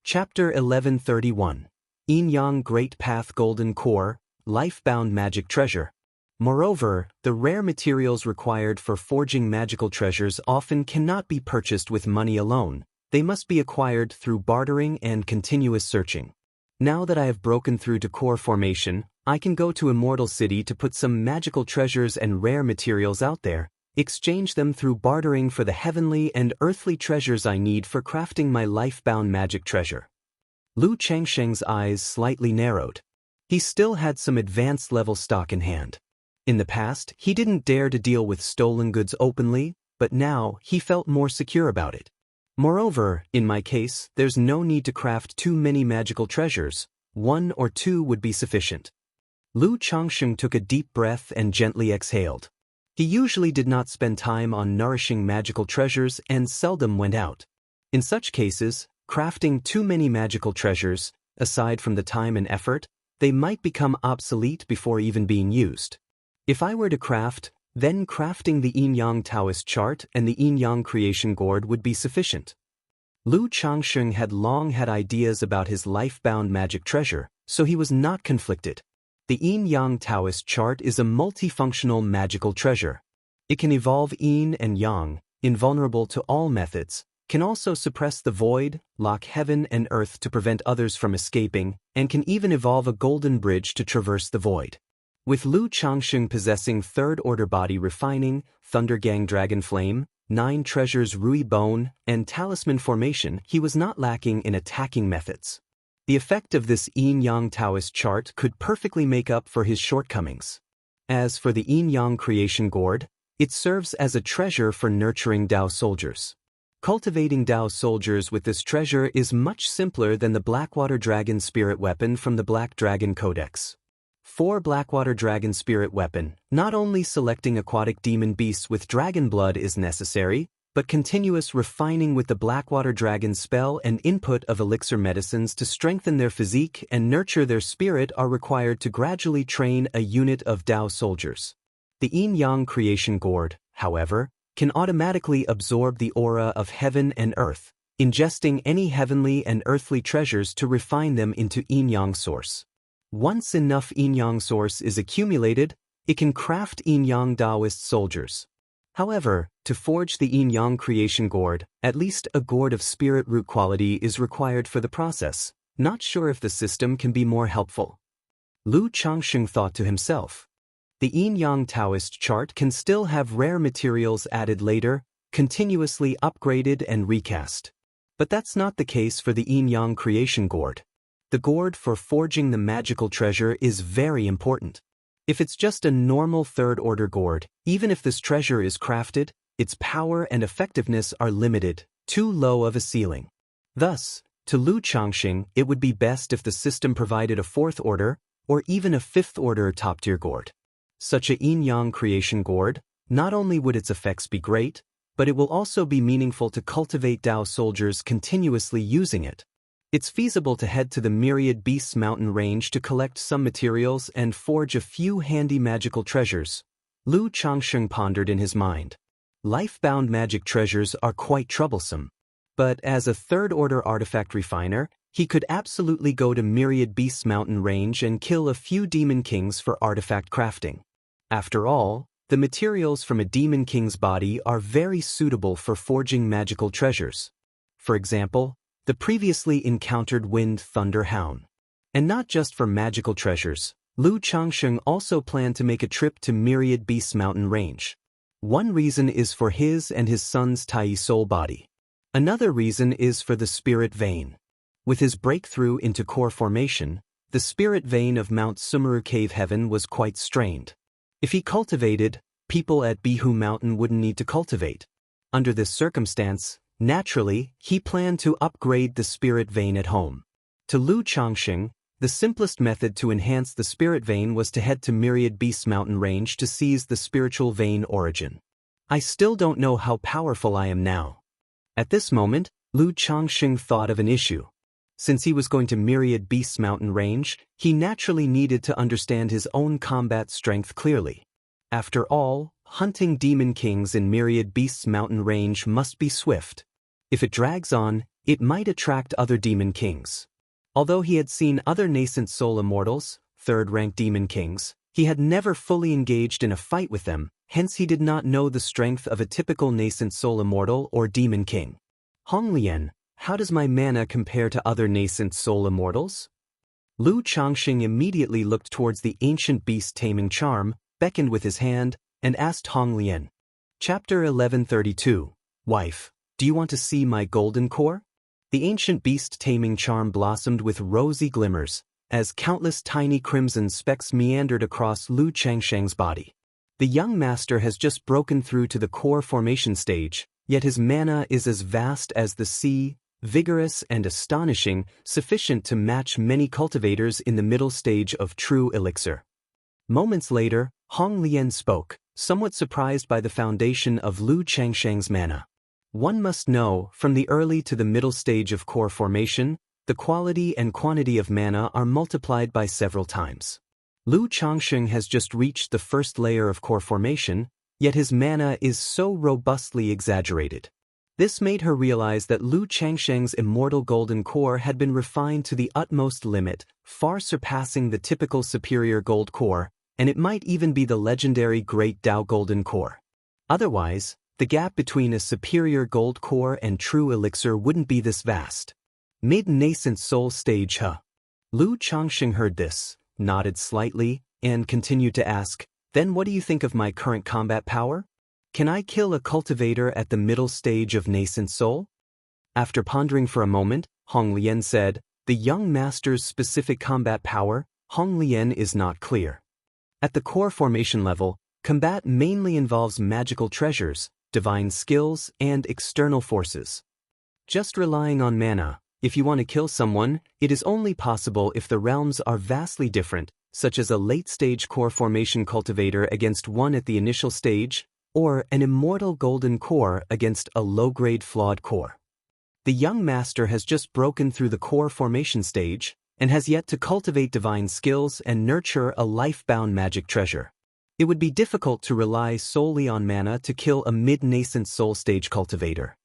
Chapter 1131. Yin-Yang Great Path Golden Core, Life-Bound Magic Treasure. Moreover, the rare materials required for forging magical treasures often cannot be purchased with money alone. They must be acquired through bartering and continuous searching. Now that I have broken through to core formation, I can go to Immortal City to put some magical treasures and rare materials out there, exchange them through bartering for the heavenly and earthly treasures I need for crafting my life-bound magic treasure. Lu Changsheng's eyes slightly narrowed. He still had some advanced level stock in hand. In the past, he didn't dare to deal with stolen goods openly, but now he felt more secure about it. Moreover, in my case, there's no need to craft too many magical treasures. 1 or 2 would be sufficient. Lu Changsheng took a deep breath and gently exhaled. He usually did not spend time on nourishing magical treasures and seldom went out. In such cases, crafting too many magical treasures, aside from the time and effort, they might become obsolete before even being used. If I were to craft, then crafting the Yin-Yang Taoist chart and the Yin-Yang creation gourd would be sufficient. Lu Changsheng had long had ideas about his life-bound magic treasure, so he was not conflicted. The Yin-Yang Taoist chart is a multifunctional magical treasure. It can evolve Yin and Yang, invulnerable to all methods, can also suppress the void, lock heaven and earth to prevent others from escaping, and can even evolve a golden bridge to traverse the void. With Lu Changsheng possessing third-order body refining, Thunder Gang Dragon Flame, 9 treasures Rui Bone, and Talisman formation, he was not lacking in attacking methods. The effect of this Yin-Yang Taoist chart could perfectly make up for his shortcomings. As for the Yin-Yang creation gourd, it serves as a treasure for nurturing Dao soldiers. Cultivating Dao soldiers with this treasure is much simpler than the Blackwater Dragon Spirit Weapon from the Black Dragon Codex. For Blackwater Dragon Spirit Weapon, not only selecting aquatic demon beasts with dragon blood is necessary, but continuous refining with the Blackwater Dragon spell and input of elixir medicines to strengthen their physique and nurture their spirit are required to gradually train a unit of Dao soldiers. The Yin-Yang creation gourd, however, can automatically absorb the aura of heaven and earth, ingesting any heavenly and earthly treasures to refine them into Yin-Yang source. Once enough Yin-Yang source is accumulated, it can craft Yin-Yang Taoist soldiers. However, to forge the Yin-Yang creation gourd, at least a gourd of spirit root quality is required for the process. Not sure if the system can be more helpful. Lu Changsheng thought to himself. The Yin-Yang Taoist chart can still have rare materials added later, continuously upgraded and recast. But that's not the case for the Yin-Yang creation gourd. The gourd for forging the magical treasure is very important. If it's just a normal third-order gourd, even if this treasure is crafted, its power and effectiveness are limited, too low of a ceiling. Thus, to Lu Changsheng, it would be best if the system provided a 4th order, or even a 5th order top-tier gourd. Such a Yin-Yang creation gourd, not only would its effects be great, but it will also be meaningful to cultivate Dao soldiers continuously using it. It's feasible to head to the Myriad Beasts mountain range to collect some materials and forge a few handy magical treasures. Lu Changsheng pondered in his mind. Life-bound magic treasures are quite troublesome. But as a third-order artifact refiner, he could absolutely go to Myriad Beasts mountain range and kill a few demon kings for artifact crafting. After all, the materials from a demon king's body are very suitable for forging magical treasures. For example, the previously encountered Wind Thunder Hound. And not just for magical treasures, Lu Changsheng also planned to make a trip to Myriad Beasts mountain range. One reason is for his and his son's Tai soul body. Another reason is for the spirit vein. With his breakthrough into core formation, the spirit vein of Mount Sumeru Cave Heaven was quite strained. If he cultivated, people at Bihu Mountain wouldn't need to cultivate. Under this circumstance, naturally, he planned to upgrade the spirit vein at home. To Lu Changsheng, the simplest method to enhance the spirit vein was to head to Myriad Beasts mountain range to seize the spiritual vein origin. I still don't know how powerful I am now. At this moment, Lu Changsheng thought of an issue. Since he was going to Myriad Beasts mountain range, he naturally needed to understand his own combat strength clearly. After all, hunting demon kings in Myriad Beasts mountain range must be swift. If it drags on, It might attract other demon kings. Although he had seen other nascent soul immortals, third-rank demon kings, he had never fully engaged in a fight with them, hence he did not know the strength of a typical nascent soul immortal or demon king. Honglian, how does my mana compare to other nascent soul immortals? Lu Changxing immediately looked towards the ancient beast taming charm, beckoned with his hand, and asked Honglian. Chapter 1132. Wife, do you want to see my golden core? The ancient beast taming charm blossomed with rosy glimmers, as countless tiny crimson specks meandered across Lu Changsheng's body. The young master has just broken through to the core formation stage, yet his mana is as vast as the sea, vigorous and astonishing, sufficient to match many cultivators in the middle stage of true elixir. Moments later, Honglian spoke, somewhat surprised by the foundation of Lu Changsheng's mana. One must know, from the early to the middle stage of core formation, the quality and quantity of mana are multiplied by several times. Lu Changsheng has just reached the first layer of core formation, yet his mana is so robustly exaggerated. This made her realize that Lu Changsheng's immortal golden core had been refined to the utmost limit, far surpassing the typical superior gold core, and it might even be the legendary Great Dao golden core. Otherwise, the gap between a superior gold core and true elixir wouldn't be this vast. Mid-nascent soul stage Lu Changsheng heard this, nodded slightly, and continued to ask, then what do you think of my current combat power? Can I kill a cultivator at the middle stage of nascent soul? After pondering for a moment, Honglian said, the young master's specific combat power, Honglian is not clear. At the core formation level, combat mainly involves magical treasures, divine skills, and external forces. Just relying on mana, if you want to kill someone, it is only possible if the realms are vastly different, such as a late-stage core formation cultivator against one at the initial stage, or an immortal golden core against a low-grade flawed core. The young master has just broken through the core formation stage, and has yet to cultivate divine skills and nurture a life-bound magic treasure. It would be difficult to rely solely on mana to kill a mid-nascent soul stage cultivator.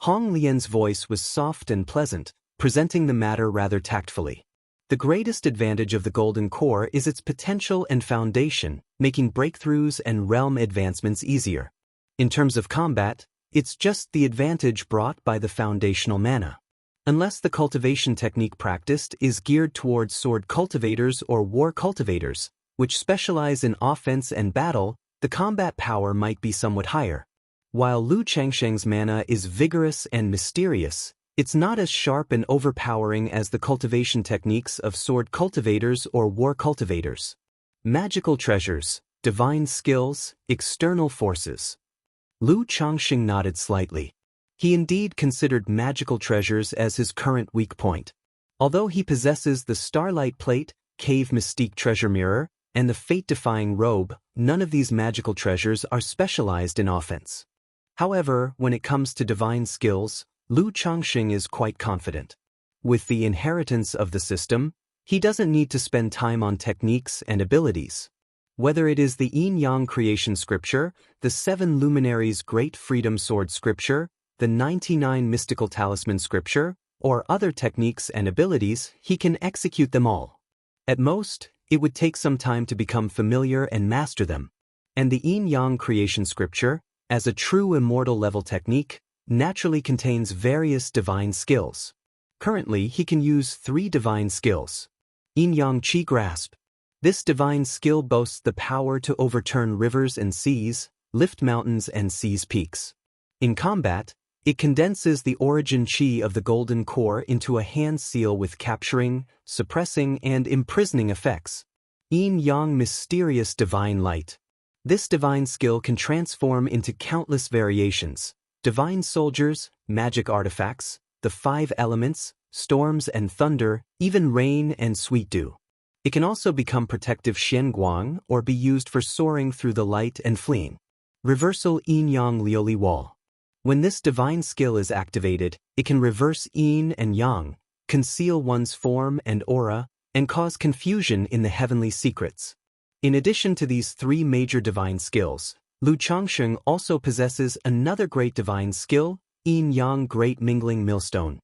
Honglian's voice was soft and pleasant, presenting the matter rather tactfully. The greatest advantage of the golden core is its potential and foundation, making breakthroughs and realm advancements easier. In terms of combat, it's just the advantage brought by the foundational mana. Unless the cultivation technique practiced is geared towards sword cultivators or war cultivators, which specialize in offense and battle, the combat power might be somewhat higher. While Lu Changsheng's mana is vigorous and mysterious, it's not as sharp and overpowering as the cultivation techniques of sword cultivators or war cultivators. Magical treasures, divine skills, external forces. Lu Changsheng nodded slightly. He indeed considered magical treasures as his current weak point. Although he possesses the Starlight Plate, Cave Mystique Treasure Mirror, and the Fate-Defying Robe, none of these magical treasures are specialized in offense. However, when it comes to divine skills, Lu Changsheng is quite confident. With the inheritance of the system, he doesn't need to spend time on techniques and abilities. Whether it is the Yin-Yang Creation Scripture, the 7 Luminaries Great Freedom Sword Scripture, the 99 Mystical Talisman Scripture, or other techniques and abilities, he can execute them all. At most, it would take some time to become familiar and master them. And the Yin-Yang Creation Scripture, as a true immortal level technique, naturally contains various divine skills. Currently, he can use 3 divine skills. Yin-Yang Qi Grasp. This divine skill boasts the power to overturn rivers and seas, lift mountains and seize peaks. In combat, it condenses the origin Qi of the golden core into a hand seal with capturing, suppressing, and imprisoning effects. Yin-Yang Mysterious Divine Light. This divine skill can transform into countless variations: divine soldiers, magic artifacts, the 5 elements, storms and thunder, even rain and sweet dew. It can also become protective Xianguang or be used for soaring through the light and fleeing. Reversal Yin-Yang Liuli Wall. When this divine skill is activated, it can reverse yin and yang, conceal one's form and aura, and cause confusion in the heavenly secrets. In addition to these 3 major divine skills, Lu Changsheng also possesses another great divine skill, Yin-Yang Great Mingling Millstone.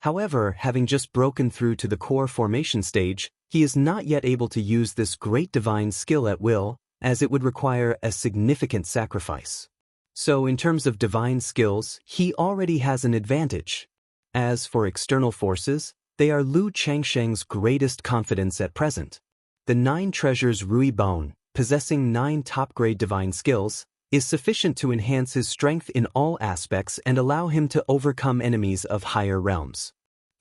However, having just broken through to the core formation stage, he is not yet able to use this great divine skill at will, as it would require a significant sacrifice. So in terms of divine skills, he already has an advantage. As for external forces, they are Lu Changsheng's greatest confidence at present. The 9 treasures Rui Bone, possessing 9 top-grade divine skills, is sufficient to enhance his strength in all aspects and allow him to overcome enemies of higher realms.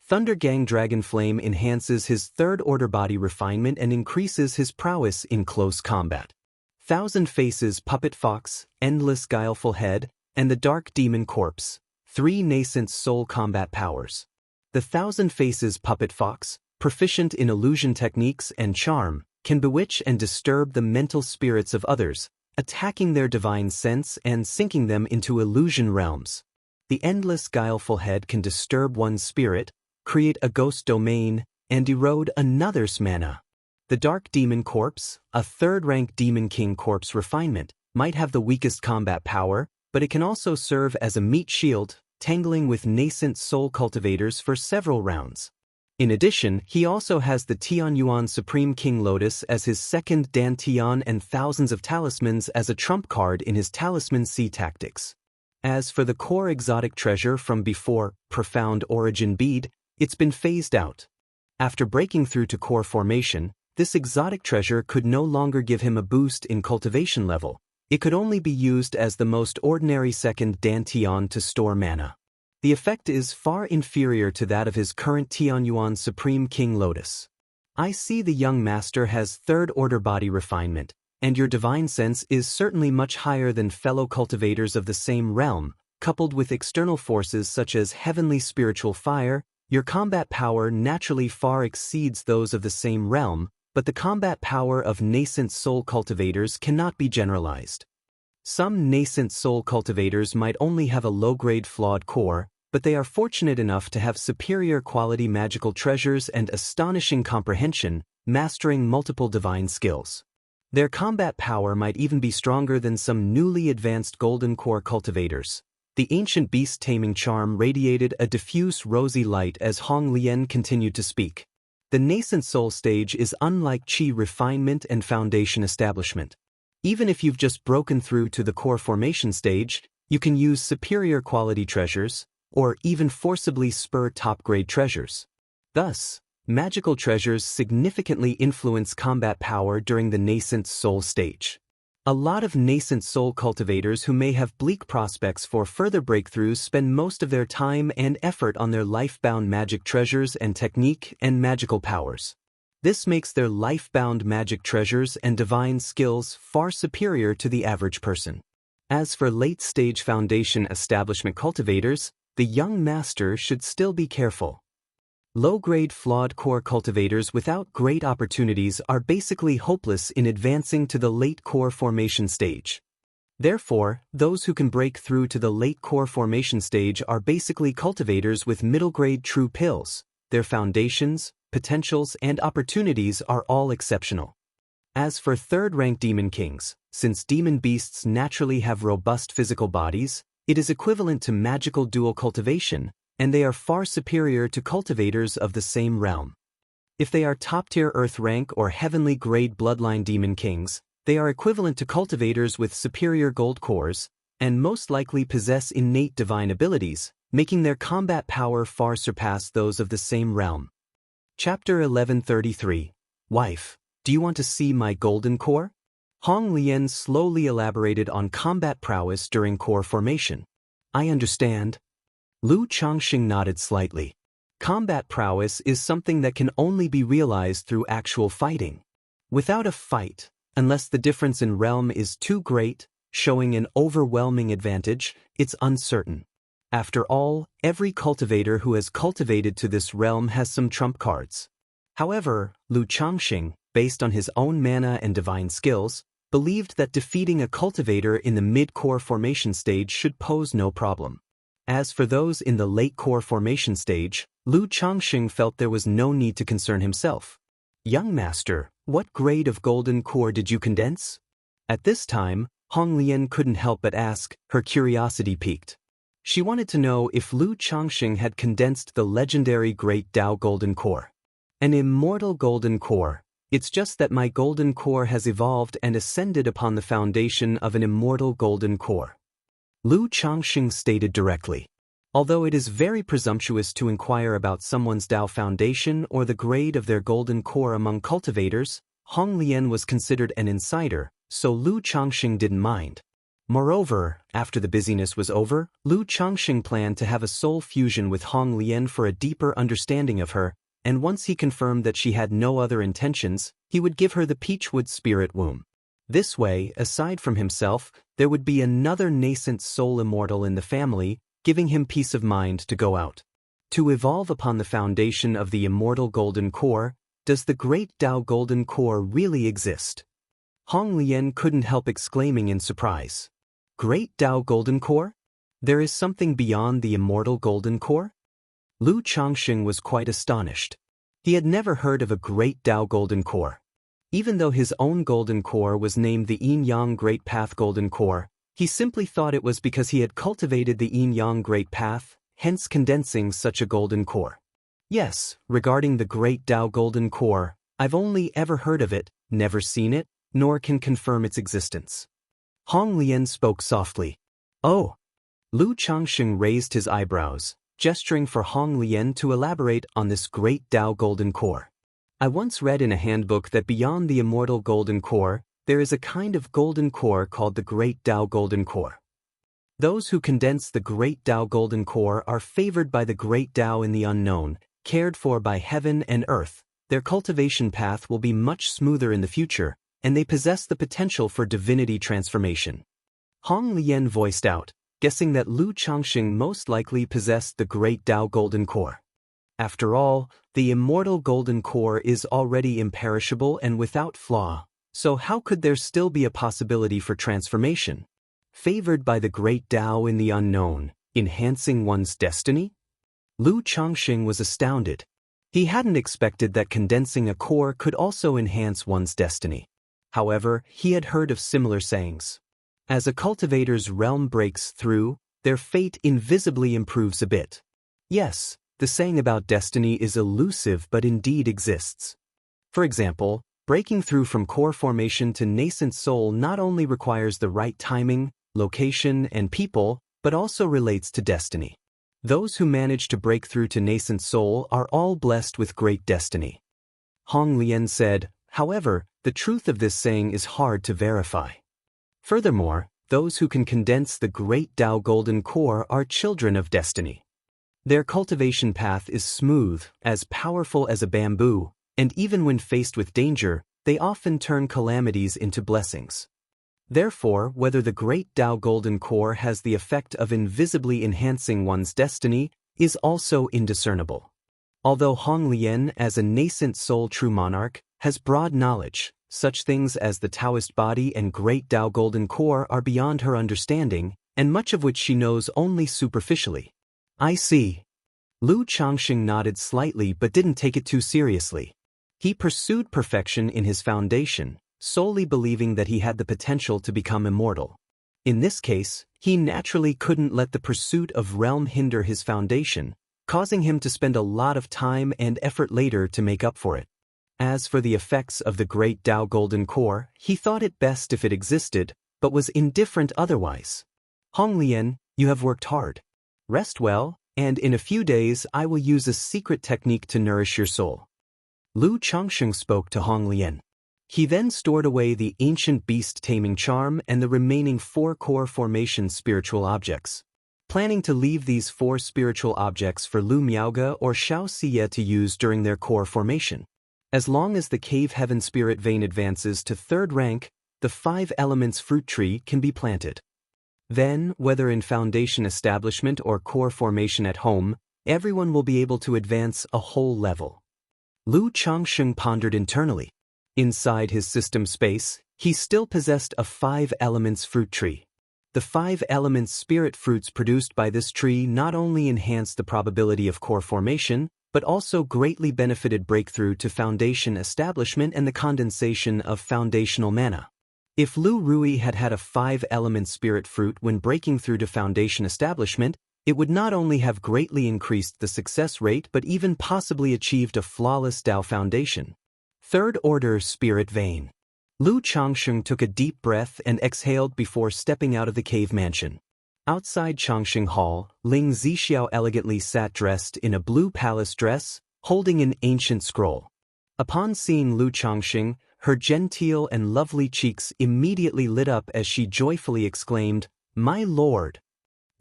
Thundergang Dragon Flame enhances his third-order body refinement and increases his prowess in close combat. Thousand Faces Puppet Fox, Endless Guileful Head, and the Dark Demon Corpse, 3 nascent soul combat powers. The Thousand Faces Puppet Fox, proficient in illusion techniques and charm, can bewitch and disturb the mental spirits of others, attacking their divine sense and sinking them into illusion realms. The Endless Guileful Head can disturb one's spirit, create a ghost domain, and erode another's mana. The Dark Demon Corpse, a 3rd-rank Demon King corpse refinement, might have the weakest combat power, but it can also serve as a meat shield, tangling with nascent soul cultivators for several rounds. In addition, he also has the Tianyuan Supreme King Lotus as his second Dantian and thousands of talismans as a trump card in his Talisman C tactics. As for the core exotic treasure from before, Profound Origin Bead, it's been phased out. After breaking through to core formation, this exotic treasure could no longer give him a boost in cultivation level. It could only be used as the most ordinary second Dantian to store mana. The effect is far inferior to that of his current Tianyuan Supreme King Lotus. I see the young master has 3rd-order body refinement, and your divine sense is certainly much higher than fellow cultivators of the same realm. Coupled with external forces such as heavenly spiritual fire, your combat power naturally far exceeds those of the same realm, but the combat power of nascent soul cultivators cannot be generalized. Some nascent soul cultivators might only have a low-grade flawed core, but they are fortunate enough to have superior quality magical treasures and astonishing comprehension, mastering multiple divine skills. Their combat power might even be stronger than some newly advanced golden core cultivators. The ancient beast taming charm radiated a diffuse rosy light as Hong Lian continued to speak. The nascent soul stage is unlike Qi refinement and foundation establishment. Even if you've just broken through to the core formation stage, you can use superior quality treasures, or even forcibly spur top-grade treasures. Thus, magical treasures significantly influence combat power during the nascent soul stage. A lot of nascent soul cultivators who may have bleak prospects for further breakthroughs spend most of their time and effort on their life-bound magic treasures and technique and magical powers. This makes their life-bound magic treasures and divine skills far superior to the average person. As for late-stage foundation establishment cultivators, the young master should still be careful. Low-grade flawed core cultivators without great opportunities are basically hopeless in advancing to the late core formation stage. Therefore, those who can break through to the late core formation stage are basically cultivators with middle-grade true pills. Their foundations, potentials, and opportunities are all exceptional. As for 3rd-rank demon kings, since demon beasts naturally have robust physical bodies, it is equivalent to magical dual cultivation, and they are far superior to cultivators of the same realm. If they are top-tier Earth rank or heavenly grade bloodline demon kings, they are equivalent to cultivators with superior gold cores, and most likely possess innate divine abilities, making their combat power far surpass those of the same realm. Chapter 1133. Wife, do you want to see my golden core? Hong Lian slowly elaborated on combat prowess during core formation. I understand. Lu Changxing nodded slightly. Combat prowess is something that can only be realized through actual fighting. Without a fight, unless the difference in realm is too great, showing an overwhelming advantage, it's uncertain. After all, every cultivator who has cultivated to this realm has some trump cards. However, Lu Changxing, based on his own mana and divine skills, believed that defeating a cultivator in the mid-core formation stage should pose no problem. As for those in the late core formation stage, Lu Changxing felt there was no need to concern himself. Young master, what grade of golden core did you condense? At this time, Hong Lian couldn't help but ask, her curiosity piqued. She wanted to know if Lu Changxing had condensed the legendary Great Tao Golden Core. An immortal golden core. It's just that my golden core has evolved and ascended upon the foundation of an immortal golden core. Lu Changxing stated directly. Although it is very presumptuous to inquire about someone's Tao foundation or the grade of their golden core among cultivators, Hong Lian was considered an insider, so Lu Changxing didn't mind. Moreover, after the busyness was over, Lu Changxing planned to have a soul fusion with Hong Lian for a deeper understanding of her, and once he confirmed that she had no other intentions, he would give her the Peachwood spirit womb. This way, aside from himself, there would be another nascent soul immortal in the family, giving him peace of mind to go out. To evolve upon the foundation of the immortal golden core, does the Great Tao Golden Core really exist? Hong Lian couldn't help exclaiming in surprise. Great Tao Golden Core? There is something beyond the immortal golden core? Lu Changxing was quite astonished. He had never heard of a Great Tao Golden Core. Even though his own golden core was named the Yin-Yang Great Path Golden Core, he simply thought it was because he had cultivated the Yin-Yang Great Path, hence condensing such a golden core. Yes, regarding the Great Tao Golden Core, I've only ever heard of it, never seen it, nor can confirm its existence. Hong Lian spoke softly. Oh. Lu Changxing raised his eyebrows, gesturing for Hong Lian to elaborate on this Great Tao Golden Core. I once read in a handbook that beyond the immortal golden core, there is a kind of golden core called the Great Tao Golden Core. Those who condense the Great Tao Golden Core are favored by the Great Tao in the unknown, cared for by heaven and earth. Their cultivation path will be much smoother in the future, and they possess the potential for divinity transformation. Hong Lian voiced out, guessing that Lu Changxing most likely possessed the Great Tao Golden Core. After all, the immortal golden core is already imperishable and without flaw, so how could there still be a possibility for transformation? Favored by the Great Tao in the unknown, enhancing one's destiny? Lu Changxing was astounded. He hadn't expected that condensing a core could also enhance one's destiny. However, he had heard of similar sayings. As a cultivator's realm breaks through, their fate invisibly improves a bit. Yes, the saying about destiny is elusive but indeed exists. For example, breaking through from core formation to nascent soul not only requires the right timing, location, and people, but also relates to destiny. Those who manage to break through to nascent soul are all blessed with great destiny. Hong Lian said, however, the truth of this saying is hard to verify. Furthermore, those who can condense the Great Tao Golden Core are children of destiny. Their cultivation path is smooth, as powerful as a bamboo, and even when faced with danger, they often turn calamities into blessings. Therefore, whether the Great Tao Golden Core has the effect of invisibly enhancing one's destiny is also indiscernible. Although Hong Lian, as a nascent soul true monarch, has broad knowledge, such things as the Taoist body and Great Tao Golden Core are beyond her understanding, and much of which she knows only superficially. I see. Lu Changxing nodded slightly but didn't take it too seriously. He pursued perfection in his foundation, solely believing that he had the potential to become immortal. In this case, he naturally couldn't let the pursuit of realm hinder his foundation, causing him to spend a lot of time and effort later to make up for it. As for the effects of the Great Tao Golden Core, he thought it best if it existed, but was indifferent otherwise. Hong Lian, you have worked hard. Rest well, and in a few days I will use a secret technique to nourish your soul. Lu Changxing spoke to Hong Lian. He then stored away the ancient beast-taming charm and the remaining 4 core formation spiritual objects, planning to leave these 4 spiritual objects for Lu Miaoge or Xianxia to use during their core formation. As long as the cave heaven spirit vein advances to 3rd rank, the 5 elements fruit tree can be planted. Then, whether in foundation establishment or core formation at home, everyone will be able to advance a whole level. Lu Changxing pondered internally. Inside his system space, he still possessed a 5 elements fruit tree. The 5 elements spirit fruits produced by this tree not only enhanced the probability of core formation, but also greatly benefited breakthrough to foundation establishment and the condensation of foundational mana. If Lu Rui had had a 5 element spirit fruit when breaking through to foundation establishment, It would not only have greatly increased the success rate but even possibly achieved a flawless Tao foundation. Third Order Spirit Vein. Lu Changsheng took a deep breath and exhaled before stepping out of the cave mansion. Outside Changsheng Hall, Ling Zixiao elegantly sat dressed in a blue palace dress, holding an ancient scroll. Upon seeing Lu Changsheng, her genteel and lovely cheeks immediately lit up as she joyfully exclaimed, "My lord!"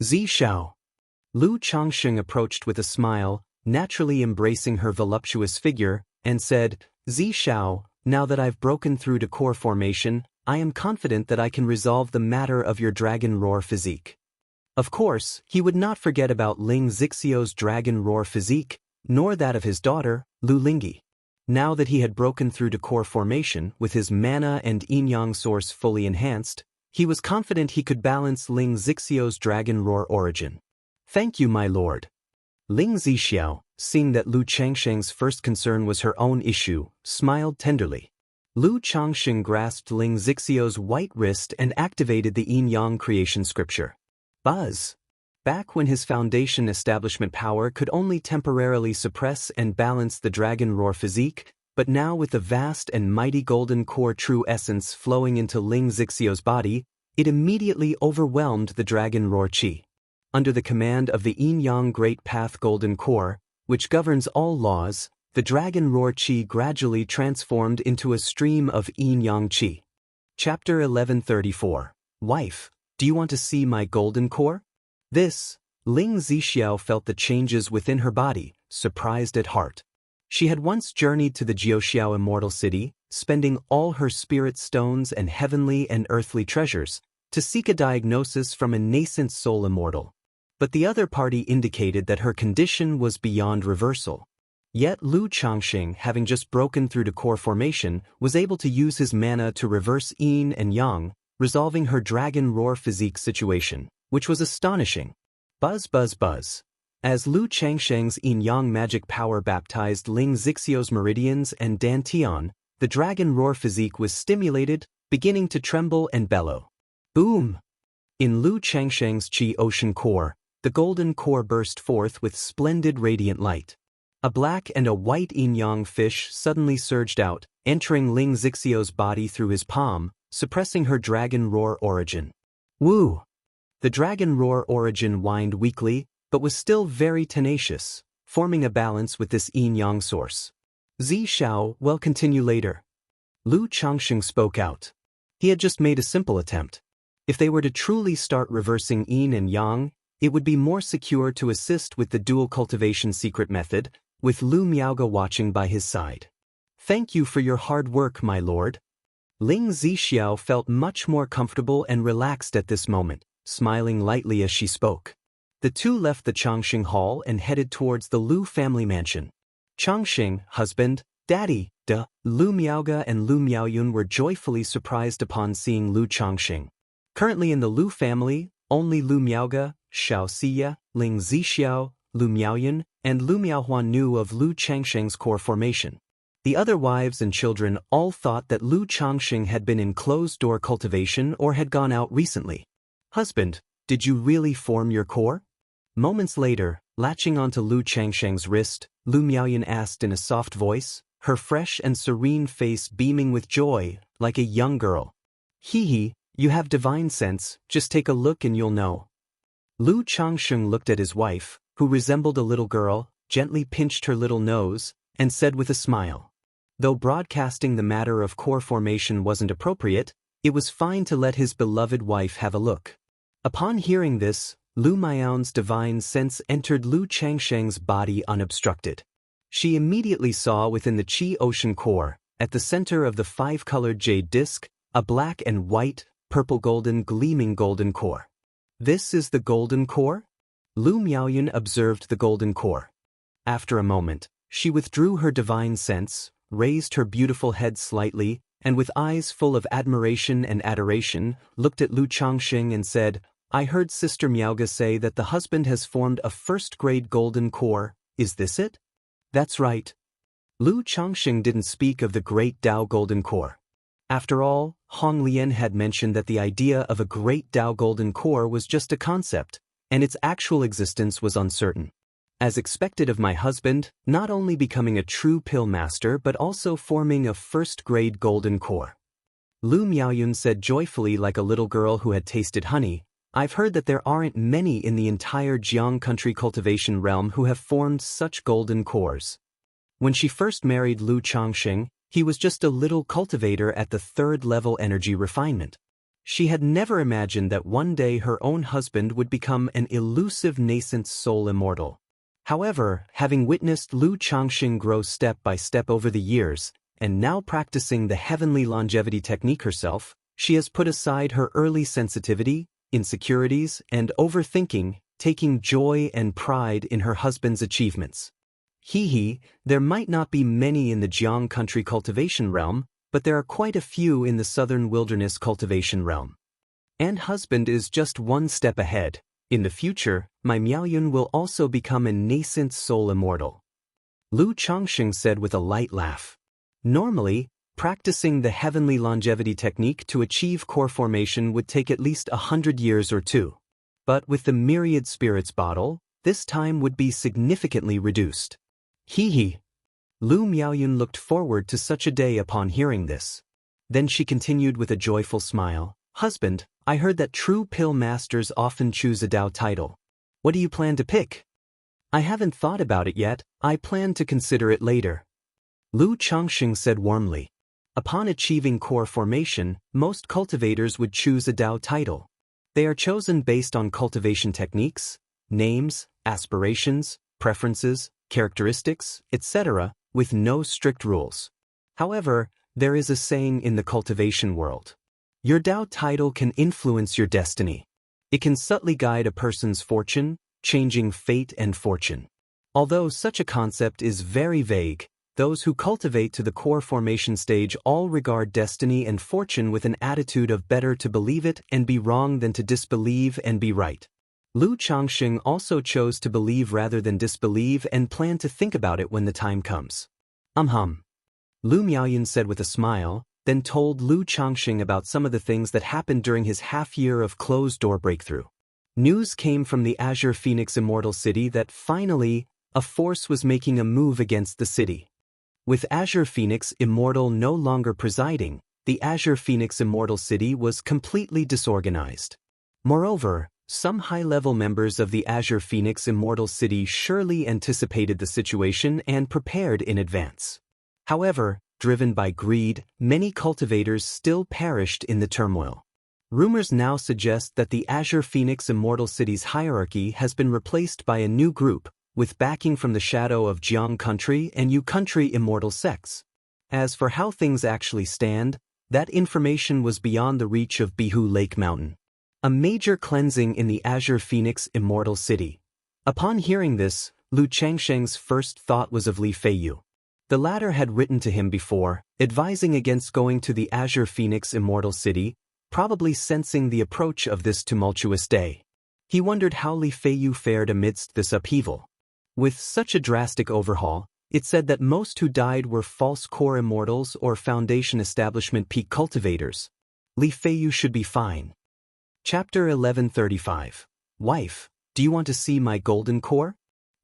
Zixiao. Lu Changsheng approached with a smile, naturally embracing her voluptuous figure, and said, "Zixiao, now that I've broken through to core formation, I am confident that I can resolve the matter of your dragon roar physique." Of course, he would not forget about Ling Zixiao's dragon roar physique, nor that of his daughter, Lu Lingyi. Now that he had broken through to core formation with his mana and yin-yang source fully enhanced, he was confident he could balance Ling Zixiao's dragon roar origin. "Thank you, my lord." Ling Zixiao, seeing that Lu Changsheng's first concern was her own issue, smiled tenderly. Lu Changsheng grasped Ling Zixiao's white wrist and activated the yin-yang creation scripture. Buzz. Back when his foundation establishment power could only temporarily suppress and balance the dragon roar physique, but now with the vast and mighty golden core true essence flowing into Ling Zixiao's body, it immediately overwhelmed the dragon roar qi. Under the command of the yin-yang great path golden core, which governs all laws, the dragon roar qi gradually transformed into a stream of yin-yang qi. Chapter 1134. Wife, do you want to see my golden core? This, Ling Zixiao felt the changes within her body, surprised at heart. She had once journeyed to the Jiuxiao Immortal City, spending all her spirit stones and heavenly and earthly treasures, to seek a diagnosis from a nascent soul immortal. But the other party indicated that her condition was beyond reversal. Yet Lu Changsheng, having just broken through to core formation, was able to use his mana to reverse yin and yang, resolving her dragon roar physique situation, which was astonishing. Buzz buzz buzz. As Lu Changsheng's yin-yang magic power baptized Ling Zixiao's meridians and dantian, the dragon roar physique was stimulated, beginning to tremble and bellow. Boom! In Lu Changsheng's qi ocean core, the golden core burst forth with splendid radiant light. A black and a white yin-yang fish suddenly surged out, entering Ling Zixiao's body through his palm, suppressing her dragon roar origin. Woo! The dragon roar origin whined weakly, but was still very tenacious, forming a balance with this yin-yang source. Zixiao will continue later. Lu Changsheng spoke out. He had just made a simple attempt. If they were to truly start reversing yin and yang, it would be more secure to assist with the dual cultivation secret method, with Lu Miaoge watching by his side. Thank you for your hard work, my lord. Ling Zixiao felt much more comfortable and relaxed at this moment, smiling lightly as she spoke. The two left the Changsheng Hall and headed towards the Lu family mansion. Changsheng, husband, daddy, Lu Miaoge and Lu Miaoyun were joyfully surprised upon seeing Lu Changsheng. Currently in the Lu family, only Lu Miaoge, Xianxia, Ling Zixiao, Lu Miaoyun, and Lu Miaohuan knew of Lu Changsheng's core formation. The other wives and children all thought that Lu Changsheng had been in closed-door cultivation or had gone out recently. Husband, did you really form your core? Moments later, latching onto Lu Changsheng's wrist, Lu Miaoyun asked in a soft voice, her fresh and serene face beaming with joy, like a young girl. Hee, you have divine sense, just take a look and you'll know. Lu Changsheng looked at his wife, who resembled a little girl, gently pinched her little nose, and said with a smile. Though broadcasting the matter of core formation wasn't appropriate, it was fine to let his beloved wife have a look. Upon hearing this, Lu Miaoyun's divine sense entered Lu Changsheng's body unobstructed. She immediately saw within the Qi Ocean core, at the center of the five-colored jade disc, a black and white, purple-golden gleaming golden core. This is the golden core? Lu Miaoyun observed the golden core. After a moment, she withdrew her divine sense, raised her beautiful head slightly, and with eyes full of admiration and adoration, looked at Lu Changsheng and said, I heard Sister Miaoge say that the husband has formed a first-grade golden core. Is this it? That's right. Lu Changsheng didn't speak of the great Dao golden core. After all, Hong Lian had mentioned that the idea of a great Dao golden core was just a concept, and its actual existence was uncertain. As expected of my husband, not only becoming a true pill master but also forming a first-grade golden core. Lu Miaoyun said joyfully like a little girl who had tasted honey, I've heard that there aren't many in the entire Jiang country cultivation realm who have formed such golden cores. When she first married Lu Changxing, he was just a little cultivator at the third-level energy refinement. She had never imagined that one day her own husband would become an elusive nascent soul immortal. However, having witnessed Lu Changxing grow step by step over the years, and now practicing the heavenly longevity technique herself, she has put aside her early sensitivity, insecurities, and overthinking, taking joy and pride in her husband's achievements. There might not be many in the Jiang country cultivation realm, but there are quite a few in the southern wilderness cultivation realm. And husband is just one step ahead. In the future, my Miaoyun will also become a nascent soul immortal. Lu Changxing said with a light laugh. Normally, practicing the heavenly longevity technique to achieve core formation would take at least 100 years or two. But with the myriad spirits bottle, this time would be significantly reduced. Lu Miaoyun looked forward to such a day upon hearing this. Then she continued with a joyful smile, Husband, I heard that true pill masters often choose a Dao title. What do you plan to pick? I haven't thought about it yet, I plan to consider it later. Lu Changxing said warmly. Upon achieving core formation, most cultivators would choose a Dao title. They are chosen based on cultivation techniques, names, aspirations, preferences, characteristics, etc., with no strict rules. However, there is a saying in the cultivation world. Your Dao title can influence your destiny. It can subtly guide a person's fortune, changing fate and fortune. Although such a concept is very vague, those who cultivate to the core formation stage all regard destiny and fortune with an attitude of better to believe it and be wrong than to disbelieve and be right. Lu Changxing also chose to believe rather than disbelieve and planned to think about it when the time comes. Lu Miaoyun said with a smile, then told Lu Changxing about some of the things that happened during his half-year of closed-door breakthrough. News came from the Azure Phoenix Immortal City that finally, a force was making a move against the city. With Azure Phoenix Immortal no longer presiding, the Azure Phoenix Immortal City was completely disorganized. Moreover, some high-level members of the Azure Phoenix Immortal City surely anticipated the situation and prepared in advance. However, driven by greed, many cultivators still perished in the turmoil. Rumors now suggest that the Azure Phoenix Immortal City's hierarchy has been replaced by a new group, with backing from the shadow of Jiang Country and Yu Country immortal sects. As for how things actually stand, that information was beyond the reach of Bihu Lake Mountain. A major cleansing in the Azure Phoenix Immortal City. Upon hearing this, Lu Changxing's first thought was of Li Feiyu. The latter had written to him before, advising against going to the Azure Phoenix Immortal City, probably sensing the approach of this tumultuous day. He wondered how Li Feiyu fared amidst this upheaval. With such a drastic overhaul, it said that most who died were false core immortals or Foundation Establishment peak cultivators. Li Feiyu should be fine. Chapter 1135. Wife, do you want to see my golden core?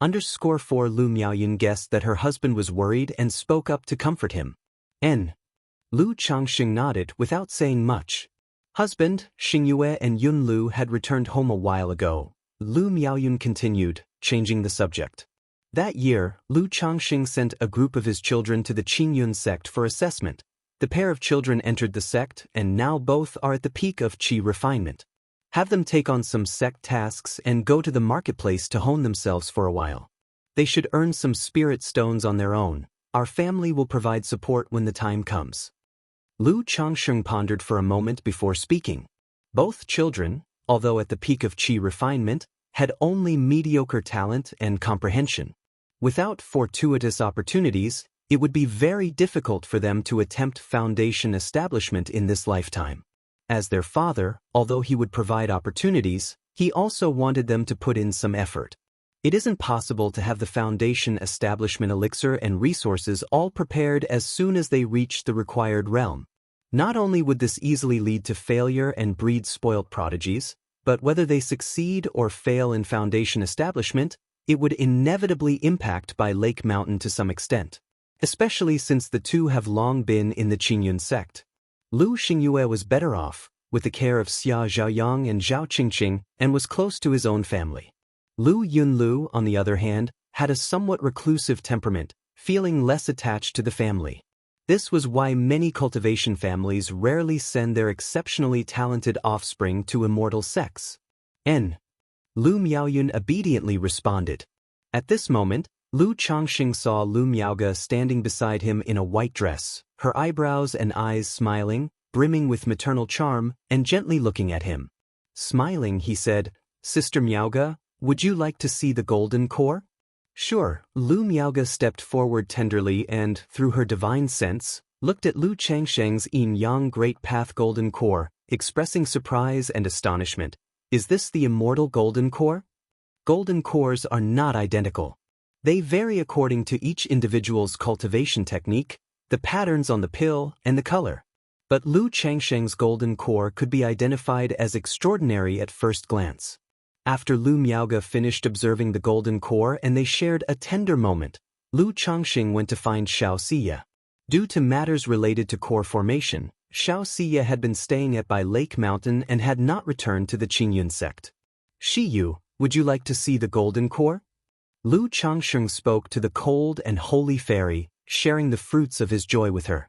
_4 Lu Miaoyun guessed that her husband was worried and spoke up to comfort him. Lu Changxing nodded without saying much. Husband, Xingyue and Yun Lu had returned home a while ago. Lu Miaoyun continued, changing the subject. That year, Lu Changxing sent a group of his children to the Qingyun sect for assessment. The pair of children entered the sect and now both are at the peak of qi refinement. Have them take on some sect tasks and go to the marketplace to hone themselves for a while. They should earn some spirit stones on their own. Our family will provide support when the time comes. Lu Changxing pondered for a moment before speaking. Both children, although at the peak of qi refinement, had only mediocre talent and comprehension. Without fortuitous opportunities, it would be very difficult for them to attempt foundation establishment in this lifetime. As their father, although he would provide opportunities, he also wanted them to put in some effort. It isn't possible to have the foundation establishment elixir and resources all prepared as soon as they reach the required realm. Not only would this easily lead to failure and breed spoilt prodigies, But whether they succeed or fail in foundation establishment, it would inevitably impact by Lake Mountain to some extent, especially since the two have long been in the Qingyun sect. Lu Xingyue was better off, with the care of Xia Zhaoyang and Zhao Qingqing, and was close to his own family. Lu Yunlu, on the other hand, had a somewhat reclusive temperament, feeling less attached to the family. This was why many cultivation families rarely send their exceptionally talented offspring to immortal sects. Lu Miaoyun obediently responded. At this moment, Lu Changxing saw Lu Miaoge standing beside him in a white dress, her eyebrows and eyes smiling, brimming with maternal charm, and gently looking at him. Smiling, he said, "Sister Miaoge, would you like to see the golden core?" "Sure." Lu Miaoge stepped forward tenderly and, through her divine sense, looked at Lu Changsheng's yin-yang great path golden core, expressing surprise and astonishment. "Is this the immortal golden core?" Golden cores are not identical. They vary according to each individual's cultivation technique, the patterns on the pill, and the color. But Lu Changsheng's golden core could be identified as extraordinary at first glance. After Lu Miaoge finished observing the golden core and they shared a tender moment, Lu Changxing went to find Xianxia. Due to matters related to core formation, Xianxia had been staying by Lake Mountain and had not returned to the Qingyun sect. "Shiyu, would you like to see the golden core?" Lu Changxing spoke to the cold and holy fairy, sharing the fruits of his joy with her.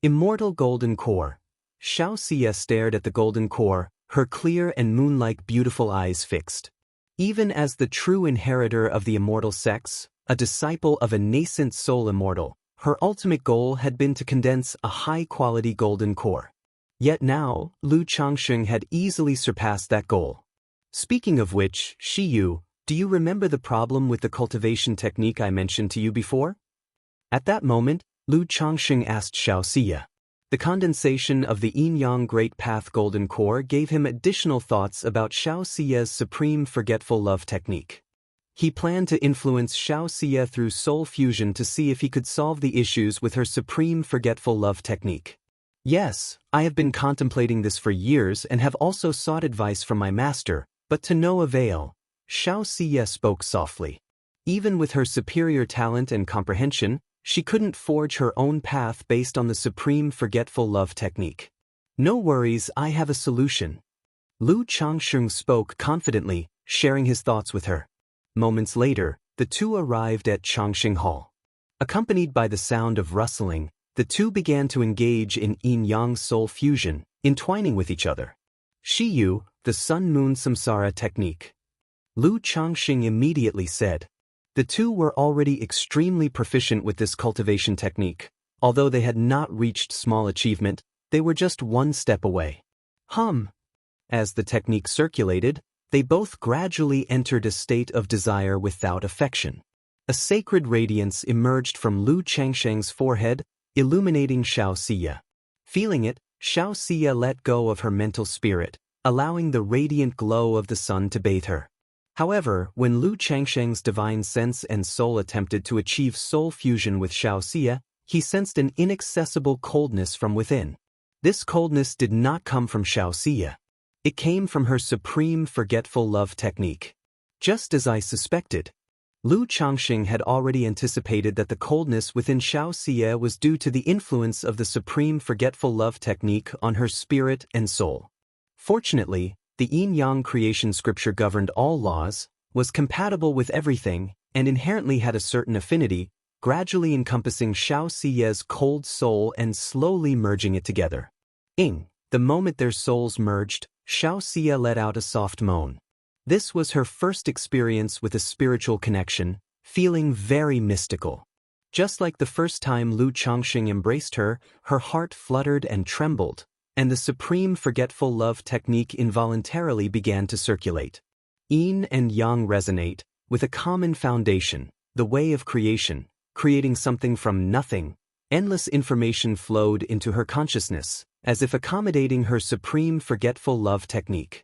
Immortal golden core. Xianxia stared at the golden core, her clear and moon-like beautiful eyes fixed. Even as the true inheritor of the immortal sects, a disciple of a nascent soul immortal, her ultimate goal had been to condense a high-quality golden core. Yet now, Lu Changxing had easily surpassed that goal. Speaking of which, Shiyu, do you remember the problem with the cultivation technique I mentioned to you before? At that moment, Lu Changxing asked Xianxia. The condensation of the yin-yang great path golden core gave him additional thoughts about Xianxia's supreme forgetful love technique. He planned to influence Xianxia through soul fusion to see if he could solve the issues with her supreme forgetful love technique. "Yes, I have been contemplating this for years and have also sought advice from my master, but to no avail," Xianxia spoke softly. Even with her superior talent and comprehension, she couldn't forge her own path based on the supreme forgetful love technique. "No worries, I have a solution." Lu Changxing spoke confidently, sharing his thoughts with her. Moments later, the two arrived at Changxing Hall. Accompanied by the sound of rustling, the two began to engage in yin-yang soul fusion, entwining with each other. "Shiyu, the sun-moon samsara technique," Lu Changxing immediately said. The two were already extremely proficient with this cultivation technique. Although they had not reached small achievement, they were just one step away. As the technique circulated, they both gradually entered a state of desire without affection. A sacred radiance emerged from Lu Changsheng's forehead, illuminating Xianxia. Feeling it, Xianxia let go of her mental spirit, allowing the radiant glow of the sun to bathe her. However, when Lu Changsheng's divine sense and soul attempted to achieve soul fusion with Xianxia, he sensed an inaccessible coldness from within. This coldness did not come from Xianxia. It came from her supreme forgetful love technique. Just as I suspected. Lu Changxing had already anticipated that the coldness within Xianxia was due to the influence of the supreme forgetful love technique on her spirit and soul. Fortunately, the yin-yang creation scripture governed all laws, was compatible with everything, and inherently had a certain affinity, gradually encompassing Xianxia's cold soul and slowly merging it together. The moment their souls merged, Xianxia let out a soft moan. This was her first experience with a spiritual connection, feeling very mystical. Just like the first time Lu Changxing embraced her, her heart fluttered and trembled, and the supreme forgetful love technique involuntarily began to circulate. Yin and yang resonate, with a common foundation, the way of creation, creating something from nothing. Endless information flowed into her consciousness, as if accommodating her supreme forgetful love technique.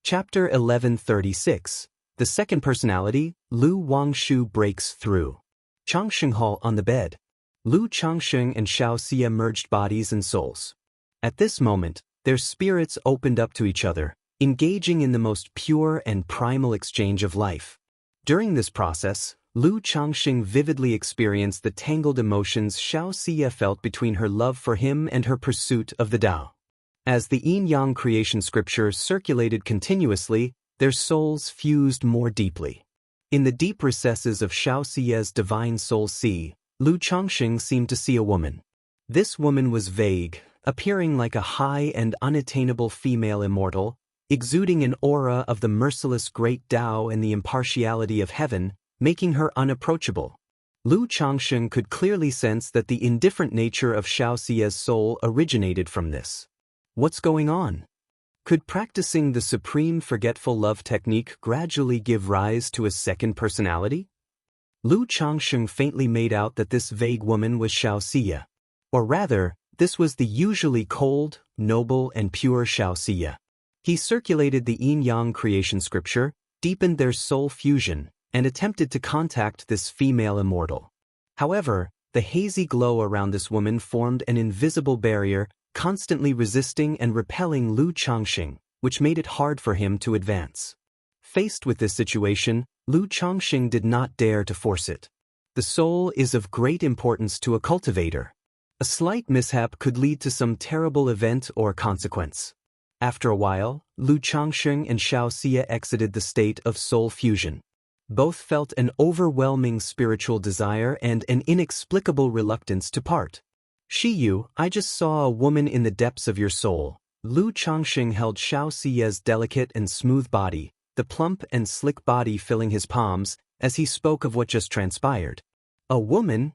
Chapter 1136. The second personality, Lu Wangshu breaks through. Changxing Hall on the bed. Lu Changxing and Xianxia merged bodies and souls. At this moment, their spirits opened up to each other, engaging in the most pure and primal exchange of life. During this process, Lu Changxing vividly experienced the tangled emotions Xianxia felt between her love for him and her pursuit of the Tao. As the yin-yang creation scripture circulated continuously, their souls fused more deeply. In the deep recesses of Xiaoxia's divine soul sea, Lu Changxing seemed to see a woman. This woman was vague, appearing like a high and unattainable female immortal, exuding an aura of the merciless great Tao and the impartiality of heaven, making her unapproachable. Lu Changxing could clearly sense that the indifferent nature of Xiaoxia's soul originated from this. What's going on? Could practicing the supreme forgetful love technique gradually give rise to a second personality? Lu Changxing faintly made out that this vague woman was Xiaoxia. Or rather, this was the usually cold, noble and pure Xiaoxia. He circulated the yin-yang creation scripture, deepened their soul fusion, and attempted to contact this female immortal. However, the hazy glow around this woman formed an invisible barrier, constantly resisting and repelling Lu Changxing, which made it hard for him to advance. Faced with this situation, Lu Changxing did not dare to force it. The soul is of great importance to a cultivator. A slight mishap could lead to some terrible event or consequence. After a while, Lu Changxing and Xiaoxia exited the state of soul fusion. Both felt an overwhelming spiritual desire and an inexplicable reluctance to part. Shiyu, I just saw a woman in the depths of your soul. Lu Changxing held Xiaoxia's delicate and smooth body, the plump and slick body filling his palms, as he spoke of what just transpired. A woman?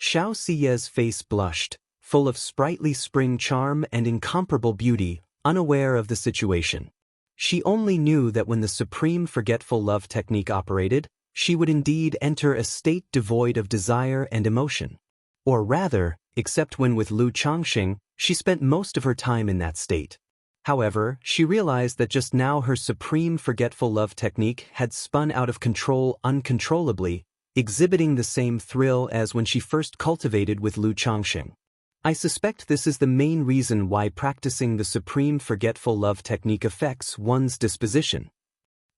Xiaoxia's face blushed, full of sprightly spring charm and incomparable beauty, unaware of the situation. She only knew that when the supreme forgetful love technique operated, she would indeed enter a state devoid of desire and emotion. Or rather, except when with Lu Changxing, she spent most of her time in that state. However, she realized that just now her supreme forgetful love technique had spun out of control uncontrollably, exhibiting the same thrill as when she first cultivated with Lu Changxing. I suspect this is the main reason why practicing the supreme forgetful love technique affects one's disposition.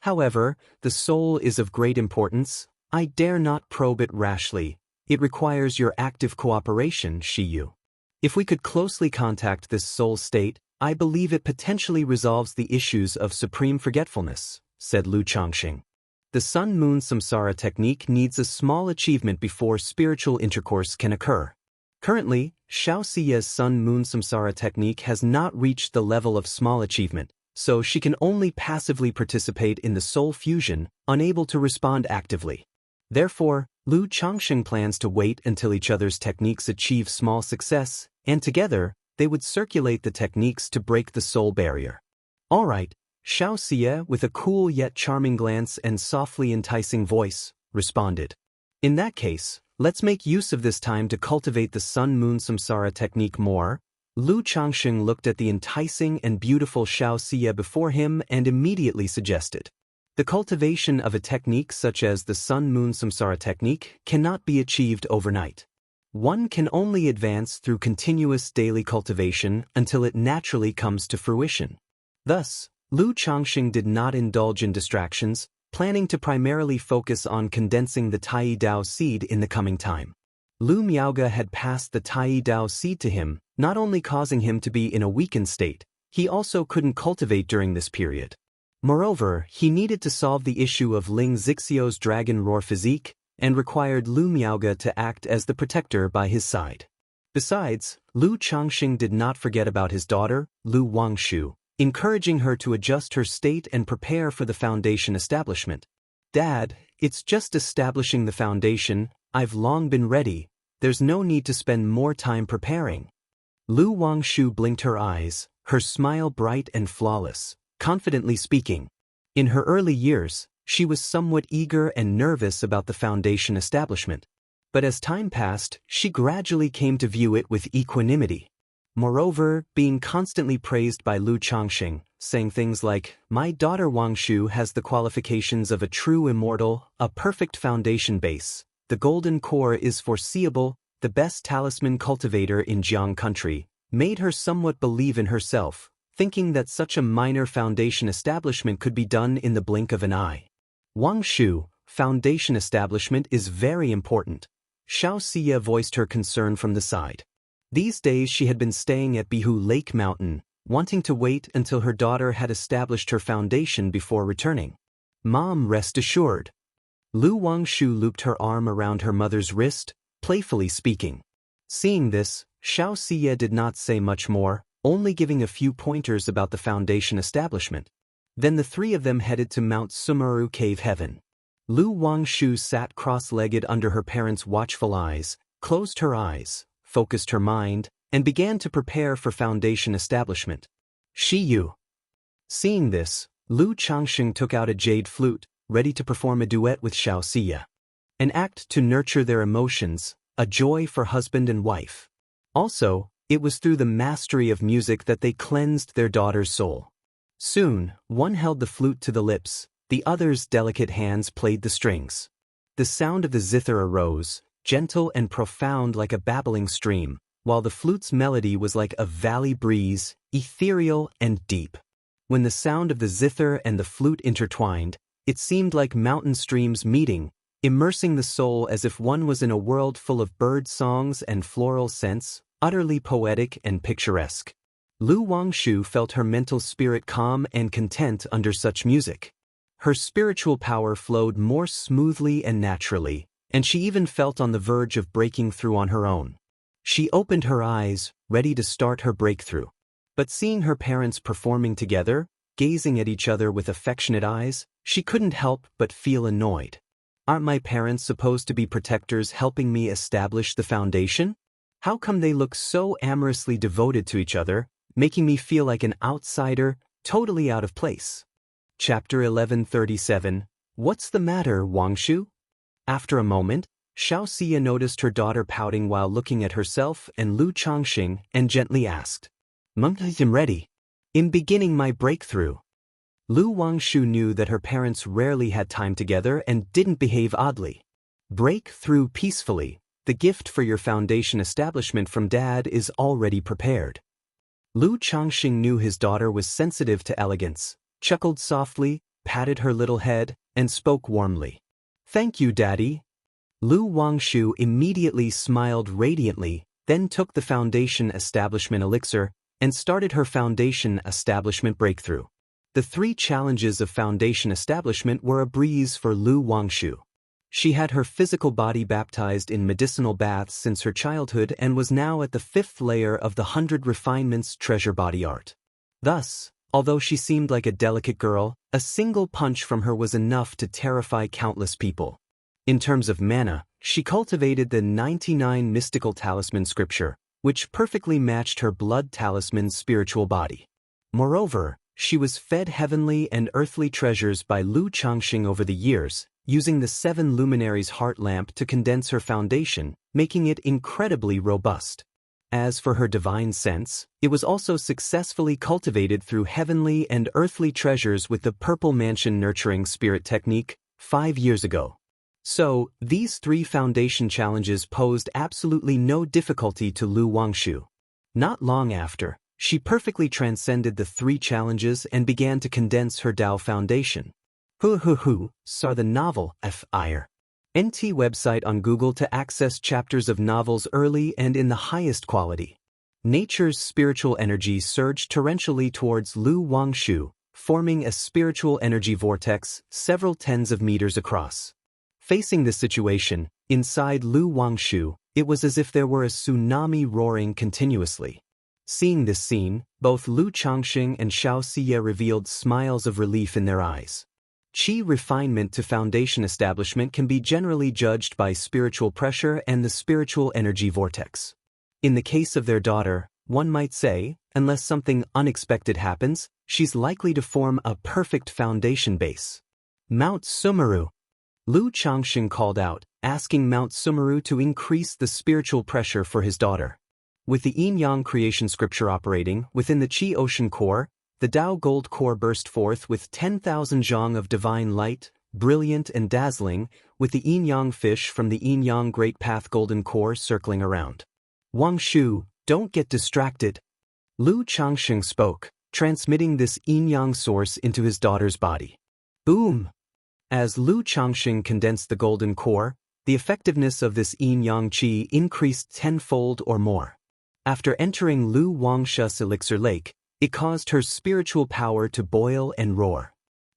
However, the soul is of great importance. I dare not probe it rashly. It requires your active cooperation, Shiyu. If we could closely contact this soul state, I believe it potentially resolves the issues of supreme forgetfulness, said Lu Changxing. The Sun-Moon Samsara technique needs a small achievement before spiritual intercourse can occur. Currently, Xiaoxia's Sun-Moon Samsara technique has not reached the level of small achievement, so she can only passively participate in the soul fusion, unable to respond actively. Therefore, Lu Changxing plans to wait until each other's techniques achieve small success, and together, they would circulate the techniques to break the soul barrier. All right, Xiaoxia, with a cool yet charming glance and softly enticing voice, responded. In that case, let's make use of this time to cultivate the Sun-Moon Samsara technique more. Lu Changxing looked at the enticing and beautiful Xiaoxia before him and immediately suggested. The cultivation of a technique such as the Sun-Moon Samsara technique cannot be achieved overnight. One can only advance through continuous daily cultivation until it naturally comes to fruition. Thus, Lu Changxing did not indulge in distractions, planning to primarily focus on condensing the Tai Dao seed in the coming time. Lu Miaoge had passed the Tai Dao seed to him, not only causing him to be in a weakened state, he also couldn't cultivate during this period. Moreover, he needed to solve the issue of Ling Zixio's dragon roar physique, and required Lu Miaoge to act as the protector by his side. Besides, Lu Changxing did not forget about his daughter, Lu Wangshu, encouraging her to adjust her state and prepare for the foundation establishment. Dad, it's just establishing the foundation, I've long been ready, there's no need to spend more time preparing. Lu Wangshu blinked her eyes, her smile bright and flawless, confidently speaking. In her early years, she was somewhat eager and nervous about the foundation establishment. But as time passed, she gradually came to view it with equanimity. Moreover, being constantly praised by Lu Changxing, saying things like, "My daughter Wangshu has the qualifications of a true immortal, a perfect foundation base, the golden core is foreseeable, the best talisman cultivator in Jiang country," made her somewhat believe in herself, thinking that such a minor foundation establishment could be done in the blink of an eye. Wangshu, foundation establishment is very important. Xianxia voiced her concern from the side. These days she had been staying at Bihu Lake Mountain, wanting to wait until her daughter had established her foundation before returning. Mom, rest assured. Lu Wangshu looped her arm around her mother's wrist, playfully speaking. Seeing this, Xianxia did not say much more, only giving a few pointers about the foundation establishment. Then the three of them headed to Mount Sumeru Cave Heaven. Lu Wangshu sat cross-legged under her parents' watchful eyes, closed her eyes, focused her mind, and began to prepare for foundation establishment. Shiyu. Seeing this, Lu Changxing took out a jade flute, ready to perform a duet with Xianxia. An act to nurture their emotions, a joy for husband and wife. Also, it was through the mastery of music that they cleansed their daughter's soul. Soon, one held the flute to the lips, the other's delicate hands played the strings. The sound of the zither arose, gentle and profound like a babbling stream, while the flute's melody was like a valley breeze, ethereal and deep. When the sound of the zither and the flute intertwined, it seemed like mountain streams meeting, immersing the soul as if one was in a world full of bird songs and floral scents, utterly poetic and picturesque. Lu Wangshu felt her mental spirit calm and content under such music. Her spiritual power flowed more smoothly and naturally, and she even felt on the verge of breaking through on her own. She opened her eyes, ready to start her breakthrough. But seeing her parents performing together, gazing at each other with affectionate eyes, she couldn't help but feel annoyed. Aren't my parents supposed to be protectors helping me establish the foundation? How come they look so amorously devoted to each other, making me feel like an outsider, totally out of place? Chapter 1137. What's the matter, Wangshu? After a moment, Xianxia noticed her daughter pouting while looking at herself and Lu Changxing and gently asked, I'm ready. In beginning my breakthrough. Lu Wangshu knew that her parents rarely had time together and didn't behave oddly. Break through peacefully. The gift for your foundation establishment from Dad is already prepared. Lu Changxing knew his daughter was sensitive to elegance, chuckled softly, patted her little head, and spoke warmly. Thank you, Daddy. Lu Wangshu immediately smiled radiantly, then took the foundation establishment elixir and started her foundation establishment breakthrough. The 3 challenges of foundation establishment were a breeze for Lu Wangshu. She had her physical body baptized in medicinal baths since her childhood and was now at the 5th layer of the 100 Refinements treasure body art. Thus, although she seemed like a delicate girl, a single punch from her was enough to terrify countless people. In terms of mana, she cultivated the 99 mystical talisman scripture, which perfectly matched her blood talisman's spiritual body. Moreover, she was fed heavenly and earthly treasures by Lu Changxing over the years, using the 7 luminaries heart lamp to condense her foundation, making it incredibly robust. As for her divine sense, it was also successfully cultivated through heavenly and earthly treasures with the Purple Mansion Nurturing Spirit technique 5 years ago. So, these 3 foundation challenges posed absolutely no difficulty to Lu Wangshu. Not long after, she perfectly transcended the 3 challenges and began to condense her Tao foundation. Saw the novel Fire. NT website on Google to access chapters of novels early and in the highest quality. Nature's spiritual energy surged torrentially towards Lu Wangshu, forming a spiritual energy vortex several tens of meters across. Facing this situation, inside Lu Wangshu, it was as if there were a tsunami roaring continuously. Seeing this scene, both Lu Changxing and Xianxia revealed smiles of relief in their eyes. Qi refinement to foundation establishment can be generally judged by spiritual pressure and the spiritual energy vortex. In the case of their daughter, one might say, unless something unexpected happens, she's likely to form a perfect foundation base. Mount Sumeru. Lu Changxing called out, asking Mount Sumeru to increase the spiritual pressure for his daughter. With the yin-yang creation scripture operating within the Qi ocean core, the Tao gold core burst forth with 10,000 zhang of divine light, brilliant and dazzling, with the yin-yang fish from the yin-yang great path golden core circling around. Wangshu, don't get distracted. Lu Changxing spoke, transmitting this yin-yang source into his daughter's body. Boom! As Lu Changxing condensed the golden core, the effectiveness of this yin-yang qi increased tenfold or more. After entering Lu Wangshu's elixir lake, it caused her spiritual power to boil and roar.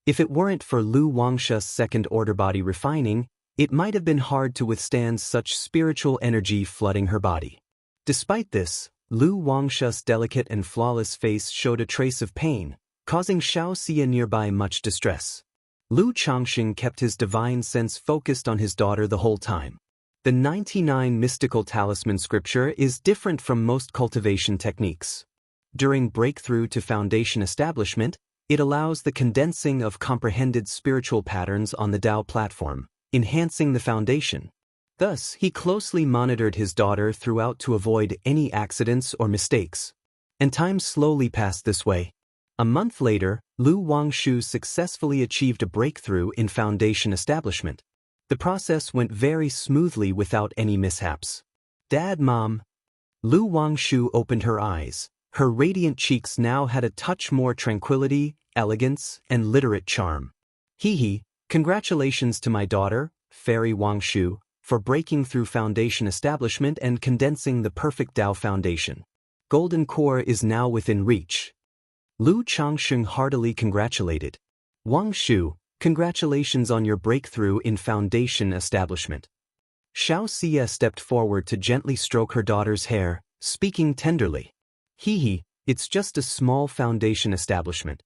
If it weren't for Lu Wangshu's second-order body refining, it might have been hard to withstand such spiritual energy flooding her body. Despite this, Lu Wangshu's delicate and flawless face showed a trace of pain, causing Xianxia nearby much distress. Lu Changxing kept his divine sense focused on his daughter the whole time. The 99 mystical talisman scripture is different from most cultivation techniques. During breakthrough to foundation establishment, it allows the condensing of comprehended spiritual patterns on the Tao platform, enhancing the foundation. Thus, he closely monitored his daughter throughout to avoid any accidents or mistakes. And time slowly passed this way. A month later, Lu Wangshu successfully achieved a breakthrough in foundation establishment. The process went very smoothly without any mishaps. Dad, Mom. Lu Wangshu opened her eyes. Her radiant cheeks now had a touch more tranquility, elegance, and literate charm. Hee, congratulations to my daughter, Fairy Wangshu, for breaking through foundation establishment and condensing the perfect Tao foundation. Golden core is now within reach. Lu Changxing heartily congratulated. Wangshu, congratulations on your breakthrough in foundation establishment. Xianxia stepped forward to gently stroke her daughter's hair, speaking tenderly. Hee, it's just a small foundation establishment.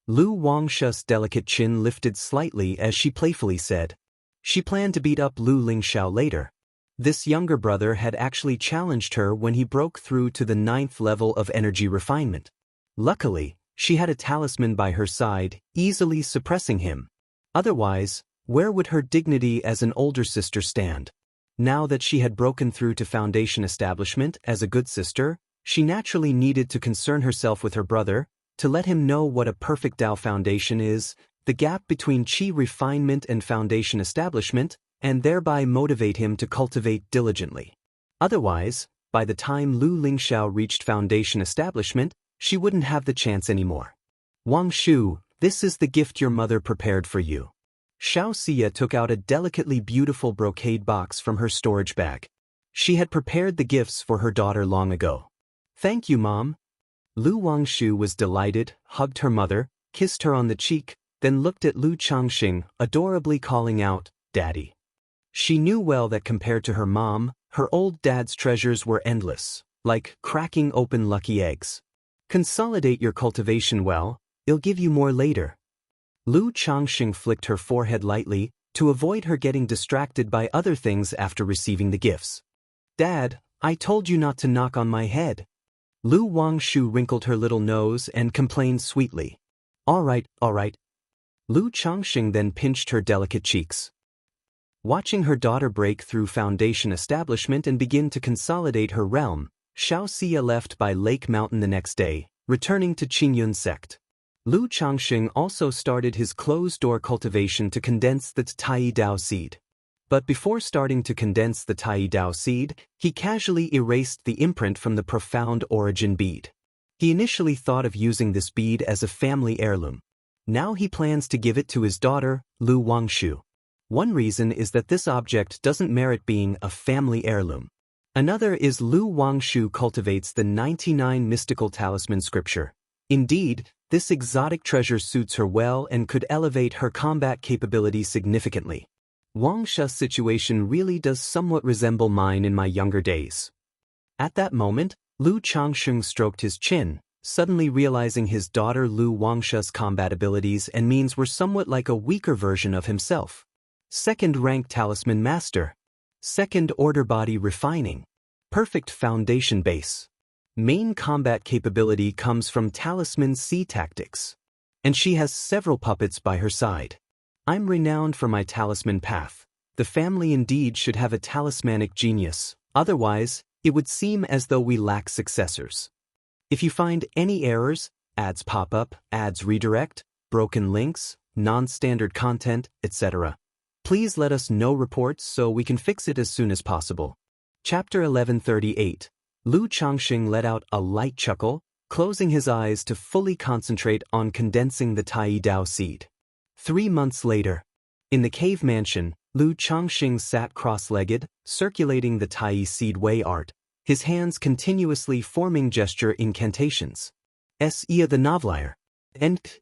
Lu Wangshu's delicate chin lifted slightly as she playfully said. She planned to beat up Lu Lingxiao later. This younger brother had actually challenged her when he broke through to the 9th level of energy refinement. Luckily, she had a talisman by her side, easily suppressing him. Otherwise, where would her dignity as an older sister stand? Now that she had broken through to foundation establishment as a good sister, she naturally needed to concern herself with her brother, to let him know what a perfect Tao foundation is, the gap between qi refinement and foundation establishment, and thereby motivate him to cultivate diligently. Otherwise, by the time Lu Lingxiao reached foundation establishment, she wouldn't have the chance anymore. Wangshu, this is the gift your mother prepared for you. Xianxia took out a delicately beautiful brocade box from her storage bag. She had prepared the gifts for her daughter long ago. Thank you, Mom. Lu Wangshu was delighted, hugged her mother, kissed her on the cheek, then looked at Lu Changxing, adorably calling out, Daddy. She knew well that compared to her mom, her old dad's treasures were endless, like cracking open lucky eggs. Consolidate your cultivation well, it'll give you more later. Lu Changxing flicked her forehead lightly, to avoid her getting distracted by other things after receiving the gifts. Dad, I told you not to knock on my head. Lu Wangshu wrinkled her little nose and complained sweetly. All right. Lu Changxing then pinched her delicate cheeks. Watching her daughter break through foundation establishment and begin to consolidate her realm, Xianxia left by Lake Mountain the next day, returning to Qingyun sect. Lu Changxing also started his closed-door cultivation to condense the Tai Dao seed. But before starting to condense the Tai Dao seed, he casually erased the imprint from the profound origin bead. He initially thought of using this bead as a family heirloom. Now he plans to give it to his daughter, Lu Wangshu. One reason is that this object doesn't merit being a family heirloom. Another is Lu Wangshu cultivates the 99 mystical talisman scripture. Indeed, this exotic treasure suits her well and could elevate her combat capability significantly. Wangshu's situation really does somewhat resemble mine in my younger days. At that moment, Lu Changxing stroked his chin, suddenly realizing his daughter Lu Wangshu's combat abilities and means were somewhat like a weaker version of himself. Second-rank talisman master. Second-order body refining. Perfect foundation base. Main combat capability comes from talisman C tactics. And she has several puppets by her side. I'm renowned for my talisman path. The family indeed should have a talismanic genius, otherwise, it would seem as though we lack successors. If you find any errors, ads pop up, ads redirect, broken links, non-standard content, etc., please let us know reports so we can fix it as soon as possible. Chapter 1138. Lu Changxing let out a light chuckle, closing his eyes to fully concentrate on condensing the Tai Dao seed. 3 months later, in the cave mansion, Lu Changxing sat cross-legged, circulating the Tai seed way art, his hands continuously forming gesture incantations. Sia the Novelier. NT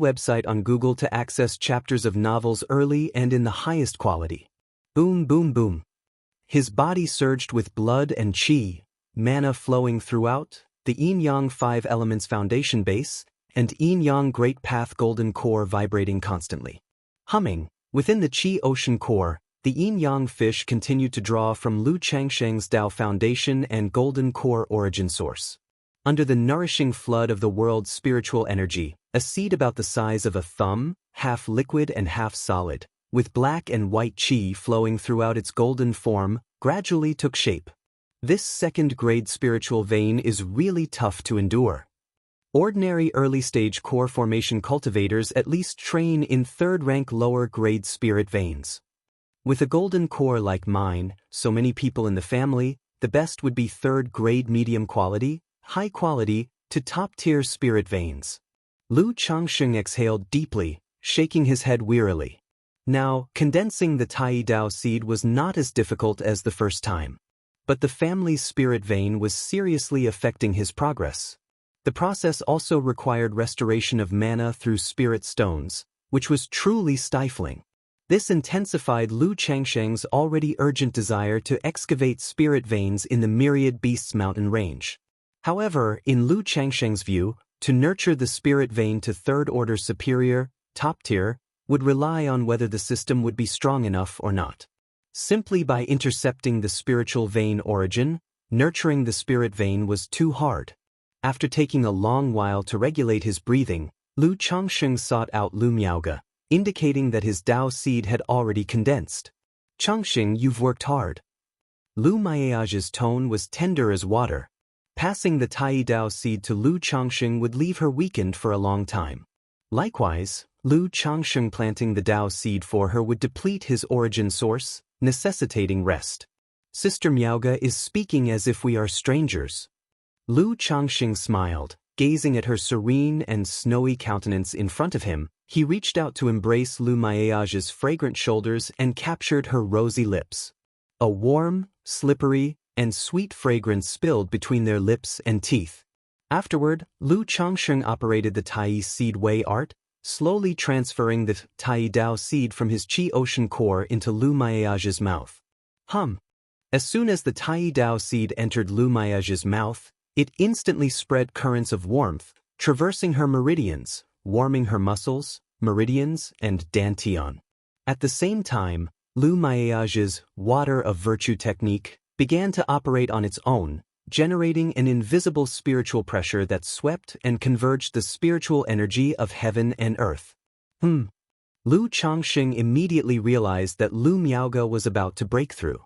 website on Google to access chapters of novels early and in the highest quality. Boom boom boom. His body surged with blood and qi, mana flowing throughout, the yin-yang 5 elements foundation base, and yin-yang great path golden core vibrating constantly. Humming, within the qi ocean core, the yin-yang fish continued to draw from Lu Changsheng's Dao foundation and golden core origin source. Under the nourishing flood of the world's spiritual energy, a seed about the size of a thumb, half liquid and half solid, with black and white qi flowing throughout its golden form, gradually took shape. This second-grade spiritual vein is really tough to endure. Ordinary early-stage core formation cultivators at least train in third-rank lower-grade spirit veins. With a golden core like mine, so many people in the family, the best would be third-grade medium quality, high quality, to top-tier spirit veins. Lu Changxing exhaled deeply, shaking his head wearily. Now, condensing the Tai Dao seed was not as difficult as the first time. But the family's spirit vein was seriously affecting his progress. The process also required restoration of mana through spirit stones, which was truly stifling. This intensified Lu Changsheng's already urgent desire to excavate spirit veins in the Myriad Beasts mountain range. However, in Lu Changsheng's view, to nurture the spirit vein to third-order superior, top tier, would rely on whether the system would be strong enough or not. Simply by intercepting the spiritual vein origin, nurturing the spirit vein was too hard. After taking a long while to regulate his breathing, Lu Changxing sought out Lu Miaoge, indicating that his Dao seed had already condensed. Changxing, you've worked hard. Lu Miaoge's tone was tender as water. Passing the Tai Dao seed to Lu Changxing would leave her weakened for a long time. Likewise, Lu Changxing planting the Dao seed for her would deplete his origin source, necessitating rest. Sister Miaoge is speaking as if we are strangers. Lu Changxing smiled, gazing at her serene and snowy countenance in front of him. He reached out to embrace Lu Miaoge's fragrant shoulders and captured her rosy lips. A warm, slippery, and sweet fragrance spilled between their lips and teeth. Afterward, Lu Changxing operated the Tai seed way art, slowly transferring the Tai Dao seed from his Qi Ocean core into Lu Miaoge's mouth. As soon as the Tai Dao seed entered Lu Miaoge's mouth, it instantly spread currents of warmth, traversing her meridians, warming her muscles, meridians, and dantian. At the same time, Lu Miaoge's water of virtue technique began to operate on its own, generating an invisible spiritual pressure that swept and converged the spiritual energy of heaven and earth. Lu Changxing immediately realized that Lu Miaoge was about to break through.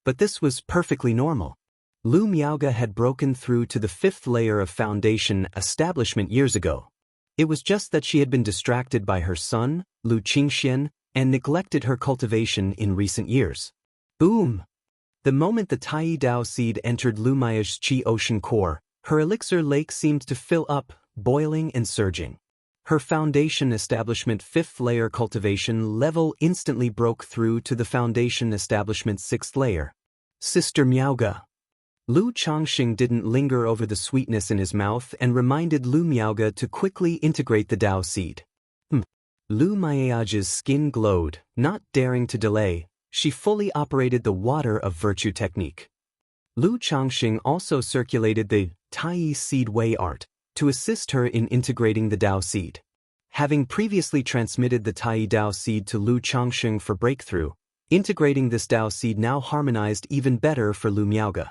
But this was perfectly normal. Lu Miaoge had broken through to the 5th layer of foundation establishment years ago. It was just that she had been distracted by her son, Lu Qingxian, and neglected her cultivation in recent years. Boom! The moment the Tai Dao seed entered Lu Miaoge's Qi Ocean core, her elixir lake seemed to fill up, boiling and surging. Her foundation establishment 5th layer cultivation level instantly broke through to the foundation establishment 6th layer. Sister Miaoge. Lu Changxing didn't linger over the sweetness in his mouth and reminded Lu Miaoge to quickly integrate the Dao seed. Lu Miaoge's skin glowed, not daring to delay. She fully operated the water of virtue technique. Lu Changxing also circulated the Tai seed way art to assist her in integrating the Dao seed. Having previously transmitted the Tai Dao seed to Lu Changxing for breakthrough, integrating this Dao seed now harmonized even better for Lu Miaoge.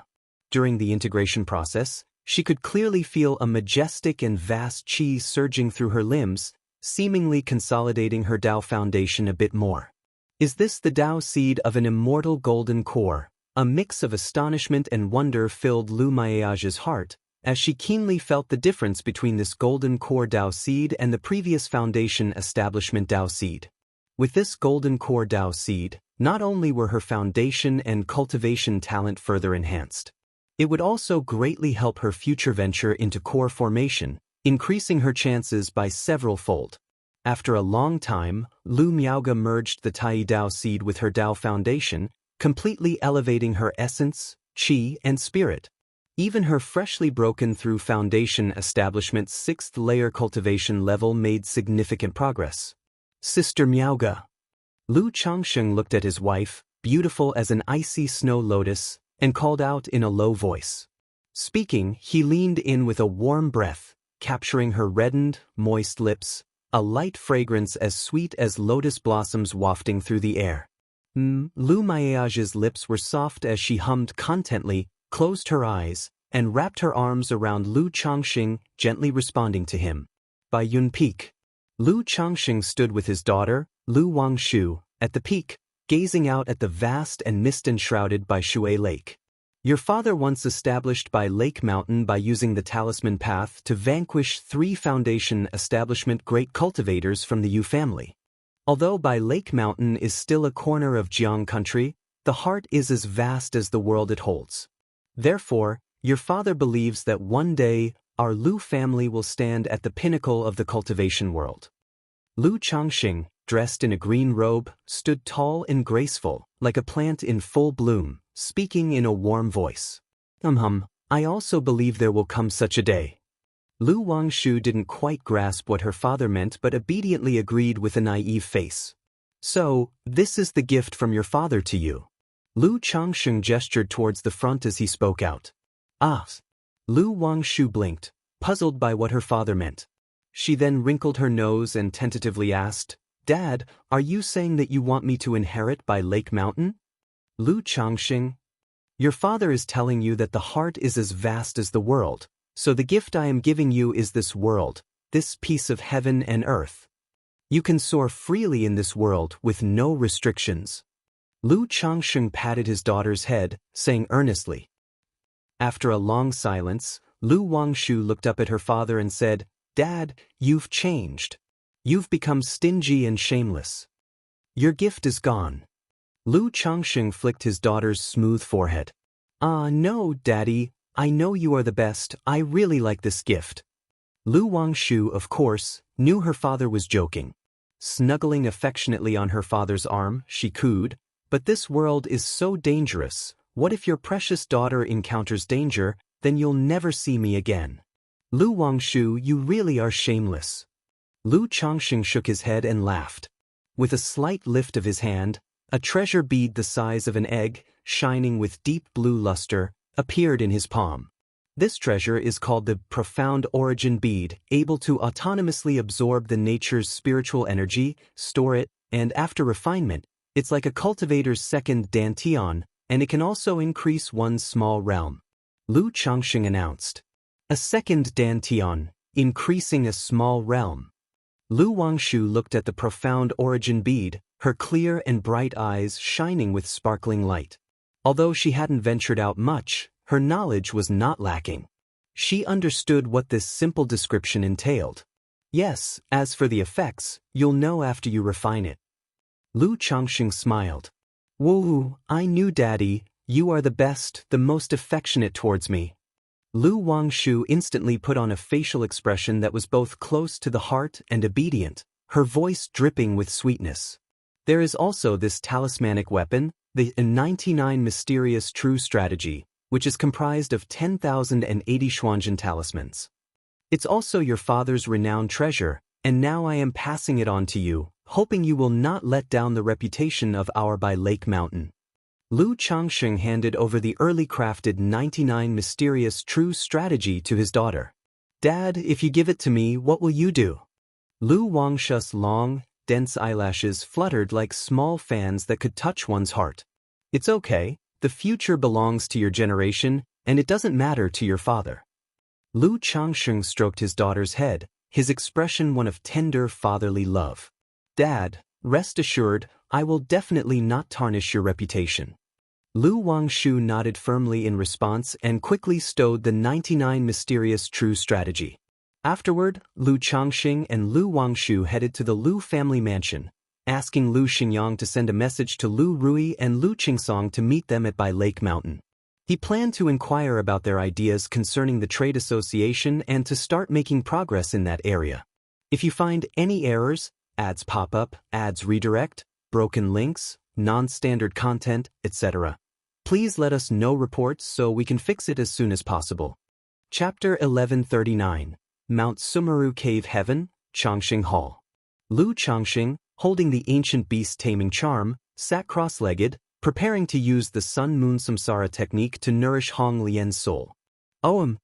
During the integration process, she could clearly feel a majestic and vast qi surging through her limbs, seemingly consolidating her Dao foundation a bit more. Is this the Dao seed of an immortal golden core? A mix of astonishment and wonder filled Lu Miaoge's heart, as she keenly felt the difference between this golden core Dao seed and the previous foundation establishment Dao seed. With this golden core Dao seed, not only were her foundation and cultivation talent further enhanced, It would also greatly help her future venture into core formation, increasing her chances by several fold. After a long time, Lu Miaoge merged the Tai Dao seed with her Dao foundation, completely elevating her essence, qi, and spirit. Even her freshly broken through foundation establishment's 6th layer cultivation level made significant progress. Sister Miaoge. Lu Changsheng looked at his wife, beautiful as an icy snow lotus, and called out in a low voice. Speaking, he leaned in with a warm breath, capturing her reddened, moist lips, a light fragrance as sweet as lotus blossoms wafting through the air. Lu Miaoge's lips were soft as she hummed contently, closed her eyes, and wrapped her arms around Lu Changsheng, gently responding to him. By Yun Peak. Lu Changsheng stood with his daughter, Lu Wangshu, at the peak, gazing out at the vast and mist-enshrouded by Shui Lake. Your father once established by Lake Mountain by using the talisman path to vanquish 3 foundation establishment great cultivators from the Yu family. Although by Lake Mountain is still a corner of Jiang country, the heart is as vast as the world it holds. Therefore, your father believes that one day, our Lu family will stand at the pinnacle of the cultivation world. Lu Changsheng, dressed in a green robe, stood tall and graceful, like a plant in full bloom, speaking in a warm voice. I also believe there will come such a day. Lu Wangshu didn't quite grasp what her father meant but obediently agreed with a naive face. So, this is the gift from your father to you. Lu Changsheng gestured towards the front as he spoke out. Ah! Lu Wangshu blinked, puzzled by what her father meant. She then wrinkled her nose and tentatively asked, Dad, are you saying that you want me to inherit by Lake Mountain? Lu Changsheng, your father is telling you that the heart is as vast as the world, so the gift I am giving you is this world, this piece of heaven and earth. You can soar freely in this world with no restrictions. Lu Changsheng patted his daughter's head, saying earnestly. After a long silence, Lu Wangshu looked up at her father and said, Dad, you've changed. You've become stingy and shameless. Your gift is gone. Lu Changsheng flicked his daughter's smooth forehead. No, Daddy, I know you are the best, I really like this gift. Lu Wangshu, of course, knew her father was joking. Snuggling affectionately on her father's arm, she cooed, But this world is so dangerous, what if your precious daughter encounters danger, then you'll never see me again. Lu Wangshu, you really are shameless. Lu Changsheng shook his head and laughed. With a slight lift of his hand, a treasure bead the size of an egg, shining with deep blue luster, appeared in his palm. This treasure is called the Profound Origin Bead, able to autonomously absorb the nature's spiritual energy, store it, and after refinement, it's like a cultivator's second dantian, and it can also increase one's small realm. Lu Changsheng announced. A second dantian, increasing a small realm. Lu Wangshu looked at the Profound Origin Bead, her clear and bright eyes shining with sparkling light. Although she hadn't ventured out much, her knowledge was not lacking. She understood what this simple description entailed. Yes, as for the effects, you'll know after you refine it. Lu Changsheng smiled. Woo, I knew, Daddy, you are the best, the most affectionate towards me. Lu Wangshu instantly put on a facial expression that was both close to the heart and obedient, her voice dripping with sweetness. There is also this talismanic weapon, the 99 Mysterious True Strategy, which is comprised of 10,080 Xuanzhen talismans. It's also your father's renowned treasure, and now I am passing it on to you, hoping you will not let down the reputation of our by Lake Mountain. Lu Changsheng handed over the early crafted 99 Mysterious True Strategy to his daughter. Dad, if you give it to me, what will you do? Lu Wangshu's long, dense eyelashes fluttered like small fans that could touch one's heart. It's okay, the future belongs to your generation, and it doesn't matter to your father. Lu Changsheng stroked his daughter's head, his expression one of tender fatherly love. Dad, rest assured, I will definitely not tarnish your reputation. Lu Wangshu nodded firmly in response and quickly stowed the 99 Mysterious True Strategy. Afterward, Lu Changsheng and Lu Wangshu headed to the Lu family mansion, asking Lu Xingyang to send a message to Lu Rui and Lu Qingsong to meet them at by Lake Mountain. He planned to inquire about their ideas concerning the trade association and to start making progress in that area. If you find any errors, ads pop up, ads redirect, broken links, non-standard content, etc., please let us know reports so we can fix it as soon as possible. Chapter 1139, Mount Sumeru Cave Heaven, Changxing Hall. Lu Changxing, holding the ancient beast-taming charm, sat cross-legged, preparing to use the Sun-Moon Samsara technique to nourish Hong Lian's soul. The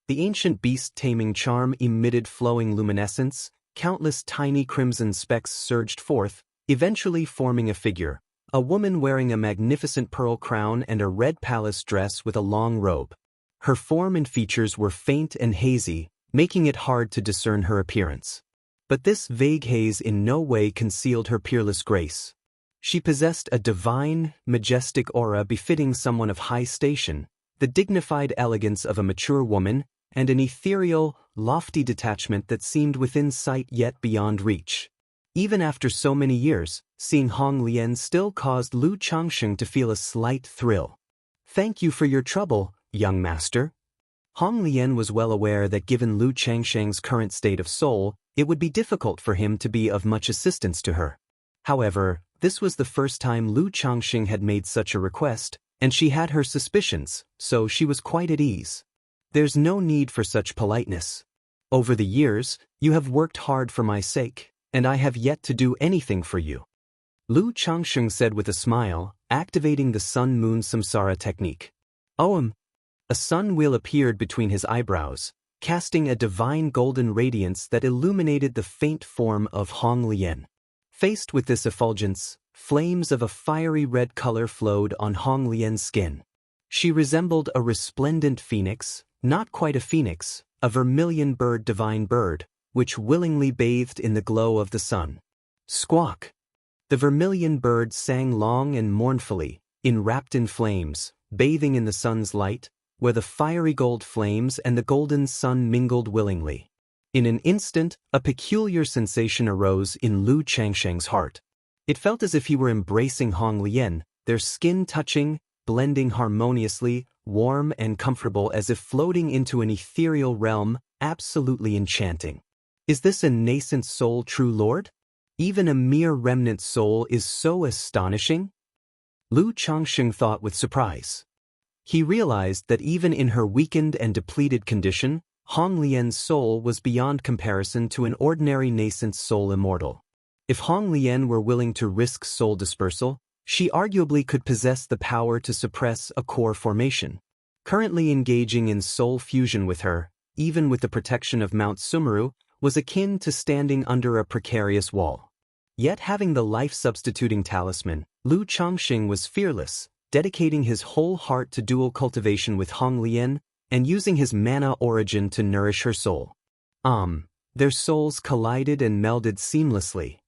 ancient beast-taming charm emitted flowing luminescence, countless tiny crimson specks surged forth, eventually forming a figure, a woman wearing a magnificent pearl crown and a red palace dress with a long robe. Her form and features were faint and hazy, making it hard to discern her appearance. But this vague haze in no way concealed her peerless grace. She possessed a divine, majestic aura befitting someone of high station, the dignified elegance of a mature woman, and an ethereal, lofty detachment that seemed within sight yet beyond reach. Even after so many years, seeing Hong Lian still caused Lu Changxing to feel a slight thrill. "Thank you for your trouble, young master." Hong Lian was well aware that given Lu Changxing's current state of soul, it would be difficult for him to be of much assistance to her. However, this was the first time Lu Changxing had made such a request, and she had her suspicions, so she was quite at ease. "There's no need for such politeness. Over the years, you have worked hard for my sake, and I have yet to do anything for you," Lu Changxing said with a smile, activating the Sun-Moon Samsara technique. A sun wheel appeared between his eyebrows, casting a divine golden radiance that illuminated the faint form of Hong Lian. Faced with this effulgence, flames of a fiery red color flowed on Hong Lian's skin. She resembled a resplendent phoenix, not quite a phoenix, a vermilion bird, divine bird, which willingly bathed in the glow of the sun. Squawk! The vermilion bird sang long and mournfully, enwrapped in flames, bathing in the sun's light, where the fiery gold flames and the golden sun mingled willingly. In an instant, a peculiar sensation arose in Lu Changxing's heart. It felt as if he were embracing Hong Lian, their skin touching, blending harmoniously, warm and comfortable as if floating into an ethereal realm, absolutely enchanting. Is this a nascent soul, true lord? Even a mere remnant soul is so astonishing? Lu Changxing thought with surprise. He realized that even in her weakened and depleted condition, Hong Lian's soul was beyond comparison to an ordinary nascent soul immortal. If Hong Lian were willing to risk soul dispersal, she arguably could possess the power to suppress a core formation. Currently engaging in soul fusion with her, even with the protection of Mount Sumeru, was akin to standing under a precarious wall. Yet having the life-substituting talisman, Lu Changxing was fearless, dedicating his whole heart to dual cultivation with Hong Lian and using his mana origin to nourish her soul. Their souls collided and melded seamlessly.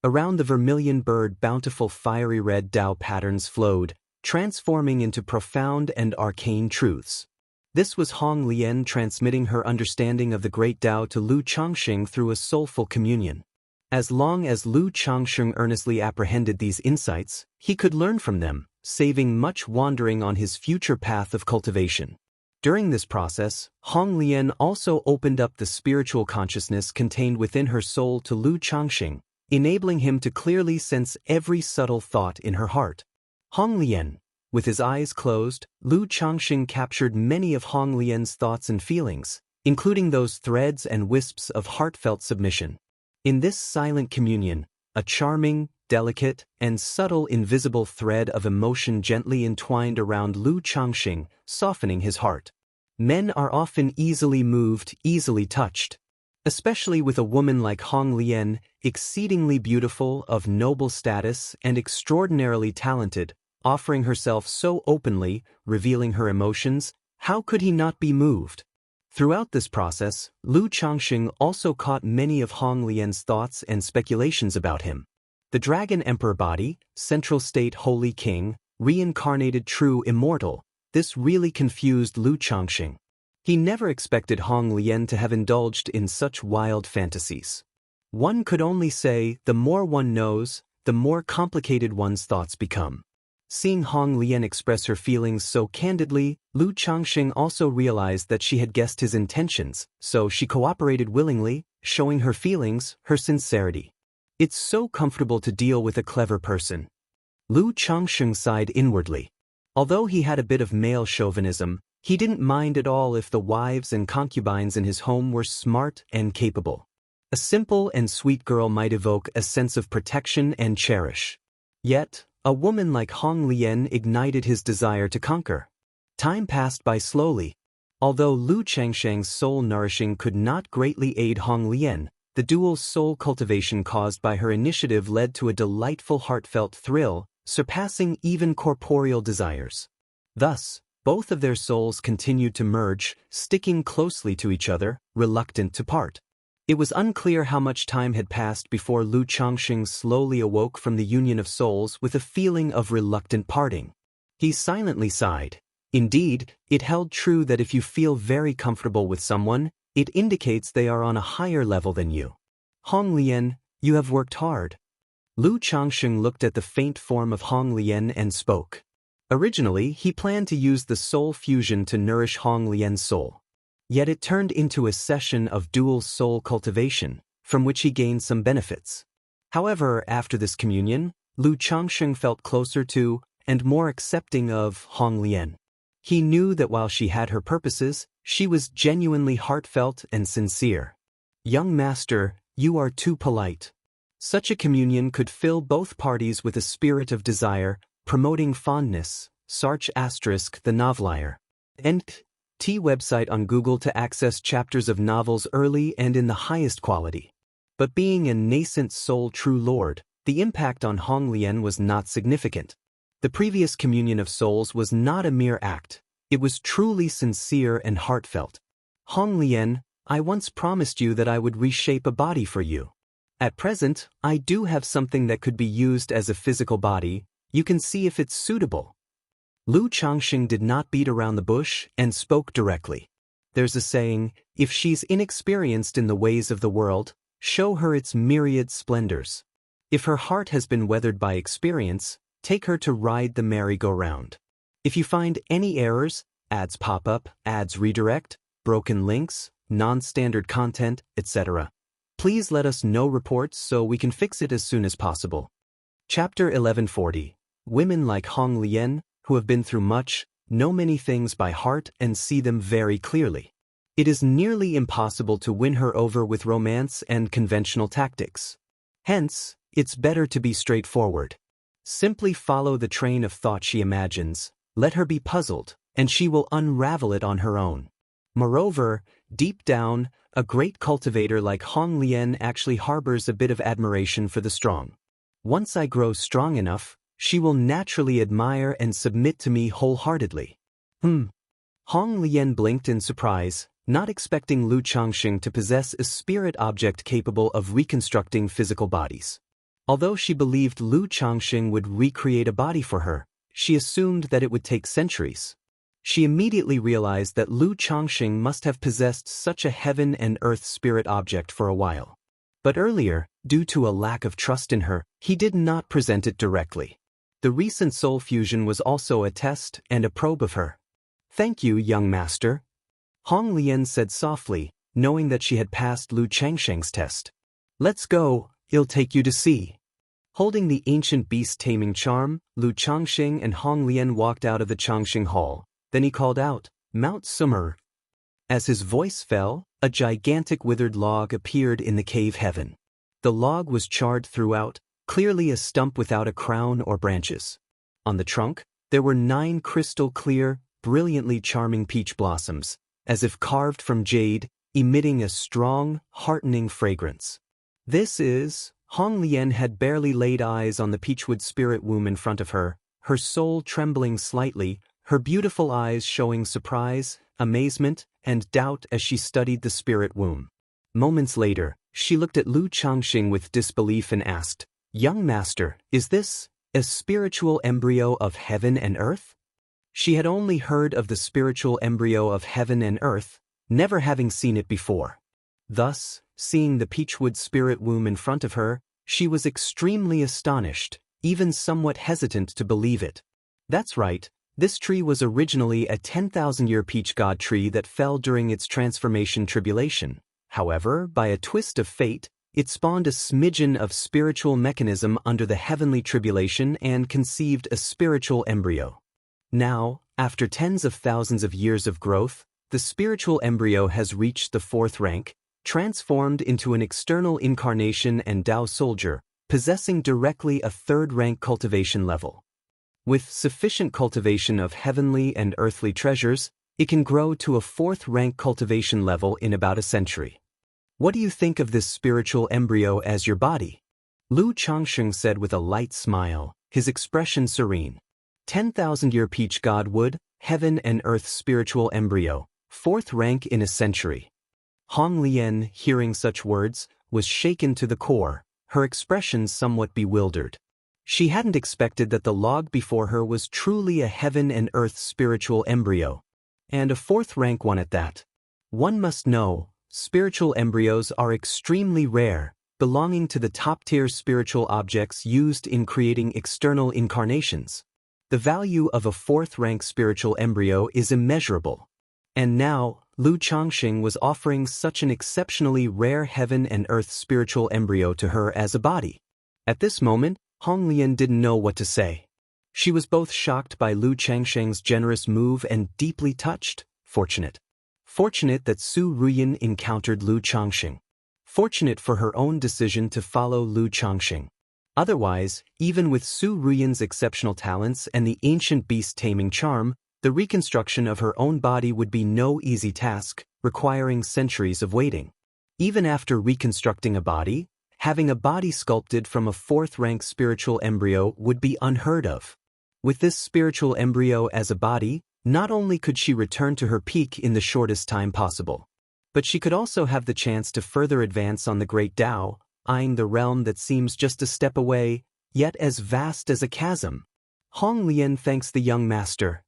Around the vermilion bird, bountiful fiery red Dao patterns flowed, transforming into profound and arcane truths. This was Hong Lian transmitting her understanding of the great Dao to Lu Changxing through a soulful communion. As long as Lu Changxing earnestly apprehended these insights, he could learn from them, saving much wandering on his future path of cultivation. During this process, Hong Lian also opened up the spiritual consciousness contained within her soul to Lu Changxing, enabling him to clearly sense every subtle thought in her heart. Hong Lian. With his eyes closed, Lu Changxing captured many of Hong Lian's thoughts and feelings, including those threads and wisps of heartfelt submission. In this silent communion, a charming, delicate, and subtle invisible thread of emotion gently entwined around Lu Changxing, softening his heart. Men are often easily moved, easily touched. Especially with a woman like Hong Lian, exceedingly beautiful, of noble status, and extraordinarily talented, offering herself so openly, revealing her emotions, how could he not be moved? Throughout this process, Lu Changxing also caught many of Hong Lian's thoughts and speculations about him. The Dragon Emperor body, Central State Holy King, reincarnated true Immortal, this really confused Lu Changxing. He never expected Hong Lian to have indulged in such wild fantasies. One could only say, the more one knows, the more complicated one's thoughts become. Seeing Hong Lian express her feelings so candidly, Lu Changxing also realized that she had guessed his intentions, so she cooperated willingly, showing her feelings, her sincerity. It's so comfortable to deal with a clever person. Lu Changxing sighed inwardly. Although he had a bit of male chauvinism, he didn't mind at all if the wives and concubines in his home were smart and capable. A simple and sweet girl might evoke a sense of protection and cherish. Yet, a woman like Hong Lian ignited his desire to conquer. Time passed by slowly. Although Lu Changsheng's soul nourishing could not greatly aid Hong Lian, the dual soul cultivation caused by her initiative led to a delightful heartfelt thrill, surpassing even corporeal desires. Thus, both of their souls continued to merge, sticking closely to each other, reluctant to part. It was unclear how much time had passed before Lu Changxing slowly awoke from the union of souls with a feeling of reluctant parting. He silently sighed. Indeed, it held true that if you feel very comfortable with someone, it indicates they are on a higher level than you. Hong Lian, you have worked hard. Lu Changxing looked at the faint form of Hong Lian and spoke. Originally, he planned to use the soul fusion to nourish Hong Lian's soul. Yet it turned into a session of dual soul cultivation, from which he gained some benefits. However, after this communion, Lu Changxing felt closer to, and more accepting of, Hong Lian. He knew that while she had her purposes, she was genuinely heartfelt and sincere. Young master, you are too polite. Such a communion could fill both parties with a spirit of desire, promoting fondness. Sarch * the novelier. T website on Google to access chapters of novels early and in the highest quality. But being a nascent soul true lord, the impact on Hong Lian was not significant. The previous communion of souls was not a mere act, it was truly sincere and heartfelt. Hong Lian, I once promised you that I would reshape a body for you. At present, I do have something that could be used as a physical body, you can see if it's suitable. Lu Changxing did not beat around the bush and spoke directly. There's a saying, if she's inexperienced in the ways of the world, show her its myriad splendors. If her heart has been weathered by experience, take her to ride the merry-go-round. If you find any errors, ads pop up, ads redirect, broken links, non-standard content, etc., please let us know reports so we can fix it as soon as possible. Chapter 1140. Women like Hong Lian, who have been through much, know many things by heart and see them very clearly. It is nearly impossible to win her over with romance and conventional tactics. Hence, it's better to be straightforward. Simply follow the train of thought she imagines, let her be puzzled, and she will unravel it on her own. Moreover, deep down, a great cultivator like Hong Lian actually harbors a bit of admiration for the strong. Once I grow strong enough, she will naturally admire and submit to me wholeheartedly. Hong Lian blinked in surprise, not expecting Lu Changxing to possess a spirit object capable of reconstructing physical bodies. Although she believed Lu Changxing would recreate a body for her, she assumed that it would take centuries. She immediately realized that Lu Changxing must have possessed such a heaven and earth spirit object for a while. But earlier, due to a lack of trust in her, he did not present it directly. The recent soul fusion was also a test and a probe of her. Thank you, young master. Hong Lian said softly, knowing that she had passed Lu Changsheng's test. Let's go, I'll take you to see. Holding the ancient beast taming charm, Lu Changxing and Hong Lian walked out of the Changxing Hall. Then he called out, Mount Sumer. As his voice fell, a gigantic withered log appeared in the cave heaven. The log was charred throughout, clearly a stump without a crown or branches. On the trunk, there were 9 crystal-clear, brilliantly charming peach blossoms, as if carved from jade, emitting a strong, heartening fragrance. Hong Lian had barely laid eyes on the peachwood spirit womb in front of her, her soul trembling slightly, her beautiful eyes showing surprise, amazement, and doubt as she studied the spirit womb. Moments later, she looked at Lu Changxing with disbelief and asked, Young master, is this a spiritual embryo of heaven and earth? She had only heard of the spiritual embryo of heaven and earth, never having seen it before. Thus, seeing the peachwood spirit womb in front of her, she was extremely astonished, even somewhat hesitant to believe it. That's right, this tree was originally a 10,000-year peach god tree that fell during its transformation tribulation. However, by a twist of fate, it spawned a smidgen of spiritual mechanism under the heavenly tribulation and conceived a spiritual embryo. Now, after tens of thousands of years of growth, the spiritual embryo has reached the 4th rank, transformed into an external incarnation and Dao soldier, possessing directly a 3rd rank cultivation level. With sufficient cultivation of heavenly and earthly treasures, it can grow to a 4th rank cultivation level in about a century. What do you think of this spiritual embryo as your body? Lu Changsheng said with a light smile, his expression serene. 10,000-year peach god wood, heaven and earth spiritual embryo, 4th rank in a century. Hong Lian, hearing such words, was shaken to the core, her expression somewhat bewildered. She hadn't expected that the log before her was truly a heaven and earth spiritual embryo, and a 4th rank one at that. One must know, spiritual embryos are extremely rare, belonging to the top-tier spiritual objects used in creating external incarnations. The value of a 4th rank spiritual embryo is immeasurable. And now, Lu Changxing was offering such an exceptionally rare heaven and earth spiritual embryo to her as a body. At this moment, Hong Lian didn't know what to say. She was both shocked by Lu Changsheng's generous move and deeply touched. Fortunate that Su Ruyan encountered Lu Changxing. Fortunate for her own decision to follow Lu Changxing. Otherwise, even with Su Ruyan's exceptional talents and the ancient beast-taming charm, the reconstruction of her own body would be no easy task, requiring centuries of waiting. Even after reconstructing a body, having a body sculpted from a 4th rank spiritual embryo would be unheard of. With this spiritual embryo as a body, not only could she return to her peak in the shortest time possible, but she could also have the chance to further advance on the great Tao, eyeing the realm that seems just a step away, yet as vast as a chasm. Hong Lian thanks the young master.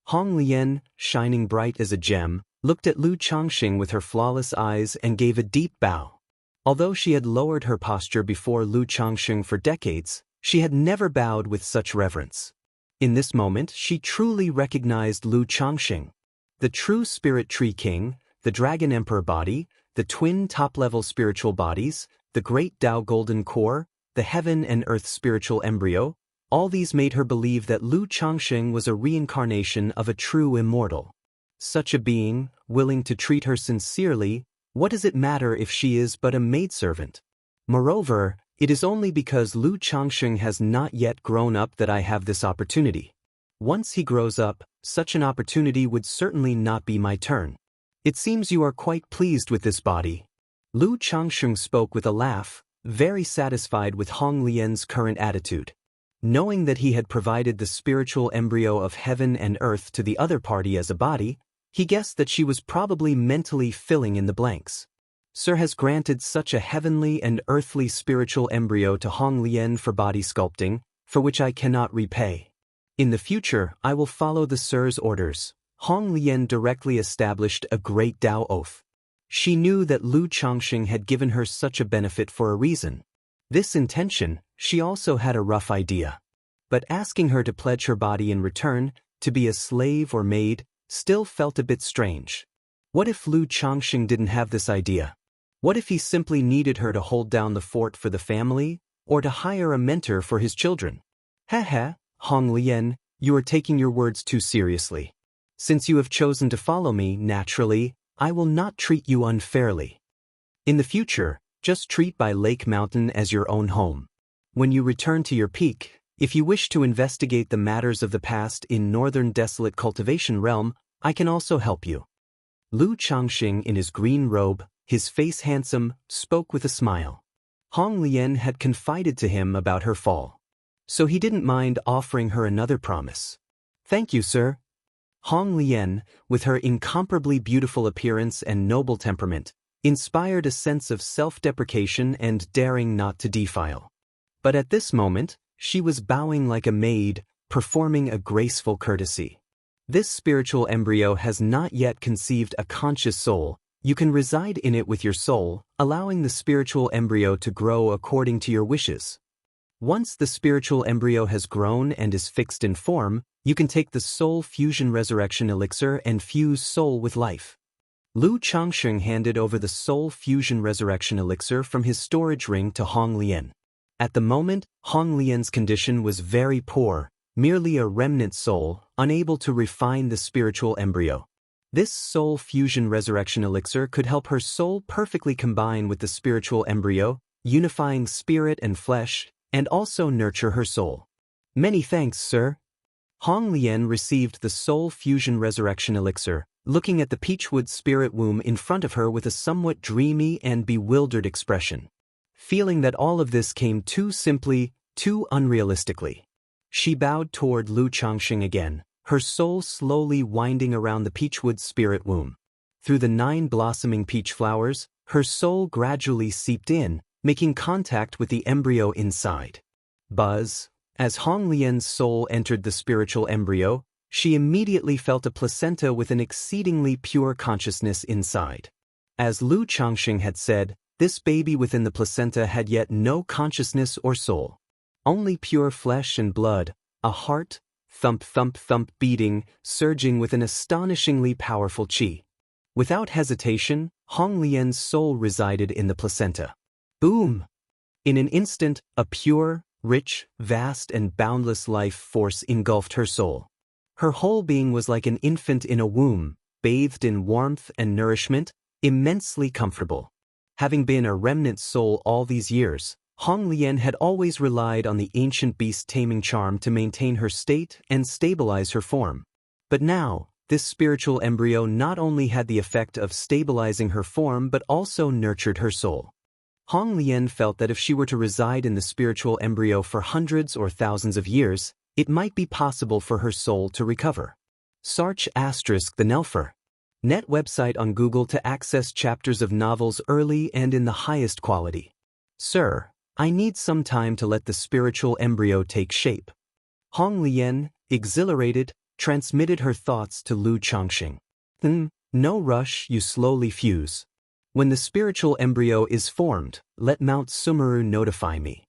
Hong Lian, shining bright as a gem, looked at Lu Changxing with her flawless eyes and gave a deep bow. Although she had lowered her posture before Lu Changxing for decades, she had never bowed with such reverence. In this moment, she truly recognized Lu Changxing. The true Spirit Tree King, the Dragon Emperor body, the twin top-level spiritual bodies, the great Tao Golden Core, the Heaven and Earth spiritual embryo, all these made her believe that Lu Changxing was a reincarnation of a true immortal. Such a being, willing to treat her sincerely, what does it matter if she is but a maidservant? Moreover, it is only because Lu Changxing has not yet grown up that I have this opportunity. Once he grows up, such an opportunity would certainly not be my turn. It seems you are quite pleased with this body. Lu Changxing spoke with a laugh, very satisfied with Hong Lian's current attitude. Knowing that he had provided the spiritual embryo of heaven and earth to the other party as a body, he guessed that she was probably mentally filling in the blanks. Sir has granted such a heavenly and earthly spiritual embryo to Hong Lian for body sculpting, for which I cannot repay. In the future, I will follow the Sir's orders. Hong Lian directly established a great Tao oath. She knew that Lu Changxing had given her such a benefit for a reason. This intention, she also had a rough idea. But asking her to pledge her body in return, to be a slave or maid, still felt a bit strange. What if Lu Changxing didn't have this idea? What if he simply needed her to hold down the fort for the family, or to hire a mentor for his children? Hong Lian, you are taking your words too seriously. Since you have chosen to follow me, naturally, I will not treat you unfairly. In the future, just treat By Lake Mountain as your own home. When you return to your peak, if you wish to investigate the matters of the past in Northern Desolate Cultivation Realm, I can also help you. Lu Changxing in his green robe, his face handsome, spoke with a smile. Hong Lian had confided to him about her fall, so he didn't mind offering her another promise. Thank you, sir. Hong Lian, with her incomparably beautiful appearance and noble temperament, inspired a sense of self-deprecation and daring not to defile. But at this moment, she was bowing like a maid, performing a graceful courtesy. This spiritual embryo has not yet conceived a conscious soul. You can reside in it with your soul, allowing the spiritual embryo to grow according to your wishes. Once the spiritual embryo has grown and is fixed in form, You can take the Soul Fusion Resurrection Elixir and fuse soul with life. Lu Changsheng handed over the Soul Fusion Resurrection Elixir from his storage ring to Hong Lian. At the moment, Hong Lian's condition was very poor, merely a remnant soul, unable to refine the spiritual embryo. This Soul Fusion Resurrection Elixir could help her soul perfectly combine with the spiritual embryo, unifying spirit and flesh, and also nurture her soul. Many thanks, sir. Hong Lian received the Soul Fusion Resurrection Elixir, looking at the peachwood spirit womb in front of her with a somewhat dreamy and bewildered expression. Feeling that all of this came too simply, too unrealistically. She bowed toward Lu Changsheng again, her soul slowly winding around the peachwood spirit womb. Through the 9 blossoming peach flowers, her soul gradually seeped in, making contact with the embryo inside. Buzz. As Hong Lian's soul entered the spiritual embryo, she immediately felt a placenta with an exceedingly pure consciousness inside. As Lu Changsheng had said, this baby within the placenta had yet no consciousness or soul. Only pure flesh and blood, a heart, thump thump thump beating, surging with an astonishingly powerful qi. Without hesitation, Hong Lian's soul resided in the placenta. Boom! In an instant, a pure, rich, vast and boundless life force engulfed her soul. Her whole being was like an infant in a womb, bathed in warmth and nourishment, immensely comfortable. Having been a remnant soul all these years, Hong Lian had always relied on the ancient beast taming charm to maintain her state and stabilize her form. But now, this spiritual embryo not only had the effect of stabilizing her form but also nurtured her soul. Hong Lian felt that if she were to reside in the spiritual embryo for hundreds or thousands of years, it might be possible for her soul to recover. Sarch * the Nelfer. Net website on Google to access chapters of novels early and in the highest quality. Sir, I need some time to let the spiritual embryo take shape. Hong Lian, exhilarated, transmitted her thoughts to Lu Changsheng. No rush, you slowly fuse. When the spiritual embryo is formed, let Mount Sumeru notify me.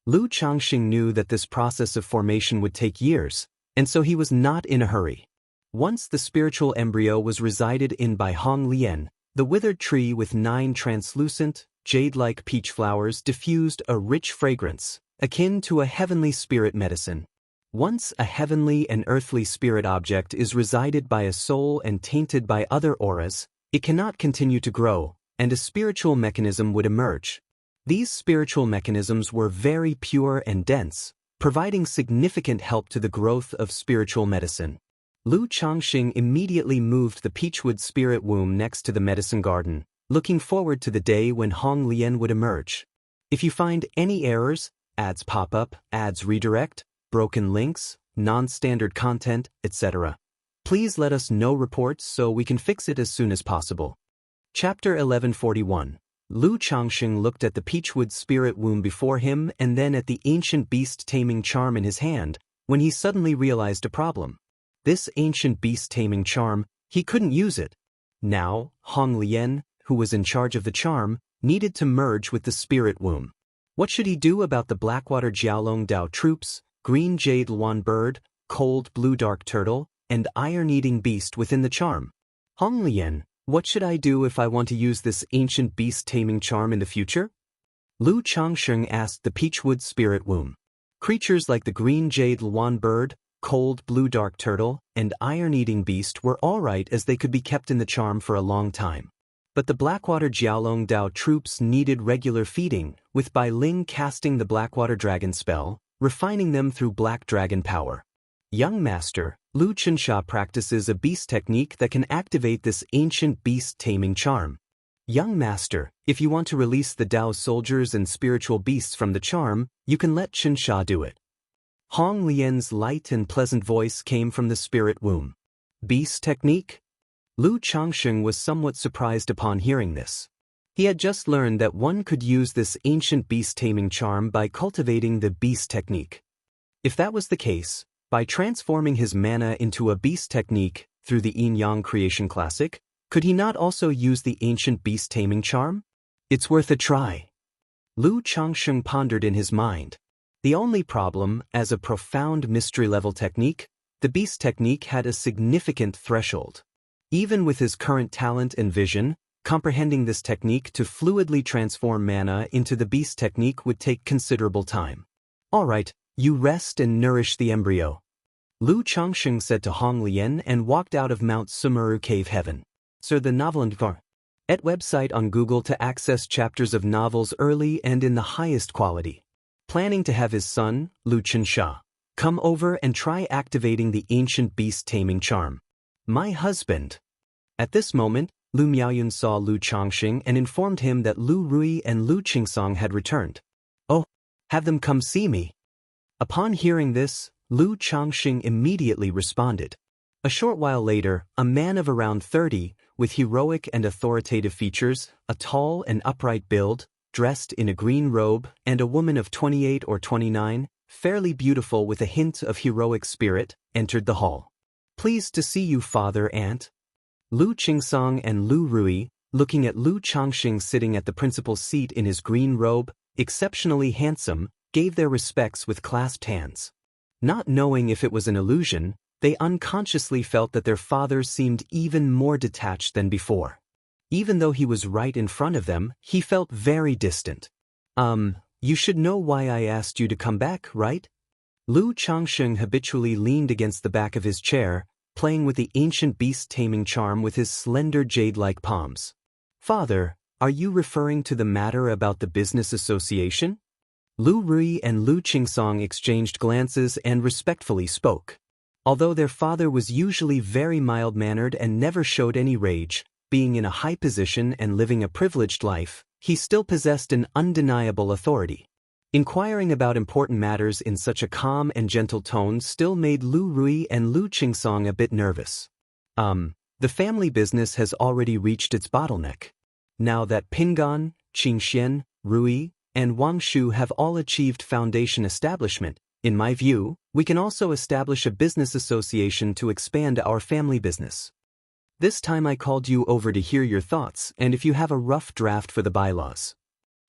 Lu Changsheng knew that this process of formation would take years, and so he was not in a hurry. Once the spiritual embryo was resided in by Hong Lian, the withered tree with 9 translucent, jade-like peach flowers diffused a rich fragrance, akin to a heavenly spirit medicine. Once a heavenly and earthly spirit object is resided by a soul and tainted by other auras, it cannot continue to grow, and a spiritual mechanism would emerge. These spiritual mechanisms were very pure and dense, providing significant help to the growth of spiritual medicine. Lu Changsheng immediately moved the peachwood spirit womb next to the medicine garden, looking forward to the day when Hong Lian would emerge. If you find any errors, ads pop up, ads redirect, broken links, non-standard content, etc., please let us know reports so we can fix it as soon as possible. Chapter 1141. Lu Changsheng looked at the peachwood spirit womb before him and then at the ancient beast taming charm in his hand, when he suddenly realized a problem. This ancient beast taming charm, he couldn't use it. Now, Hong Lian, who was in charge of the charm, needed to merge with the spirit womb. What should he do about the Blackwater Jiaolong Dao troops, green jade luan bird, cold blue dark turtle, and iron-eating beast within the charm? Hong Lian, what should I do if I want to use this ancient beast taming charm in the future? Lu Changsheng asked the peachwood spirit womb. Creatures like the green jade luan bird, cold blue dark turtle, and iron-eating beast were alright as they could be kept in the charm for a long time. But the Blackwater Jiaolong Dao troops needed regular feeding, with Bai Ling casting the Blackwater Dragon spell, refining them through Black Dragon power. Young Master, Lu Xianxia practices a beast technique that can activate this ancient beast taming charm. Young Master, if you want to release the Dao soldiers and spiritual beasts from the charm, you can let Xianxia do it. Hong Lian's light and pleasant voice came from the spirit womb. Beast technique? Lu Changsheng was somewhat surprised upon hearing this. He had just learned that one could use this ancient beast taming charm by cultivating the beast technique. If that was the case, by transforming his mana into a beast technique through the Yin-Yang Creation Classic, could he not also use the ancient beast taming charm? It's worth a try. Lu Changsheng pondered in his mind. The only problem, as a profound mystery-level technique, the beast technique had a significant threshold. Even with his current talent and vision, comprehending this technique to fluidly transform mana into the beast technique would take considerable time. Alright, you rest and nourish the embryo, Lu Changsheng said to Hong Lian and walked out of Mount Sumeru Cave Heaven. Sir, the novel at website on Google to access chapters of novels early and in the highest quality. Planning to have his son, Lu Qinsha, come over and try activating the ancient beast taming charm. My husband. At this moment, Lu Miaoyun saw Lu Changsheng and informed him that Lu Rui and Lu Qingsong had returned. Oh, have them come see me. Upon hearing this, Lu Changsheng immediately responded. A short while later, a man of around 30, with heroic and authoritative features, a tall and upright build, dressed in a green robe, and a woman of 28 or 29, fairly beautiful with a hint of heroic spirit, entered the hall. Pleased to see you, father, aunt. Lu Qingsong and Lu Rui, looking at Lu Changsheng sitting at the principal seat in his green robe, exceptionally handsome, gave their respects with clasped hands. Not knowing if it was an illusion, they unconsciously felt that their father seemed even more detached than before. Even though he was right in front of them, he felt very distant. You should know why I asked you to come back, right? Lu Changsheng habitually leaned against the back of his chair, playing with the ancient beast taming charm with his slender jade-like palms. Father, are you referring to the matter about the business association? Lu Rui and Lu Qingsong exchanged glances and respectfully spoke. Although their father was usually very mild-mannered and never showed any rage, being in a high position and living a privileged life, he still possessed an undeniable authority. Inquiring about important matters in such a calm and gentle tone still made Lu Rui and Lu Qingsong a bit nervous. The family business has already reached its bottleneck. Now that Pingan, Qingxian, Rui, and Wang Shu have all achieved foundation establishment, in my view, we can also establish a business association to expand our family business. This time I called you over to hear your thoughts and if you have a rough draft for the bylaws.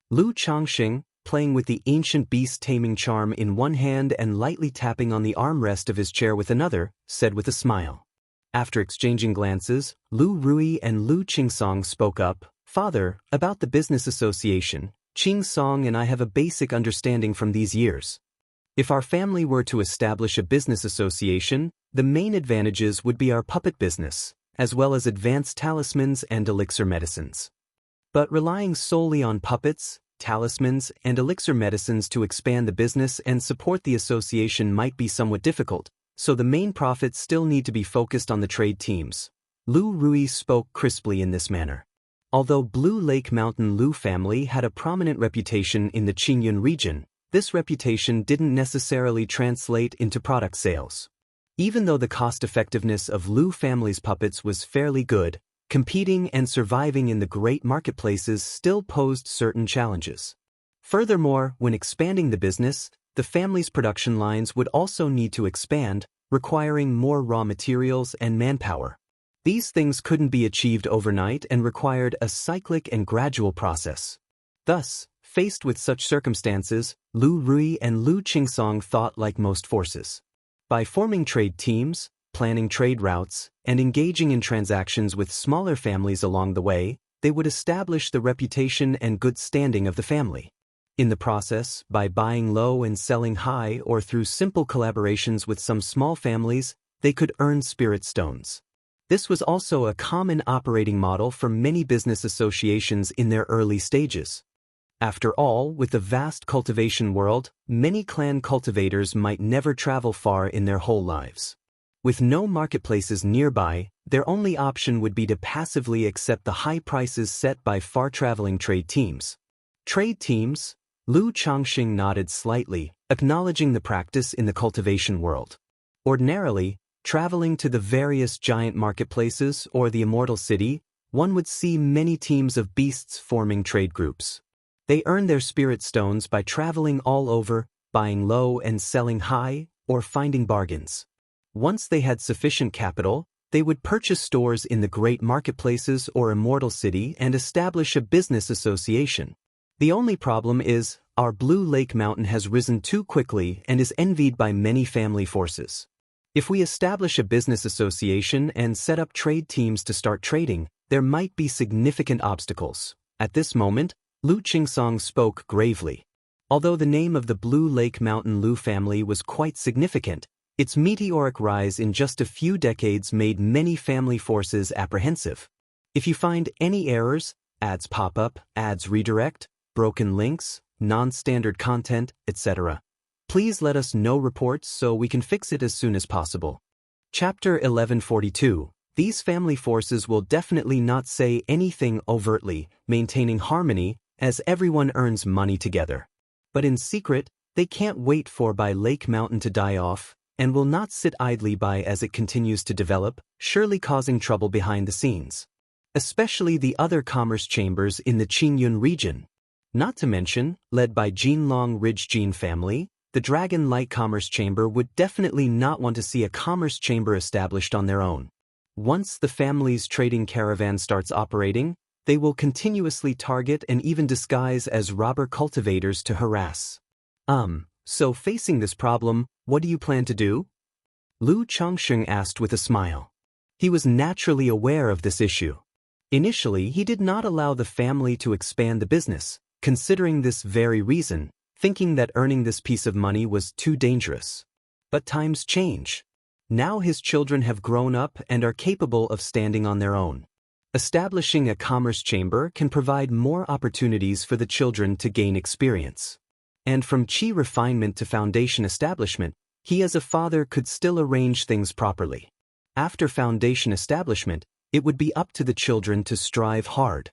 Lu Changsheng, playing with the ancient beast taming charm in one hand and lightly tapping on the armrest of his chair with another, said with a smile. After exchanging glances, Lu Rui and Lu Qingsong spoke up. Father, about the business association, Qingsong and I have a basic understanding from these years. If our family were to establish a business association, the main advantages would be our puppet business, as well as advanced talismans and elixir medicines. But relying solely on puppets, talismans, and elixir medicines to expand the business and support the association might be somewhat difficult, so the main profits still need to be focused on the trade teams. Lu Rui spoke crisply in this manner. Although Blue Lake Mountain Lu family had a prominent reputation in the Qingyun region, this reputation didn't necessarily translate into product sales. Even though the cost-effectiveness of Lu family's puppets was fairly good, competing and surviving in the great marketplaces still posed certain challenges. Furthermore, when expanding the business, the family's production lines would also need to expand, requiring more raw materials and manpower. These things couldn't be achieved overnight and required a cyclic and gradual process. Thus, faced with such circumstances, Lu Rui and Lu Qingsong thought like most forces. By forming trade teams, planning trade routes, and engaging in transactions with smaller families along the way, they would establish the reputation and good standing of the family. In the process, by buying low and selling high or through simple collaborations with some small families, they could earn spirit stones. This was also a common operating model for many business associations in their early stages. After all, with the vast cultivation world, many clan cultivators might never travel far in their whole lives. With no marketplaces nearby, their only option would be to passively accept the high prices set by far-traveling trade teams. Trade teams? Lu Changsheng nodded slightly, acknowledging the practice in the cultivation world. Ordinarily, traveling to the various giant marketplaces or the Immortal City, one would see many teams of beasts forming trade groups. They earn their spirit stones by traveling all over, buying low and selling high, or finding bargains. Once they had sufficient capital, they would purchase stores in the great marketplaces or Immortal City and establish a business association. The only problem is, our Blue Lake Mountain has risen too quickly and is envied by many family forces. If we establish a business association and set up trade teams to start trading, there might be significant obstacles. At this moment, Lu Qingsong spoke gravely. Although the name of the Blue Lake Mountain Lu family was quite significant, its meteoric rise in just a few decades made many family forces apprehensive. If you find any errors, ads pop up, ads redirect, broken links, non-standard content, etc., please let us know reports so we can fix it as soon as possible. Chapter 1142. These family forces will definitely not say anything overtly, maintaining harmony, as everyone earns money together. But in secret, they can't wait for By Lake Mountain to die off, and will not sit idly by as it continues to develop, surely causing trouble behind the scenes. Especially the other commerce chambers in the Qingyun region. Not to mention, led by Jinlong Ridge Jin family, the Dragon Light Commerce Chamber would definitely not want to see a commerce chamber established on their own. Once the family's trading caravan starts operating, they will continuously target and even disguise as robber cultivators to harass. So facing this problem, what do you plan to do? Lu Changsheng asked with a smile. He was naturally aware of this issue. Initially, he did not allow the family to expand the business, considering this very reason, thinking that earning this piece of money was too dangerous. But times change. Now his children have grown up and are capable of standing on their own. Establishing a commerce chamber can provide more opportunities for the children to gain experience. And from chi refinement to foundation establishment, he as a father could still arrange things properly. After foundation establishment, it would be up to the children to strive hard.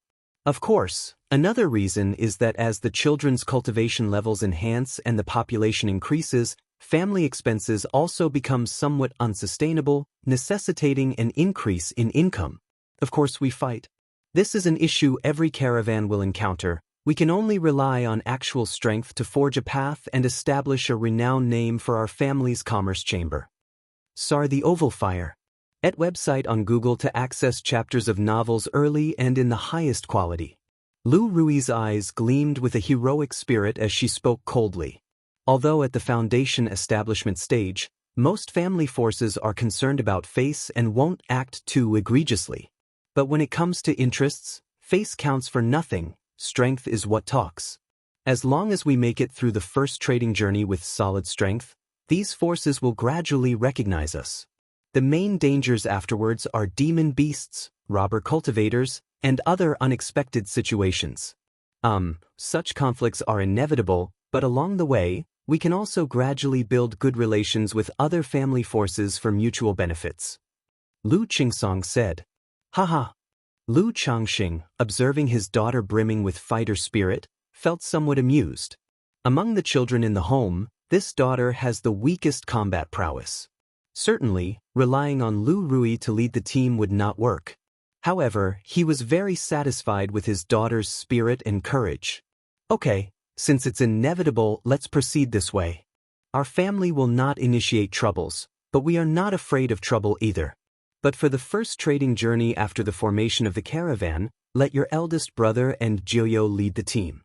Of course, another reason is that as the children's cultivation levels enhance and the population increases, family expenses also become somewhat unsustainable, necessitating an increase in income. Of course, we fight. This is an issue every caravan will encounter. We can only rely on actual strength to forge a path and establish a renowned name for our family's commerce chamber. SAR The Oval Fire. At website on Google to access chapters of novels early and in the highest quality. Lu Rui's eyes gleamed with a heroic spirit as she spoke coldly. Although at the foundation establishment stage, most family forces are concerned about face and won't act too egregiously. But when it comes to interests, face counts for nothing, strength is what talks. As long as we make it through the first trading journey with solid strength, these forces will gradually recognize us. The main dangers afterwards are demon beasts, robber cultivators, and other unexpected situations. Such conflicts are inevitable, but along the way, we can also gradually build good relations with other family forces for mutual benefits. Lu Qingsong said. Haha. Lu Changxing, observing his daughter brimming with fighter spirit, felt somewhat amused. Among the children in the home, this daughter has the weakest combat prowess. Certainly, relying on Lu Rui to lead the team would not work. However, he was very satisfied with his daughter's spirit and courage. Okay, since it's inevitable, let's proceed this way. Our family will not initiate troubles, but we are not afraid of trouble either. But for the first trading journey after the formation of the caravan, let your eldest brother and Jiuyo lead the team.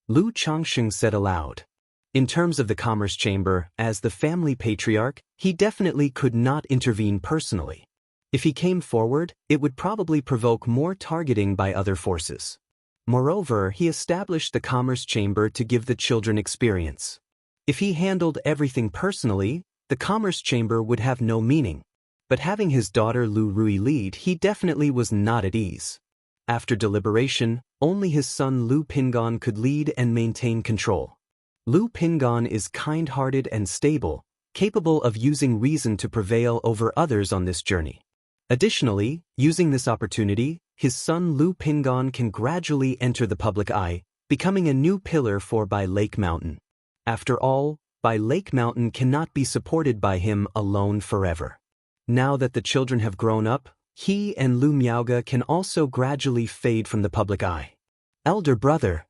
Lu Changsheng said aloud. In terms of the commerce chamber, as the family patriarch, he definitely could not intervene personally. If he came forward, it would probably provoke more targeting by other forces. Moreover, he established the commerce chamber to give the children experience. If he handled everything personally, the commerce chamber would have no meaning. But having his daughter Lu Rui lead, he definitely was not at ease. After deliberation, only his son Lu Pingon could lead and maintain control. Lu Pingon is kind-hearted and stable, capable of using reason to prevail over others on this journey. Additionally, using this opportunity, his son Lu Pingon can gradually enter the public eye, becoming a new pillar for By Lake Mountain. After all, By Lake Mountain cannot be supported by him alone forever. Now that the children have grown up, he and Lu Miaoge can also gradually fade from the public eye. Elder brother.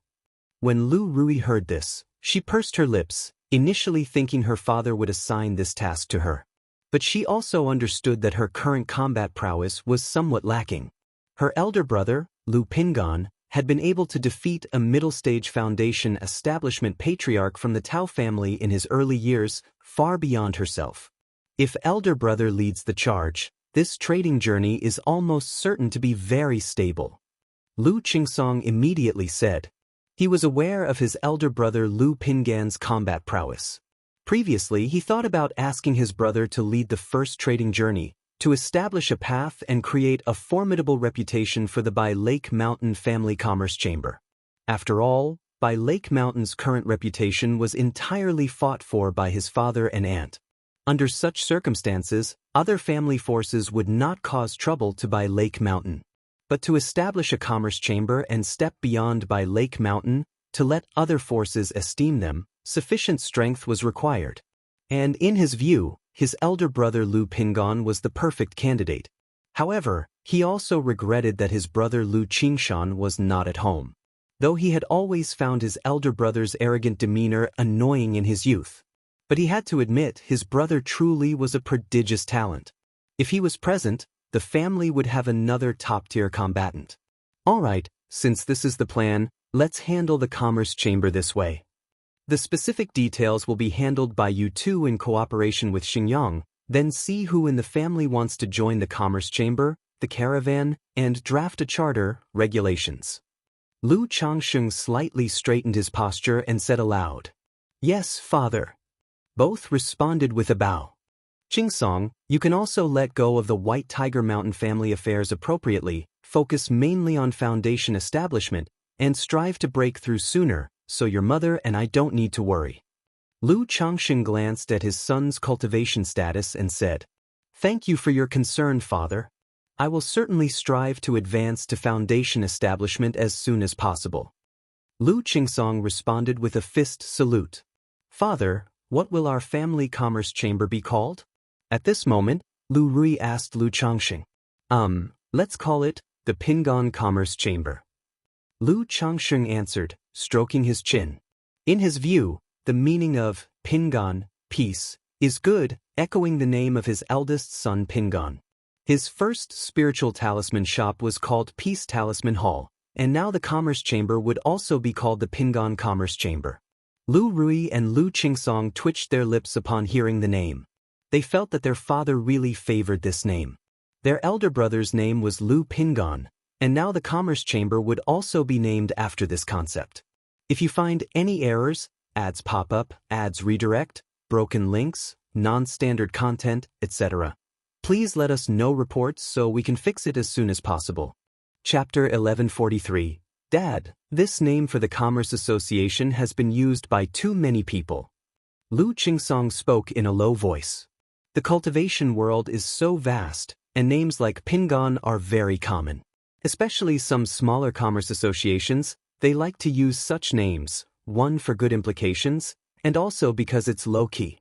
When Lu Rui heard this, she pursed her lips, initially thinking her father would assign this task to her. But she also understood that her current combat prowess was somewhat lacking. Her elder brother, Lu Pingon, had been able to defeat a middle-stage foundation establishment patriarch from the Tao family in his early years, far beyond herself. If elder brother leads the charge, this trading journey is almost certain to be very stable. Lu Qingsong immediately said. He was aware of his elder brother Lu Pingan's combat prowess. Previously, he thought about asking his brother to lead the first trading journey, to establish a path and create a formidable reputation for the Bai Lake Mountain family commerce chamber. After all, Bai Lake Mountain's current reputation was entirely fought for by his father and aunt. Under such circumstances, other family forces would not cause trouble to Bai Lake Mountain. But to establish a commerce chamber and step beyond Bai Lake Mountain, to let other forces esteem them, sufficient strength was required. And in his view, his elder brother Lu Pingan was the perfect candidate. However, he also regretted that his brother Lu Qingshan was not at home. Though he had always found his elder brother's arrogant demeanor annoying in his youth. But he had to admit his brother truly was a prodigious talent. If he was present, the family would have another top-tier combatant. Alright, since this is the plan, let's handle the commerce chamber this way. The specific details will be handled by you two in cooperation with Xingyang, then see who in the family wants to join the commerce chamber, the caravan, and draft a charter, regulations. Lu Changsheng slightly straightened his posture and said aloud, "Yes, father." Both responded with a bow. Qingsong, you can also let go of the White Tiger Mountain family affairs appropriately, focus mainly on foundation establishment, and strive to break through sooner, so your mother and I don't need to worry. Lu Changsheng glanced at his son's cultivation status and said, "Thank you for your concern, father. I will certainly strive to advance to foundation establishment as soon as possible." Lu Qingsong responded with a fist salute. "Father, what will our family commerce chamber be called?" At this moment, Lu Rui asked Lu Changsheng. Let's call it the Pingan Commerce Chamber." Lu Changsheng answered, stroking his chin. In his view, the meaning of Pingan, peace, is good, echoing the name of his eldest son Pingan. His first spiritual talisman shop was called Peace Talisman Hall, and now the Commerce Chamber would also be called the Pingan Commerce Chamber. Lu Rui and Lu Qingsong twitched their lips upon hearing the name. They felt that their father really favored this name. Their elder brother's name was Lu Pingan, and now the Commerce Chamber would also be named after this concept. If you find any errors, ads pop up, ads redirect, broken links, non-standard content, etc., please let us know reports so we can fix it as soon as possible. Chapter 1143. Dad, this name for the Commerce Association has been used by too many people. Lu Qingsong spoke in a low voice. The cultivation world is so vast, and names like Pingan are very common. Especially some smaller commerce associations, they like to use such names, one for good implications, and also because it's low-key.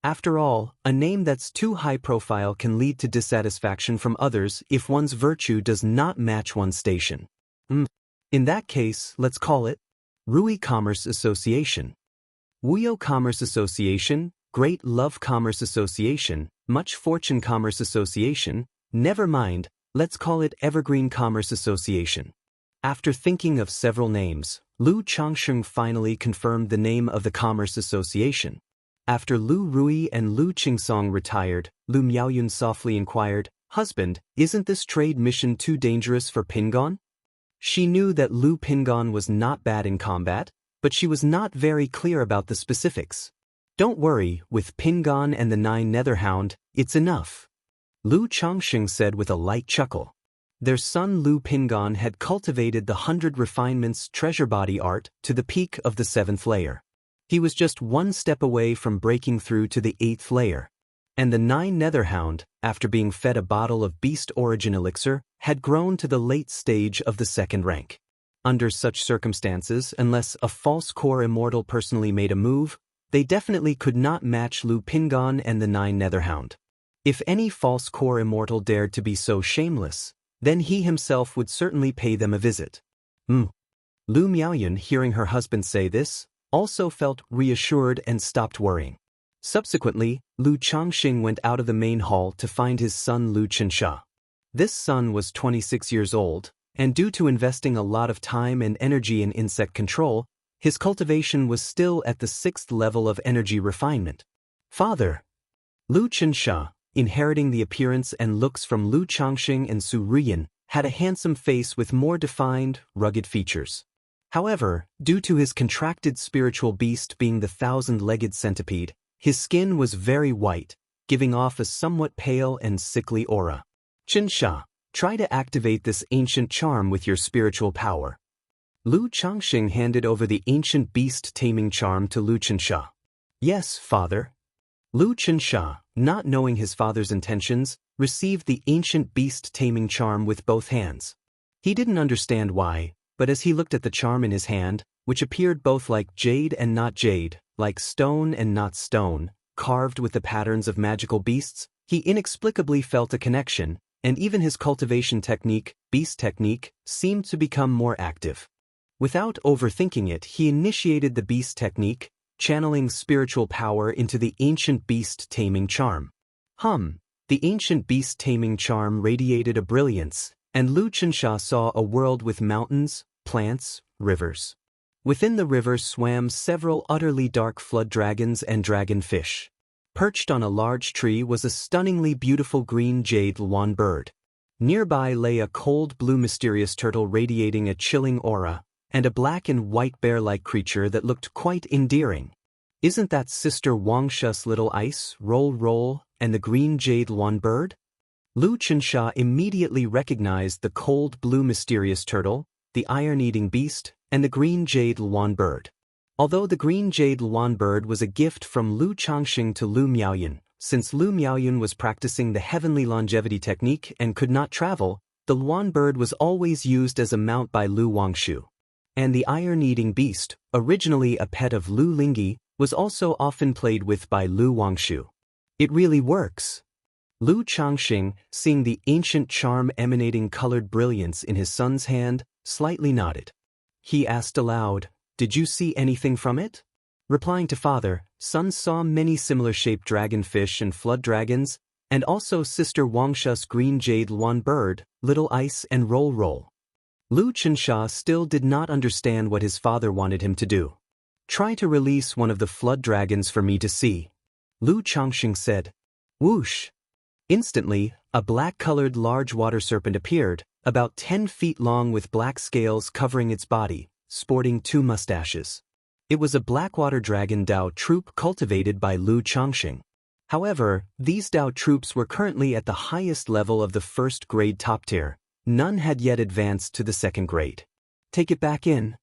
After all, a name that's too high profile can lead to dissatisfaction from others if one's virtue does not match one's station. In that case, let's call it Rui Commerce Association. Wuyo Commerce Association, Great Love Commerce Association, Much Fortune Commerce Association, never mind, let's call it Evergreen Commerce Association. After thinking of several names, Lu Changsheng finally confirmed the name of the Commerce Association. After Lu Rui and Lu Qingsong retired, Lu Miaoyun softly inquired, "Husband, isn't this trade mission too dangerous for Pingan?" She knew that Lu Pingan was not bad in combat, but she was not very clear about the specifics. "Don't worry, with Pingan and the 9 Netherhound, it's enough," Lu Changsheng said with a light chuckle. Their son Lu Pingan had cultivated the 100 Refinements treasure body art to the peak of the 7th layer. He was just one step away from breaking through to the 8th layer. And the 9 Netherhound, after being fed a bottle of Beast Origin Elixir, had grown to the late stage of the 2nd rank. Under such circumstances, unless a false core Immortal personally made a move, they definitely could not match Lu Pingan and the 9 Netherhound. If any false core Immortal dared to be so shameless, then he himself would certainly pay them a visit. Lu Miaoyun, hearing her husband say this, also felt reassured and stopped worrying. Subsequently, Lu Changxing went out of the main hall to find his son Lu Qinsha. This son was 26 years old, and due to investing a lot of time and energy in insect control, his cultivation was still at the 6th level of energy refinement. "Father," Lu Xianxia, inheriting the appearance and looks from Lu Changxing and Su Ruyan, had a handsome face with more defined, rugged features. However, due to his contracted spiritual beast being the thousand-legged centipede, his skin was very white, giving off a somewhat pale and sickly aura. Xianxia, try to activate this ancient charm with your spiritual power. Lu Changxing handed over the ancient beast-taming charm to Lu Xianxia. Yes, father. Lu Xianxia, not knowing his father's intentions, received the ancient beast-taming charm with both hands. He didn't understand why, but as he looked at the charm in his hand, which appeared both like jade and not jade, like stone and not stone, carved with the patterns of magical beasts, he inexplicably felt a connection, and even his cultivation technique, beast technique, seemed to become more active. Without overthinking it, he initiated the beast technique, channeling spiritual power into the ancient beast-taming charm. The ancient beast-taming charm radiated a brilliance, and Lu Xianxia saw a world with mountains, plants, rivers. Within the river swam several utterly dark flood dragons and dragonfish. Perched on a large tree was a stunningly beautiful green jade luan bird. Nearby lay a cold blue mysterious turtle radiating a chilling aura, and a black and white bear-like creature that looked quite endearing. Isn't that Sister Wuxia's little ice, roll, and the green jade luan bird? Lu Xianxia immediately recognized the cold blue mysterious turtle, the iron-eating beast, and the green jade luan bird. Although the green jade luan bird was a gift from Lu Changxing to Lu Miaoyan, since Lu Miaoyan was practicing the heavenly longevity technique and could not travel, the luan bird was always used as a mount by Lu Wangshu. And the iron-eating beast, originally a pet of Lu Lingyi, was also often played with by Lu Wangshu. It really works. Lu Changxing, seeing the ancient charm emanating colored brilliance in his son's hand, slightly nodded. He asked aloud, "Did you see anything from it?" Replying to father, son saw many similar-shaped dragonfish and flood dragons, and also Sister Wuxia's green jade luan bird, little ice and roll. Lu Xianxia still did not understand what his father wanted him to do. Try to release one of the flood dragons for me to see. Lu Changxing said. Whoosh! Instantly, a black-colored large water serpent appeared, about 10 feet long with black scales covering its body, sporting 2 mustaches. It was a blackwater dragon Dao troop cultivated by Lu Changxing. However, these Dao troops were currently at the highest level of the first grade top tier. None had yet advanced to the second grade. Take it back in.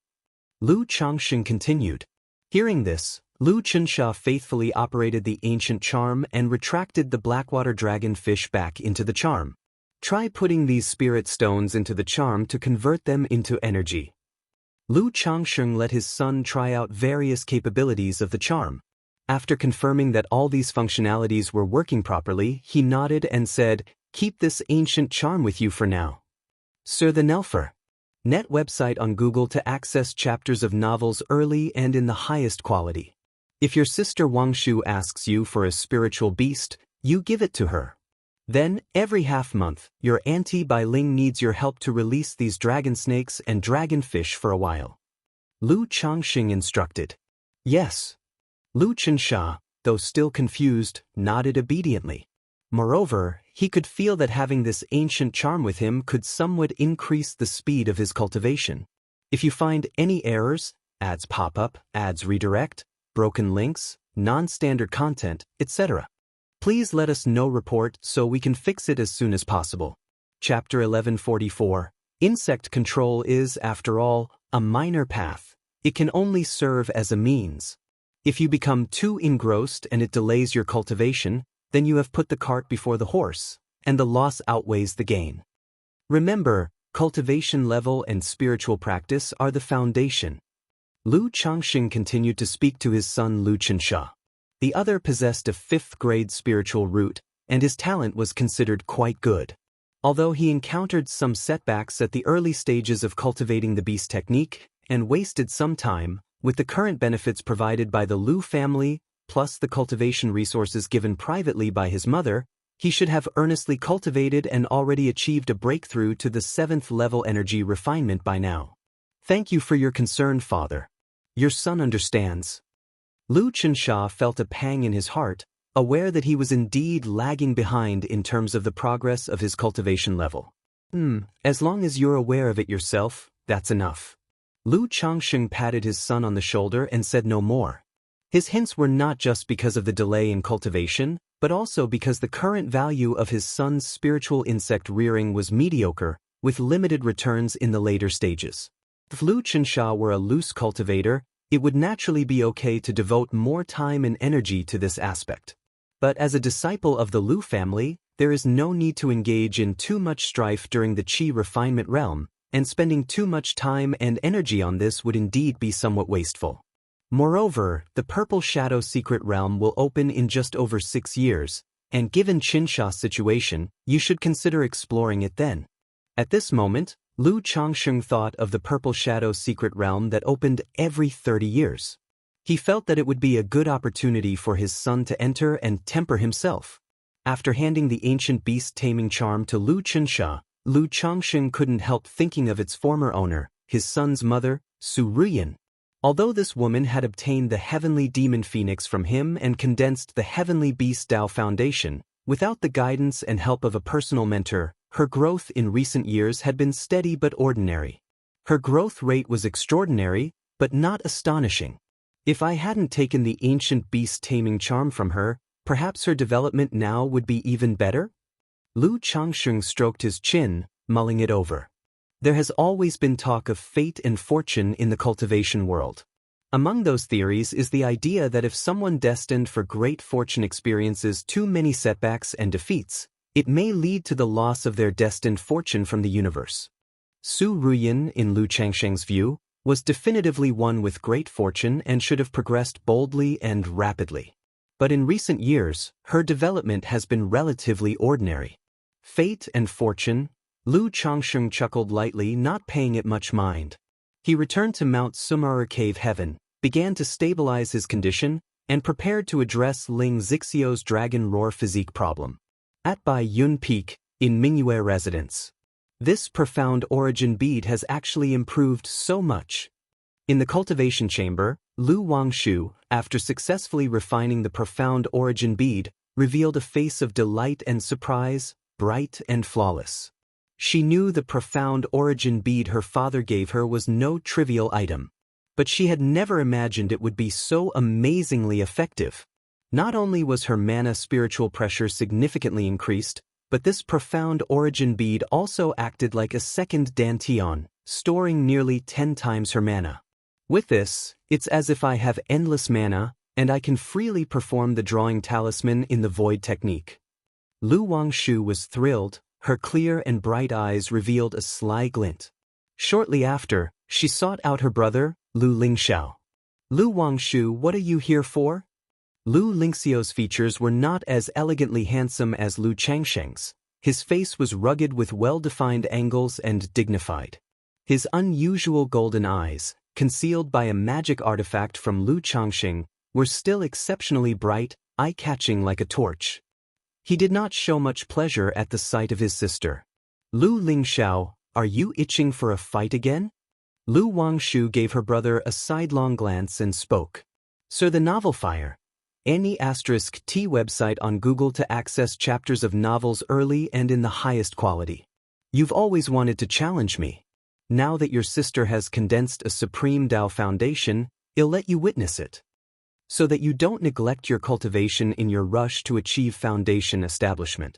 Lu Changxing continued. Hearing this, Lu Xianxia faithfully operated the ancient charm and retracted the blackwater dragon fish back into the charm. Try putting these spirit stones into the charm to convert them into energy. Lu Changxing let his son try out various capabilities of the charm. After confirming that all these functionalities were working properly, he nodded and said, "Keep this ancient charm with you for now." Sir the Nelfer. Net website on Google to access chapters of novels early and in the highest quality. If your sister Wangshu asks you for a spiritual beast, you give it to her. Then, every half-month, your auntie Bai Ling needs your help to release these dragon snakes and dragonfish for a while. Lu Changxing instructed. Yes. Lu Xianxia, though still confused, nodded obediently. Moreover, he could feel that having this ancient charm with him could somewhat increase the speed of his cultivation. If you find any errors, ads pop up, ads redirect, broken links, non-standard content, etc., please let us know report so we can fix it as soon as possible. Chapter 1144. Insect control is, after all, a minor path. It can only serve as a means. If you become too engrossed and it delays your cultivation, then you have put the cart before the horse, and the loss outweighs the gain. Remember, cultivation level and spiritual practice are the foundation. Lu Changxing continued to speak to his son Lu Xianxia. The other possessed a 5th-grade spiritual root, and his talent was considered quite good. Although he encountered some setbacks at the early stages of cultivating the beast technique, and wasted some time, with the current benefits provided by the Lu family, plus the cultivation resources given privately by his mother, he should have earnestly cultivated and already achieved a breakthrough to the 7th-level energy refinement by now. Thank you for your concern, father. Your son understands. Lu Xianxia felt a pang in his heart, aware that he was indeed lagging behind in terms of the progress of his cultivation level. As long as you're aware of it yourself, that's enough. Lu Changsheng patted his son on the shoulder and said no more. His hints were not just because of the delay in cultivation, but also because the current value of his son's spiritual insect rearing was mediocre, with limited returns in the later stages. If Lu Xianxia were a loose cultivator, it would naturally be okay to devote more time and energy to this aspect. But as a disciple of the Lu family, there is no need to engage in too much strife during the qi refinement realm, and spending too much time and energy on this would indeed be somewhat wasteful. Moreover, the Purple Shadow Secret Realm will open in just over 6 years, and given Xianxia's situation, you should consider exploring it then. At this moment, Lu Changsheng thought of the Purple Shadow Secret Realm that opened every 30 years. He felt that it would be a good opportunity for his son to enter and temper himself. After handing the ancient beast taming charm to Lu Xianxia, Lu Changsheng couldn't help thinking of its former owner, his son's mother, Su Ruyan. Although this woman had obtained the heavenly demon phoenix from him and condensed the heavenly beast Tao foundation, without the guidance and help of a personal mentor, her growth in recent years had been steady but ordinary. Her growth rate was extraordinary, but not astonishing. If I hadn't taken the ancient beast taming charm from her, perhaps her development now would be even better? Lu Changsheng stroked his chin, mulling it over. There has always been talk of fate and fortune in the cultivation world. Among those theories is the idea that if someone destined for great fortune experiences too many setbacks and defeats, it may lead to the loss of their destined fortune from the universe. Su Ruyan, in Lu Changsheng's view, was definitively one with great fortune and should have progressed boldly and rapidly. But in recent years, her development has been relatively ordinary. Fate and fortune. Lu Changsheng chuckled lightly, not paying it much mind. He returned to Mount Sumaru Cave Heaven, began to stabilize his condition, and prepared to address Ling Zixio's dragon roar physique problem. At Bai Yun Peak, in Mingyue Residence. This profound origin bead has actually improved so much. In the cultivation chamber, Lu Wangshu, after successfully refining the profound origin bead, revealed a face of delight and surprise, bright and flawless. She knew the profound origin bead her father gave her was no trivial item. But she had never imagined it would be so amazingly effective. Not only was her mana spiritual pressure significantly increased, but this profound origin bead also acted like a second dantian, storing nearly 10 times her mana. With this, it's as if I have endless mana, and I can freely perform the drawing talisman in the void technique. Lu Wangshu was thrilled. Her clear and bright eyes revealed a sly glint. Shortly after, she sought out her brother, Lu Lingxiao. Lu Wangshu, what are you here for? Lu Lingxiao's features were not as elegantly handsome as Lu Changsheng's. His face was rugged with well-defined angles and dignified. His unusual golden eyes, concealed by a magic artifact from Lu Changsheng, were still exceptionally bright, eye-catching like a torch. He did not show much pleasure at the sight of his sister. Lu Lingxiao, are you itching for a fight again? Lu Wangshu gave her brother a sidelong glance and spoke. Sir, the novel fire. Any *T website on Google to access chapters of novels early and in the highest quality. You've always wanted to challenge me. Now that your sister has condensed a supreme Tao foundation, I'll let you witness it. So that you don't neglect your cultivation in your rush to achieve foundation establishment.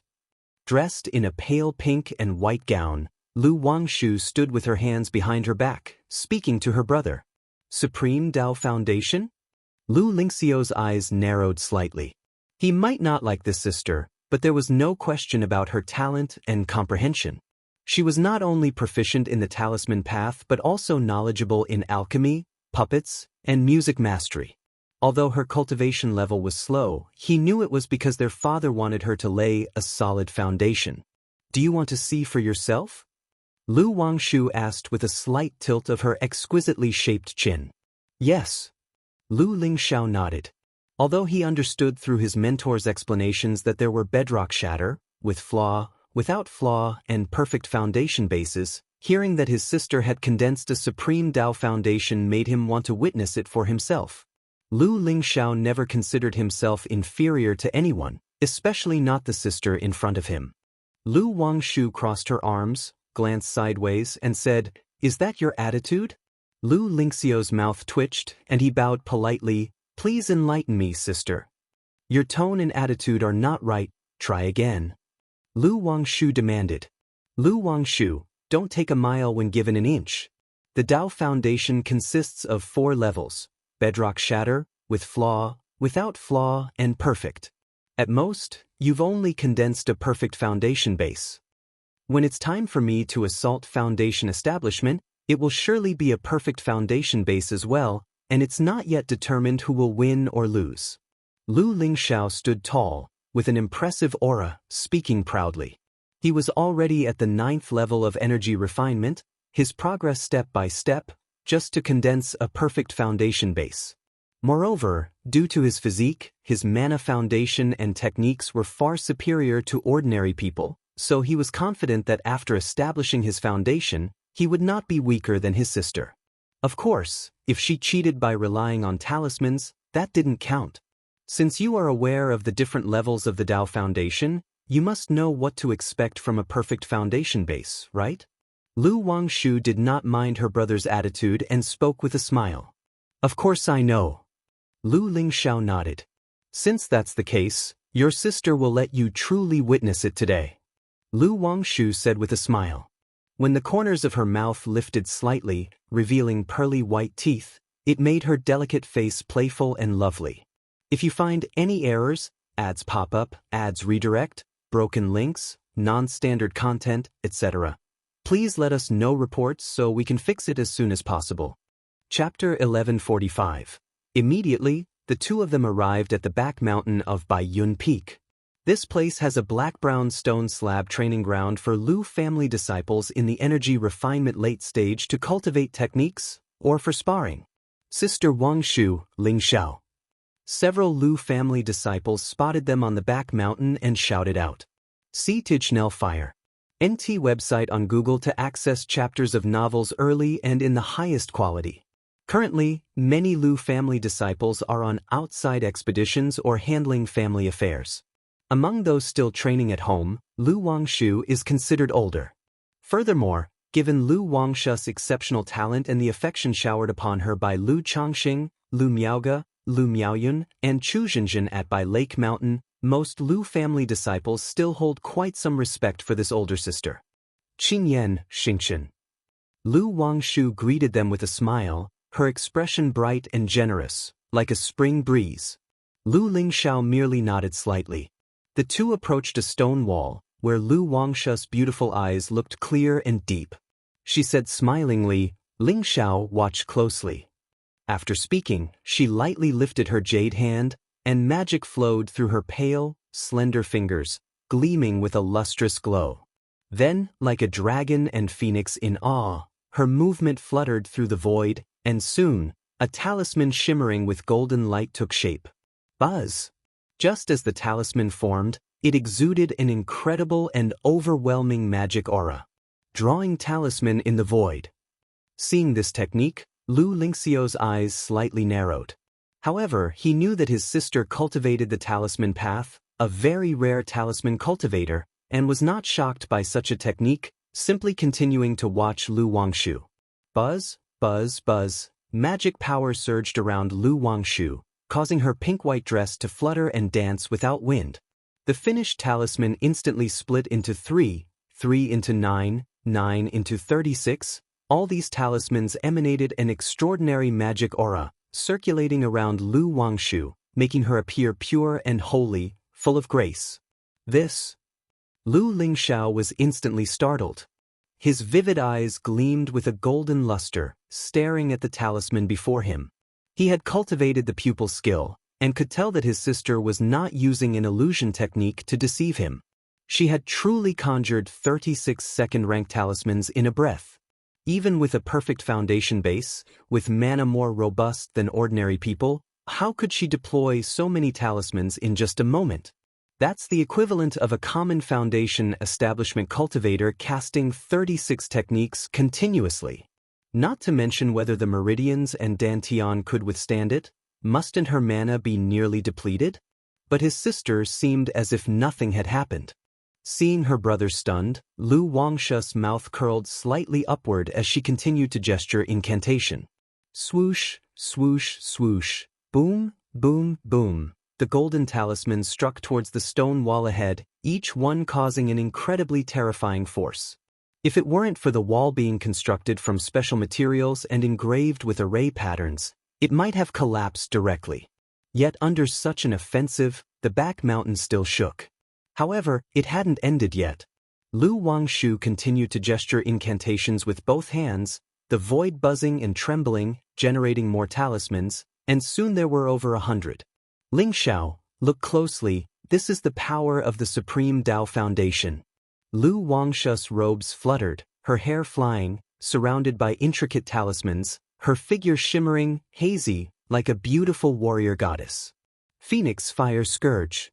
Dressed in a pale pink and white gown, Lu Wangshu stood with her hands behind her back, speaking to her brother. Supreme Tao Foundation? Lu Lingxiao's eyes narrowed slightly. He might not like this sister, but there was no question about her talent and comprehension. She was not only proficient in the talisman path but also knowledgeable in alchemy, puppets, and music mastery. Although her cultivation level was slow, he knew it was because their father wanted her to lay a solid foundation. Do you want to see for yourself? Lu Wangshu asked with a slight tilt of her exquisitely shaped chin. Yes. Lu Lingxiao nodded. Although he understood through his mentor's explanations that there were bedrock shatter, with flaw, without flaw, and perfect foundation bases, hearing that his sister had condensed a supreme Tao foundation made him want to witness it for himself. Lu Lingxiao never considered himself inferior to anyone, especially not the sister in front of him. Lu Wangshu crossed her arms, glanced sideways, and said, "Is that your attitude?" Lu Lingxiao's mouth twitched, and he bowed politely, "Please enlighten me, sister. Your tone and attitude are not right, try again." Lu Wangshu demanded. "Lu Wangshu, don't take a mile when given an inch. The Tao Foundation consists of 4 levels: bedrock shatter, with flaw, without flaw, and perfect. At most, you've only condensed a perfect foundation base. When it's time for me to assault foundation establishment, it will surely be a perfect foundation base as well, and it's not yet determined who will win or lose." Lu Lingxiao stood tall, with an impressive aura, speaking proudly. He was already at the 9th level of energy refinement, his progress step by step, just to condense a perfect foundation base. Moreover, due to his physique, his mana foundation and techniques were far superior to ordinary people, so he was confident that after establishing his foundation, he would not be weaker than his sister. Of course, if she cheated by relying on talismans, that didn't count. Since you are aware of the different levels of the Tao Foundation, you must know what to expect from a perfect foundation base, right? Lu Wangshu did not mind her brother's attitude and spoke with a smile. "Of course I know." Lu Lingxiao nodded. "Since that's the case, your sister will let you truly witness it today," Lu Wangshu said with a smile. When the corners of her mouth lifted slightly, revealing pearly white teeth, it made her delicate face playful and lovely. "If you find any errors, ads pop up, ads redirect, broken links, non-standard content, etc., please let us know reports so we can fix it as soon as possible." Chapter 1145. Immediately, the two of them arrived at the back mountain of Baiyun Peak. This place has a black-brown stone slab training ground for Lu family disciples in the energy refinement late stage to cultivate techniques, or for sparring. Sister Wangshu, Lingxiao. Several Lu family disciples spotted them on the back mountain and shouted out. See Tijnel Fire. NT website on Google to access chapters of novels early and in the highest quality. Currently, many Lu family disciples are on outside expeditions or handling family affairs. Among those still training at home, Lu Wangshu is considered older. Furthermore, given Lu Wangshu's exceptional talent and the affection showered upon her by Lu Changxing, Lu Miaoge, Lu Miaoyun, and Chu Zhenzhen at Bai Lake Mountain, most Lu family disciples still hold quite some respect for this older sister. Qingyan, Xianxia. Lu Wangshu greeted them with a smile, her expression bright and generous, like a spring breeze. Lu Lingxiao merely nodded slightly. The two approached a stone wall, where Lu Wangshu's beautiful eyes looked clear and deep. She said smilingly, "Lingxiao, watch closely." After speaking, she lightly lifted her jade hand, and magic flowed through her pale, slender fingers, gleaming with a lustrous glow. Then, like a dragon and phoenix in awe, her movement fluttered through the void, and soon, a talisman shimmering with golden light took shape. Buzz! Just as the talisman formed, it exuded an incredible and overwhelming magic aura. Drawing talisman in the void. Seeing this technique, Lu Lingxiao's eyes slightly narrowed. However, he knew that his sister cultivated the talisman path, a very rare talisman cultivator, and was not shocked by such a technique, simply continuing to watch Lu Wangshu. Buzz, buzz, buzz, magic power surged around Lu Wangshu, causing her pink-white dress to flutter and dance without wind. The finished talisman instantly split into 3, 3 into 9, 9 into 36. All these talismans emanated an extraordinary magic aura, circulating around Lu Wangshu, making her appear pure and holy, full of grace. This. Lu Lingxiao was instantly startled. His vivid eyes gleamed with a golden luster, staring at the talisman before him. He had cultivated the pupil skill, and could tell that his sister was not using an illusion technique to deceive him. She had truly conjured 36 second-rank talismans in a breath. Even with a perfect foundation base, with mana more robust than ordinary people, how could she deploy so many talismans in just a moment? That's the equivalent of a common foundation establishment cultivator casting 36 techniques continuously. Not to mention whether the meridians and dantian could withstand it. Mustn't her mana be nearly depleted? But his sister seemed as if nothing had happened. Seeing her brother stunned, Lu Wangshu's mouth curled slightly upward as she continued to gesture incantation. Swoosh, swoosh, swoosh, boom, boom, boom. The golden talismans struck towards the stone wall ahead, each one causing an incredibly terrifying force. If it weren't for the wall being constructed from special materials and engraved with array patterns, it might have collapsed directly. Yet under such an offensive, the back mountain still shook. However, it hadn't ended yet. Lu Wangshu continued to gesture incantations with both hands, the void buzzing and trembling, generating more talismans, and soon there were over 100. Ling Xiao, look closely, this is the power of the Supreme Tao Foundation. Lu Wangshu's robes fluttered, her hair flying, surrounded by intricate talismans, her figure shimmering, hazy, like a beautiful warrior goddess. Phoenix Fire Scourge.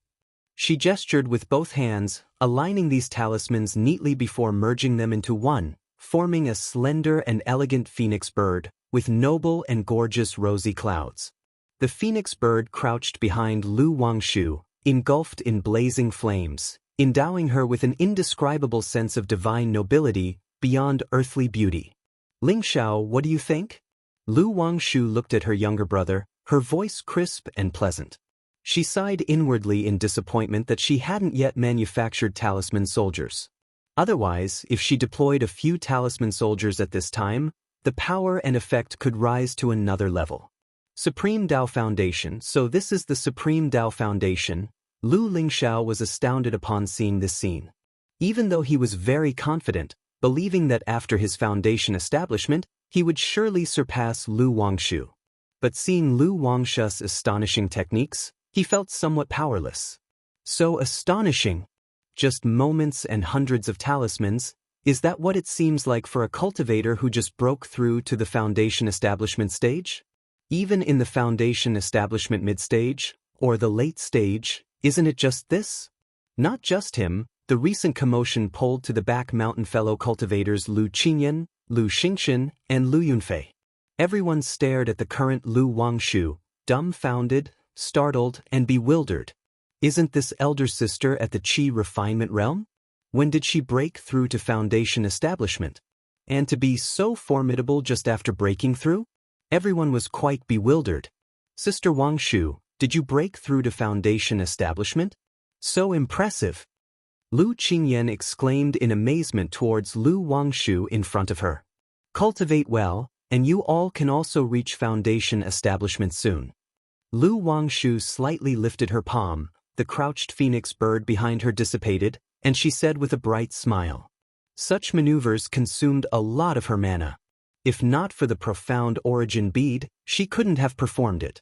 She gestured with both hands, aligning these talismans neatly before merging them into one, forming a slender and elegant phoenix bird, with noble and gorgeous rosy clouds. The phoenix bird crouched behind Lu Wangshu, engulfed in blazing flames, endowing her with an indescribable sense of divine nobility, beyond earthly beauty. Ling Xiao, what do you think? Lu Wangshu looked at her younger brother, her voice crisp and pleasant. She sighed inwardly in disappointment that she hadn't yet manufactured talisman soldiers. Otherwise, if she deployed a few talisman soldiers at this time, the power and effect could rise to another level. Supreme Tao Foundation. So this is the Supreme Tao Foundation. Lu Lingxiao was astounded upon seeing this scene. Even though he was very confident, believing that after his foundation establishment, he would surely surpass Lu Wangshu. But seeing Lu Wangshu's astonishing techniques, he felt somewhat powerless. So astonishing! Just moments and hundreds of talismans, is that what it seems like for a cultivator who just broke through to the foundation establishment stage? Even in the foundation establishment mid-stage, or the late stage, isn't it just this? Not just him, the recent commotion pulled to the back mountain fellow cultivators Lu Qingyan, Lu Xingxian, and Lu Yunfei. Everyone stared at the current Lu Wangshu, dumbfounded, startled, and bewildered. Isn't this elder sister at the Qi refinement realm? When did she break through to foundation establishment? And to be so formidable just after breaking through? Everyone was quite bewildered. Sister Wangshu, did you break through to foundation establishment? So impressive! Lu Qingyan exclaimed in amazement towards Lu Wangshu in front of her. Cultivate well, and you all can also reach foundation establishment soon. Lu Wangshu slightly lifted her palm, the crouched phoenix bird behind her dissipated, and she said with a bright smile. Such maneuvers consumed a lot of her mana. If not for the profound origin bead, she couldn't have performed it.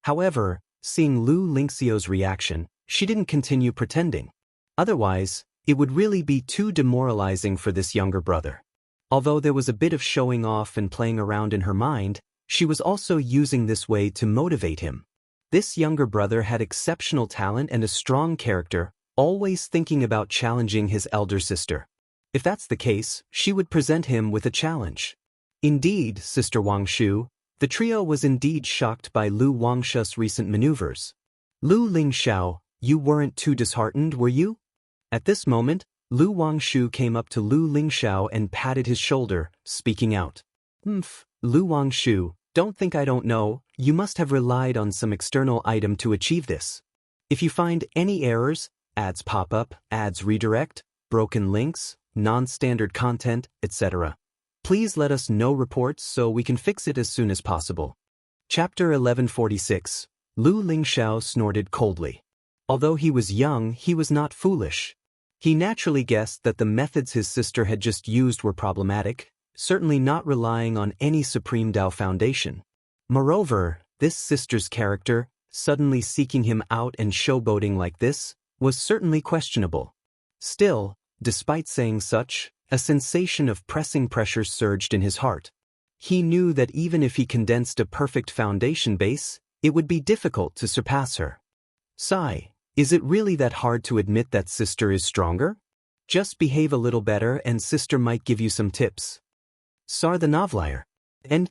However, seeing Lu Lingxiao's reaction, she didn't continue pretending. Otherwise, it would really be too demoralizing for this younger brother. Although there was a bit of showing off and playing around in her mind, she was also using this way to motivate him. This younger brother had exceptional talent and a strong character, always thinking about challenging his elder sister. If that's the case, she would present him with a challenge. Indeed, Sister Wangshu, the trio was indeed shocked by Lu Wangshu's recent maneuvers. Lu Lingxiao, you weren't too disheartened, were you? At this moment, Lu Wangshu came up to Lu Lingxiao and patted his shoulder, speaking out. Lu Wangshu, don't think I don't know, you must have relied on some external item to achieve this. If you find any errors, ads pop up, ads redirect, broken links, non-standard content, etc., please let us know reports so we can fix it as soon as possible. Chapter 1146. Lu Lingxiao snorted coldly. Although he was young, he was not foolish. He naturally guessed that the methods his sister had just used were problematic, certainly not relying on any Supreme Tao Foundation. Moreover, this sister's character, suddenly seeking him out and showboating like this, was certainly questionable. Still, despite saying such, a sensation of pressing pressure surged in his heart. He knew that even if he condensed a perfect foundation base, it would be difficult to surpass her. Sigh, is it really that hard to admit that sister is stronger? Just behave a little better and sister might give you some tips. Sar the Novlier. And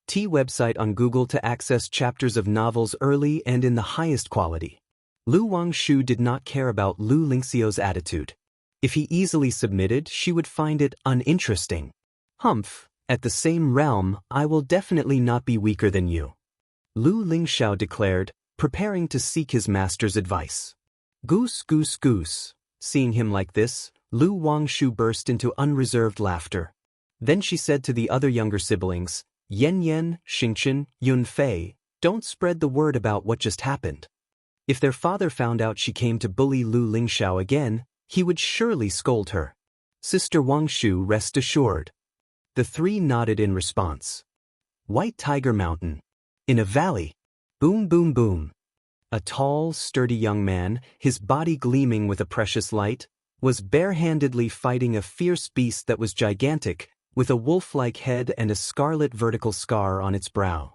T website on Google to access chapters of novels early and in the highest quality. Lu Wangshu did not care about Lu Lingxiu's attitude. If he easily submitted, she would find it uninteresting. Humph, at the same realm, I will definitely not be weaker than you, Lu Lingxiao declared, preparing to seek his master's advice. Goose, goose, goose. Seeing him like this, Lu Wangshu burst into unreserved laughter. Then she said to the other younger siblings, Yan Yan, Xingchen, Yun Fei, don't spread the word about what just happened. If their father found out she came to bully Lu Lingxiao again, he would surely scold her. Sister Wangshu, rest assured. The three nodded in response. White Tiger Mountain. In a valley. Boom, boom, boom. A tall, sturdy young man, his body gleaming with a precious light, was barehandedly fighting a fierce beast that was gigantic, with a wolf-like head and a scarlet vertical scar on its brow.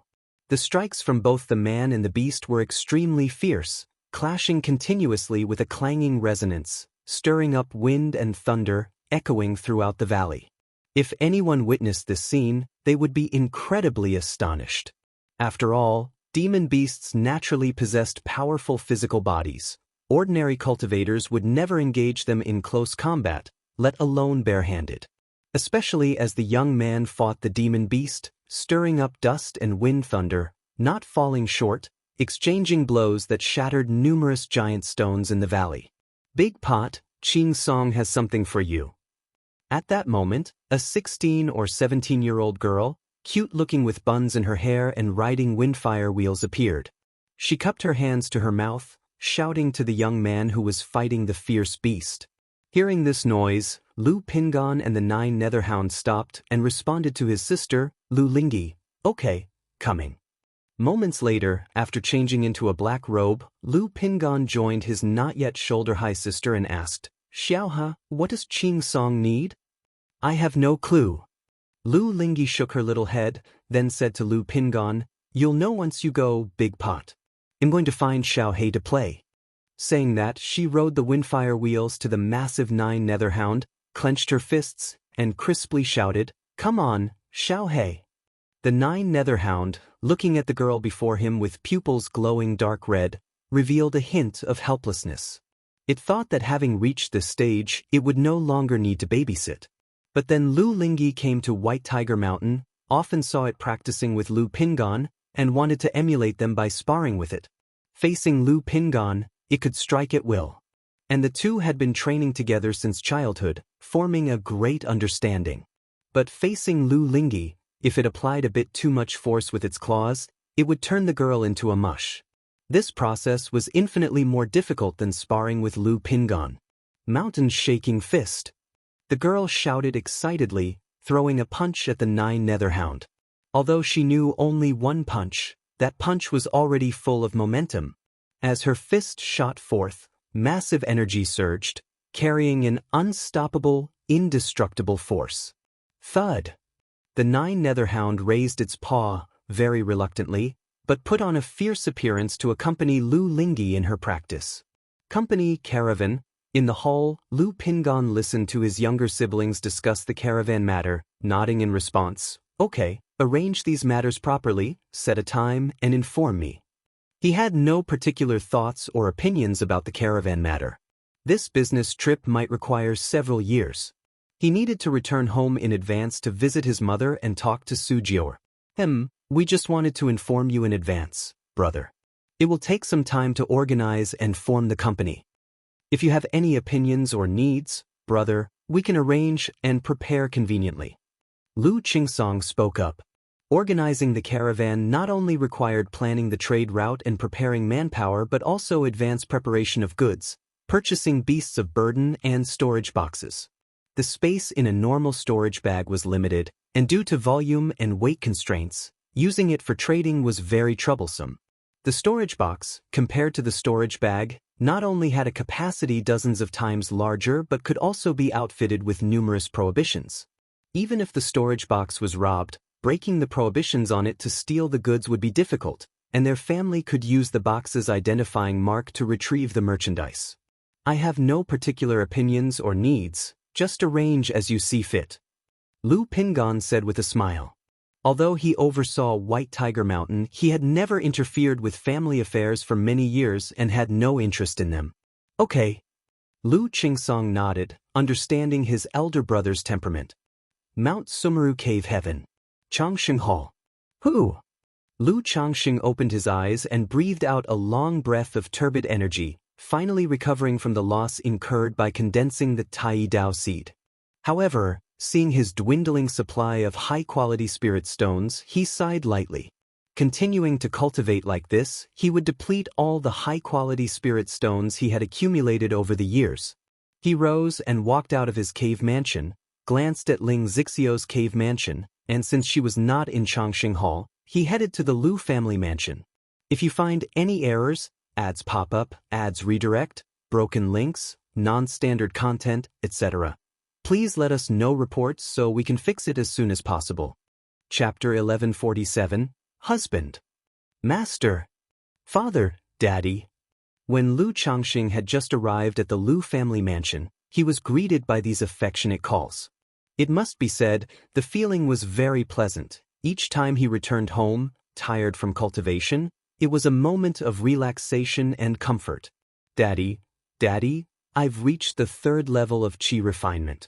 The strikes from both the man and the beast were extremely fierce, clashing continuously with a clanging resonance, stirring up wind and thunder, echoing throughout the valley. If anyone witnessed this scene, they would be incredibly astonished. After all, demon beasts naturally possessed powerful physical bodies. Ordinary cultivators would never engage them in close combat, let alone barehanded. Especially as the young man fought the demon beast, stirring up dust and wind thunder, not falling short, exchanging blows that shattered numerous giant stones in the valley. Big Pot, Qing Song has something for you. At that moment, a 16 or 17-year-old girl, cute-looking with buns in her hair and riding windfire wheels, appeared. She cupped her hands to her mouth, shouting to the young man who was fighting the fierce beast. Hearing this noise, Lu Pingon and the 9 Netherhounds stopped and responded to his sister, Lu Lingyi, okay, coming. Moments later, after changing into a black robe, Lu Pingon joined his not-yet shoulder-high sister and asked, Xiaohe, what does Qing Song need? I have no clue. Lu Lingyi shook her little head, then said to Lu Pingon, you'll know once you go, Big Pot. I'm going to find Xiaohe to play. Saying that, she rode the windfire wheels to the massive 9 Netherhound, clenched her fists, and crisply shouted, come on, Xiaohe. The 9 Netherhound, looking at the girl before him with pupils glowing dark red, revealed a hint of helplessness. It thought that having reached this stage, it would no longer need to babysit. But then Lu Lingyi came to White Tiger Mountain, often saw it practicing with Lu Pingon, and wanted to emulate them by sparring with it. Facing Lu Pingon, it could strike at will. And the two had been training together since childhood, forming a great understanding. But facing Lu Lingyi, if it applied a bit too much force with its claws, it would turn the girl into a mush. This process was infinitely more difficult than sparring with Lu Pingon. Mountain shaking fist. The girl shouted excitedly, throwing a punch at the 9 Netherhound. Although she knew only one punch, that punch was already full of momentum. As her fist shot forth, massive energy surged, carrying an unstoppable, indestructible force. Thud! The 9 Netherhound raised its paw, very reluctantly, but put on a fierce appearance to accompany Lu Lingyi in her practice. Company caravan. In the hall, Lu Pingon listened to his younger siblings discuss the caravan matter, nodding in response. Okay, arrange these matters properly, set a time, and inform me. He had no particular thoughts or opinions about the caravan matter. This business trip might require several years. He needed to return home in advance to visit his mother and talk to Sujior. We just wanted to inform you in advance, brother. It will take some time to organize and form the company. If you have any opinions or needs, brother, we can arrange and prepare conveniently. Lu Qingsong spoke up. Organizing the caravan not only required planning the trade route and preparing manpower but also advanced preparation of goods, purchasing beasts of burden and storage boxes. The space in a normal storage bag was limited, and due to volume and weight constraints, using it for trading was very troublesome. The storage box, compared to the storage bag, not only had a capacity dozens of times larger but could also be outfitted with numerous prohibitions. Even if the storage box was robbed, breaking the prohibitions on it to steal the goods would be difficult, and their family could use the box's identifying mark to retrieve the merchandise. I have no particular opinions or needs, just arrange as you see fit. Lu Pingon said with a smile. Although he oversaw White Tiger Mountain, he had never interfered with family affairs for many years and had no interest in them. Okay. Lu Qingsong nodded, understanding his elder brother's temperament. Mount Sumeru Cave Heaven. Changsheng Hall. Who? Lu Changsheng opened his eyes and breathed out a long breath of turbid energy, finally recovering from the loss incurred by condensing the Tai Dao seed. However, seeing his dwindling supply of high-quality spirit stones, he sighed lightly. Continuing to cultivate like this, he would deplete all the high-quality spirit stones he had accumulated over the years. He rose and walked out of his cave mansion, glanced at Ling Zixio's cave mansion, and since she was not in Changsheng Hall, he headed to the Lu family mansion. If you find any errors, ads pop up, ads redirect, broken links, non-standard content, etc., please let us know reports so we can fix it as soon as possible. Chapter 1147, Husband. Master. Father, Daddy. When Lu Changxing had just arrived at the Lu family mansion, he was greeted by these affectionate calls. It must be said, the feeling was very pleasant. Each time he returned home, tired from cultivation, it was a moment of relaxation and comfort. Daddy, I've reached the 3rd level of Qi refinement.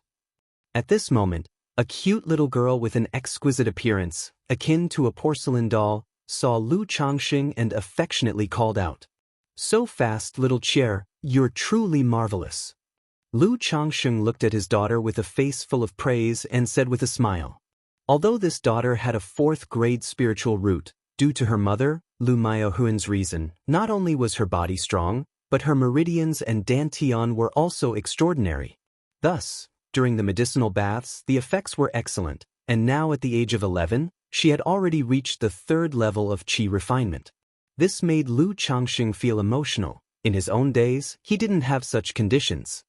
At this moment, a cute little girl with an exquisite appearance, akin to a porcelain doll, saw Lu Changxing and affectionately called out, "So fast, little chair, you're truly marvelous." Lu Changxing looked at his daughter with a face full of praise and said with a smile. Although this daughter had a 4th-grade spiritual root, due to her mother, Lu Miaohuan's reason, not only was her body strong, but her meridians and dantian were also extraordinary. Thus, during the medicinal baths, the effects were excellent, and now at the age of 11, she had already reached the 3rd level of Qi refinement. This made Lu Changxing feel emotional. In his own days, he didn't have such conditions.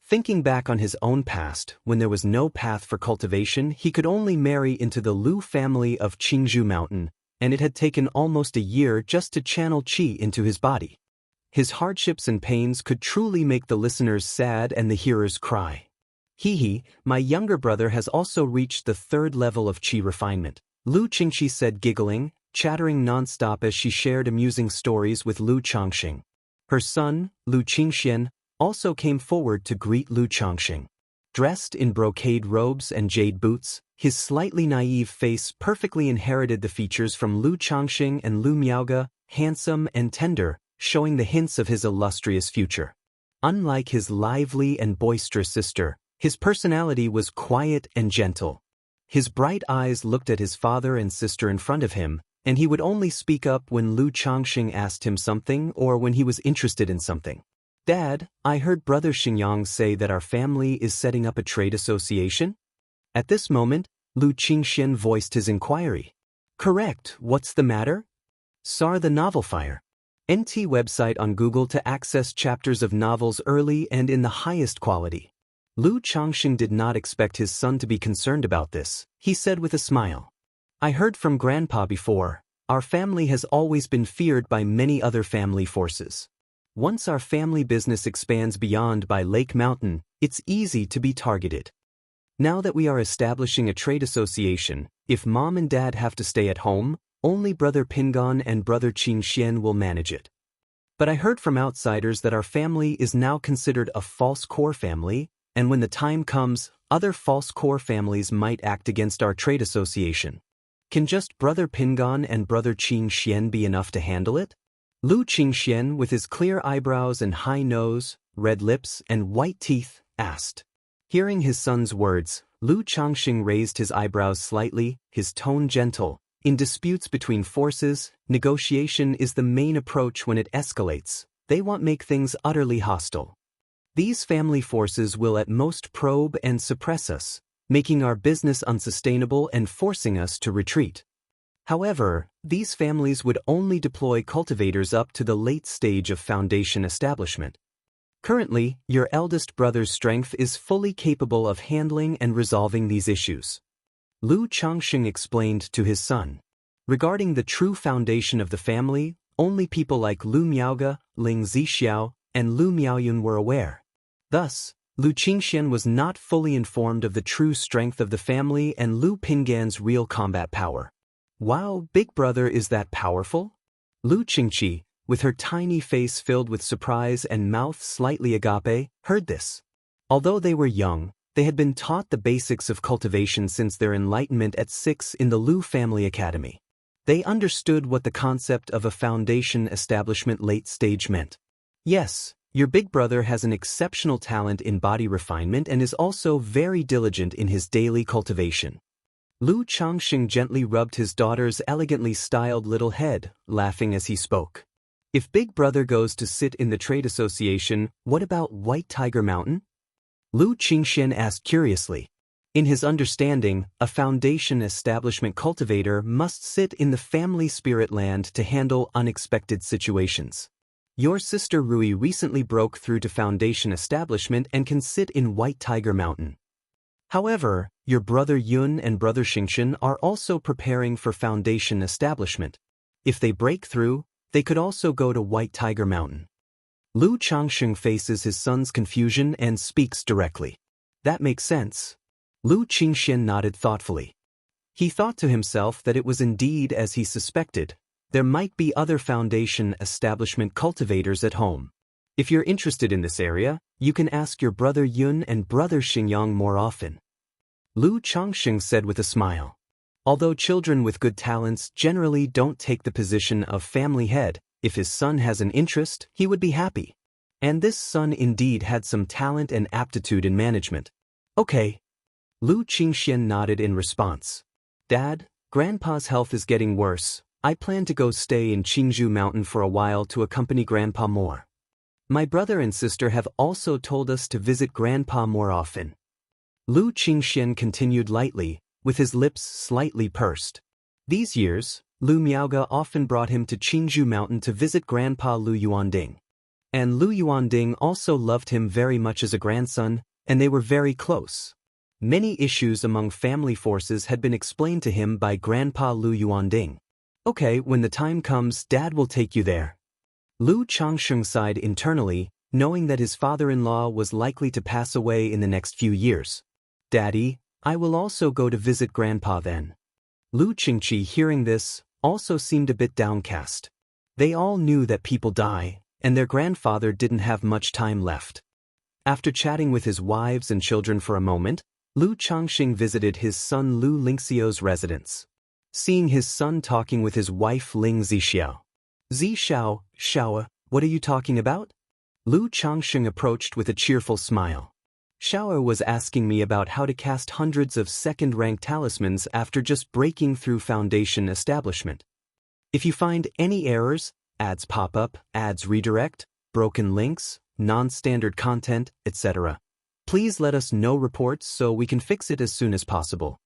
Thinking back on his own past, when there was no path for cultivation, he could only marry into the Lu family of Qingzhou Mountain, and it had taken almost a year just to channel Qi into his body. His hardships and pains could truly make the listeners sad and the hearers cry. My younger brother has also reached the 3rd level of Qi refinement, Lu Qingxi said, giggling, chattering non-stop as she shared amusing stories with Lu Changxing. Her son, Lu Qingxian, also came forward to greet Lu Changxing. Dressed in brocade robes and jade boots, his slightly naive face perfectly inherited the features from Lu Changxing and Lu Miaoge, handsome and tender, showing the hints of his illustrious future. Unlike his lively and boisterous sister, his personality was quiet and gentle. His bright eyes looked at his father and sister in front of him, and he would only speak up when Lu Changxing asked him something or when he was interested in something. Dad, I heard Brother Xingyang say that our family is setting up a trade association? At this moment, Lu Qingxian voiced his inquiry. Correct, what's the matter? SAR the Novel Fire. NT website on Google to access chapters of novels early and in the highest quality. Lu Changxing did not expect his son to be concerned about this. He said with a smile. I heard from Grandpa before. Our family has always been feared by many other family forces. Once our family business expands beyond by Lake Mountain, it's easy to be targeted. Now that we are establishing a trade association, if Mom and Dad have to stay at home, only Brother Pingon and Brother Qingxian will manage it. But I heard from outsiders that our family is now considered a false core family, and when the time comes, other false core families might act against our trade association. Can just Brother Pingon and Brother Qingxian be enough to handle it? Lu Qingxian, with his clear eyebrows and high nose, red lips, and white teeth, asked. Hearing his son's words, Lu Changxing raised his eyebrows slightly, his tone gentle. In disputes between forces, negotiation is the main approach when it escalates. They won't make things utterly hostile. These family forces will at most probe and suppress us, making our business unsustainable and forcing us to retreat. However, these families would only deploy cultivators up to the late stage of foundation establishment. Currently, your eldest brother's strength is fully capable of handling and resolving these issues. Lu Changxing explained to his son. Regarding the true foundation of the family, only people like Lu Miaoge, Ling Zixiao, and Lu Miaoyun were aware. Thus, Lu Qingxian was not fully informed of the true strength of the family and Lu Pingan's real combat power. Wow, Big Brother is that powerful? Lu Qingqi, with her tiny face filled with surprise and mouth slightly agape, heard this. Although they were young, they had been taught the basics of cultivation since their enlightenment at 6 in the Lu family academy. They understood what the concept of a foundation establishment late stage meant. Yes, your big brother has an exceptional talent in body refinement and is also very diligent in his daily cultivation. Lu Changxing gently rubbed his daughter's elegantly styled little head, laughing as he spoke. If Big Brother goes to sit in the trade association, what about White Tiger Mountain? Lu Qingxian asked curiously. In his understanding, a foundation establishment cultivator must sit in the family spirit land to handle unexpected situations. Your sister Rui recently broke through to foundation establishment and can sit in White Tiger Mountain. However, your brother Yun and brother Xingxian are also preparing for foundation establishment. If they break through, they could also go to White Tiger Mountain. Lu Changxing faces his son's confusion and speaks directly. That makes sense. Lu Qingxian nodded thoughtfully. He thought to himself that it was indeed as he suspected. There might be other foundation establishment cultivators at home. If you're interested in this area, you can ask your brother Yun and brother Xingyang more often. Lu Changxing said with a smile. Although children with good talents generally don't take the position of family head, if his son has an interest, he would be happy. And this son indeed had some talent and aptitude in management. Okay. Lu Qingxian nodded in response. Dad, Grandpa's health is getting worse. I plan to go stay in Qingzhou Mountain for a while to accompany Grandpa more. My brother and sister have also told us to visit Grandpa more often. Lu Qingxian continued lightly, with his lips slightly pursed. These years, Lu Miaoge often brought him to Qingzhou Mountain to visit Grandpa Lu Yuanding. And Lu Yuanding also loved him very much as a grandson, and they were very close. Many issues among family forces had been explained to him by Grandpa Lu Yuanding. Okay, when the time comes, Dad will take you there. Lu Changxing sighed internally, knowing that his father-in-law was likely to pass away in the next few years. Daddy, I will also go to visit Grandpa then. Lu Qingqi, hearing this, also seemed a bit downcast. They all knew that people die, and their grandfather didn't have much time left. After chatting with his wives and children for a moment, Lu Changxing visited his son Lu Lingxiao's residence. Seeing his son talking with his wife Ling Zixiao. Zixiao, Xiao, what are you talking about? Lu Changxing approached with a cheerful smile. Xiao was asking me about how to cast hundreds of second-rank talismans after just breaking through foundation establishment. If you find any errors, ads pop up, ads redirect, broken links, non-standard content, etc., please let us know reports so we can fix it as soon as possible.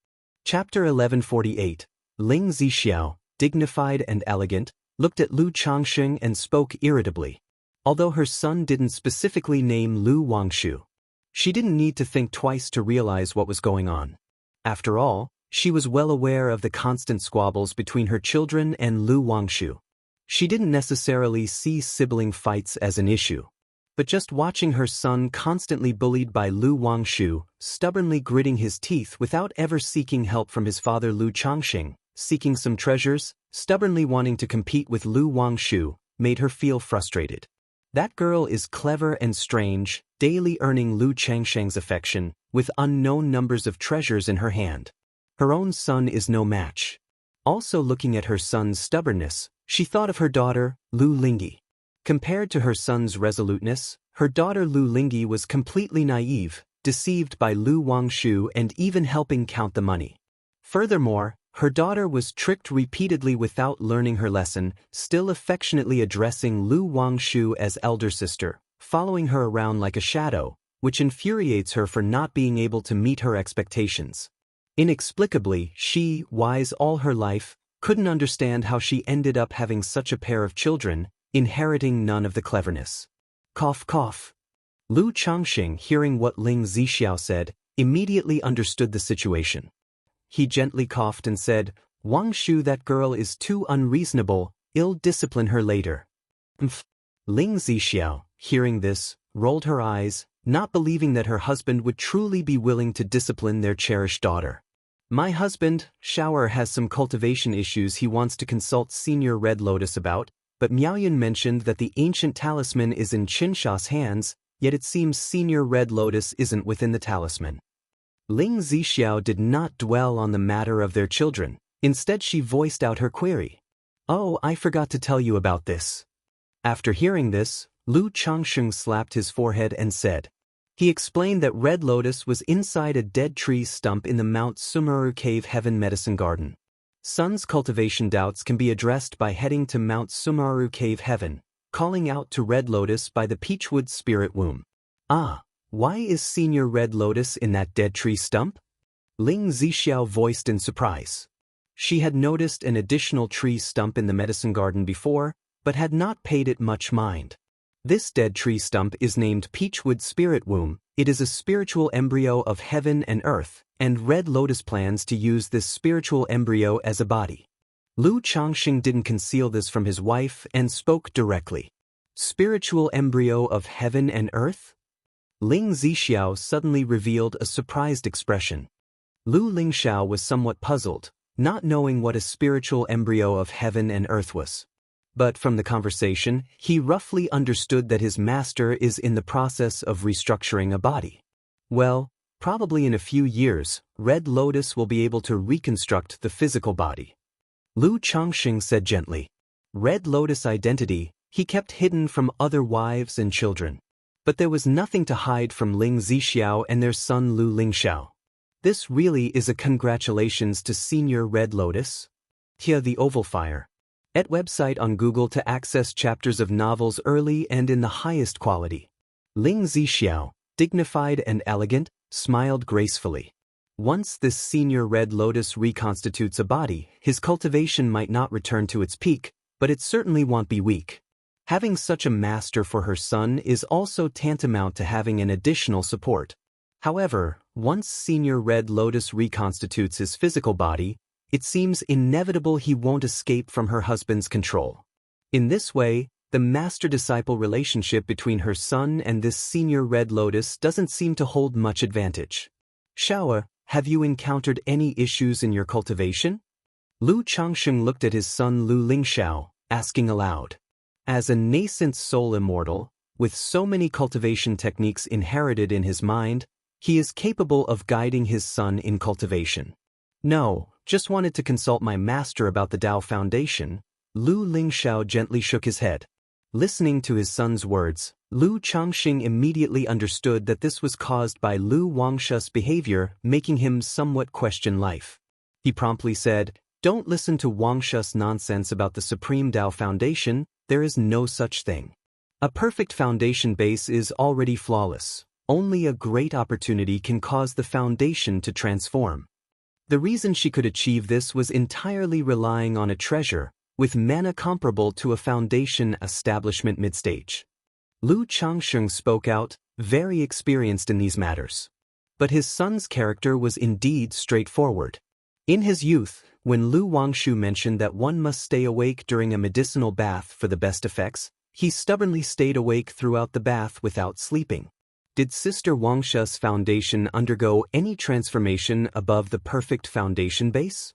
Chapter 1148. Ling Zixiao, dignified and elegant, looked at Lu Changxing and spoke irritably. Although her son didn't specifically name Lu Wangshu, she didn't need to think twice to realize what was going on. After all, she was well aware of the constant squabbles between her children and Lu Wangshu. She didn't necessarily see sibling fights as an issue. But just watching her son constantly bullied by Lu Wangshu, stubbornly gritting his teeth without ever seeking help from his father Lu Changxing, seeking some treasures, stubbornly wanting to compete with Lu Wangshu, made her feel frustrated. That girl is clever and strange, daily earning Lu Changsheng's affection, with unknown numbers of treasures in her hand. Her own son is no match. Also looking at her son's stubbornness, she thought of her daughter, Lu Lingyi. Compared to her son's resoluteness, her daughter Lu Lingyi was completely naive, deceived by Lu Wangshu and even helping count the money. Furthermore, her daughter was tricked repeatedly without learning her lesson, still affectionately addressing Lu Wangshu as elder sister, following her around like a shadow, which infuriates her for not being able to meet her expectations. Inexplicably, she, wise all her life, couldn't understand how she ended up having such a pair of children, inheriting none of the cleverness. Cough cough. Lu Changxing, hearing what Ling Zixiao said, immediately understood the situation. He gently coughed and said, Wangshu, that girl is too unreasonable, ill-discipline her later. Ling Zixiao, hearing this, rolled her eyes, not believing that her husband would truly be willing to discipline their cherished daughter. My husband, Shower, has some cultivation issues he wants to consult Senior Red Lotus about, but Miaoyan mentioned that the ancient talisman is in Xianxia's hands, yet it seems Senior Red Lotus isn't within the talisman. Ling Zixiao did not dwell on the matter of their children. Instead, she voiced out her query. Oh, I forgot to tell you about this. After hearing this, Lu Changsheng slapped his forehead and said. He explained that Red Lotus was inside a dead tree stump in the Mount Sumeru Cave Heaven Medicine Garden. Sun's cultivation doubts can be addressed by heading to Mount Sumeru Cave Heaven, calling out to Red Lotus by the Peachwood Spirit Womb. Ah, why is Senior Red Lotus in that dead tree stump? Ling Zixiao voiced in surprise. She had noticed an additional tree stump in the medicine garden before, but had not paid it much mind. This dead tree stump is named Peachwood Spirit Womb. It is a spiritual embryo of heaven and earth, and Red Lotus plans to use this spiritual embryo as a body. Lu Changxing didn't conceal this from his wife and spoke directly. Spiritual embryo of heaven and earth? Ling Zixiao suddenly revealed a surprised expression. Lu Lingxiao was somewhat puzzled, not knowing what a spiritual embryo of heaven and earth was. But from the conversation, he roughly understood that his master is in the process of restructuring a body. Well, probably in a few years, Red Lotus will be able to reconstruct the physical body. Lu Changxing said gently. Red Lotus identity, he kept hidden from other wives and children. But there was nothing to hide from Ling Zixiao and their son Lu Lingxiao. This really is a congratulations to Senior Red Lotus. Here the Oval Fire. At website on Google to access chapters of novels early and in the highest quality. Ling Zixiao, dignified and elegant, smiled gracefully. Once this Senior Red Lotus reconstitutes a body, his cultivation might not return to its peak, but it certainly won't be weak. Having such a master for her son is also tantamount to having an additional support. However, once Senior Red Lotus reconstitutes his physical body, it seems inevitable he won't escape from her husband's control. In this way, the master-disciple relationship between her son and this Senior Red Lotus doesn't seem to hold much advantage. Xiao, have you encountered any issues in your cultivation? Lu Changsheng looked at his son Lu Lingxiao, asking aloud. As a nascent soul immortal, with so many cultivation techniques inherited in his mind, he is capable of guiding his son in cultivation. No, just wanted to consult my master about the Tao Foundation. Lu Lingxiao gently shook his head. Listening to his son's words, Lu Changxing immediately understood that this was caused by Lu Wangshu's behavior, making him somewhat question life. He promptly said, Don't listen to Wangshu's nonsense about the Supreme Tao Foundation. There is no such thing. A perfect foundation base is already flawless. Only a great opportunity can cause the foundation to transform. The reason she could achieve this was entirely relying on a treasure, with mana comparable to a foundation establishment mid-stage. Lu Changsheng spoke out, very experienced in these matters. But his son's character was indeed straightforward. In his youth, when Lu Wangshu mentioned that one must stay awake during a medicinal bath for the best effects, he stubbornly stayed awake throughout the bath without sleeping. Did Sister Wangshu's foundation undergo any transformation above the perfect foundation base?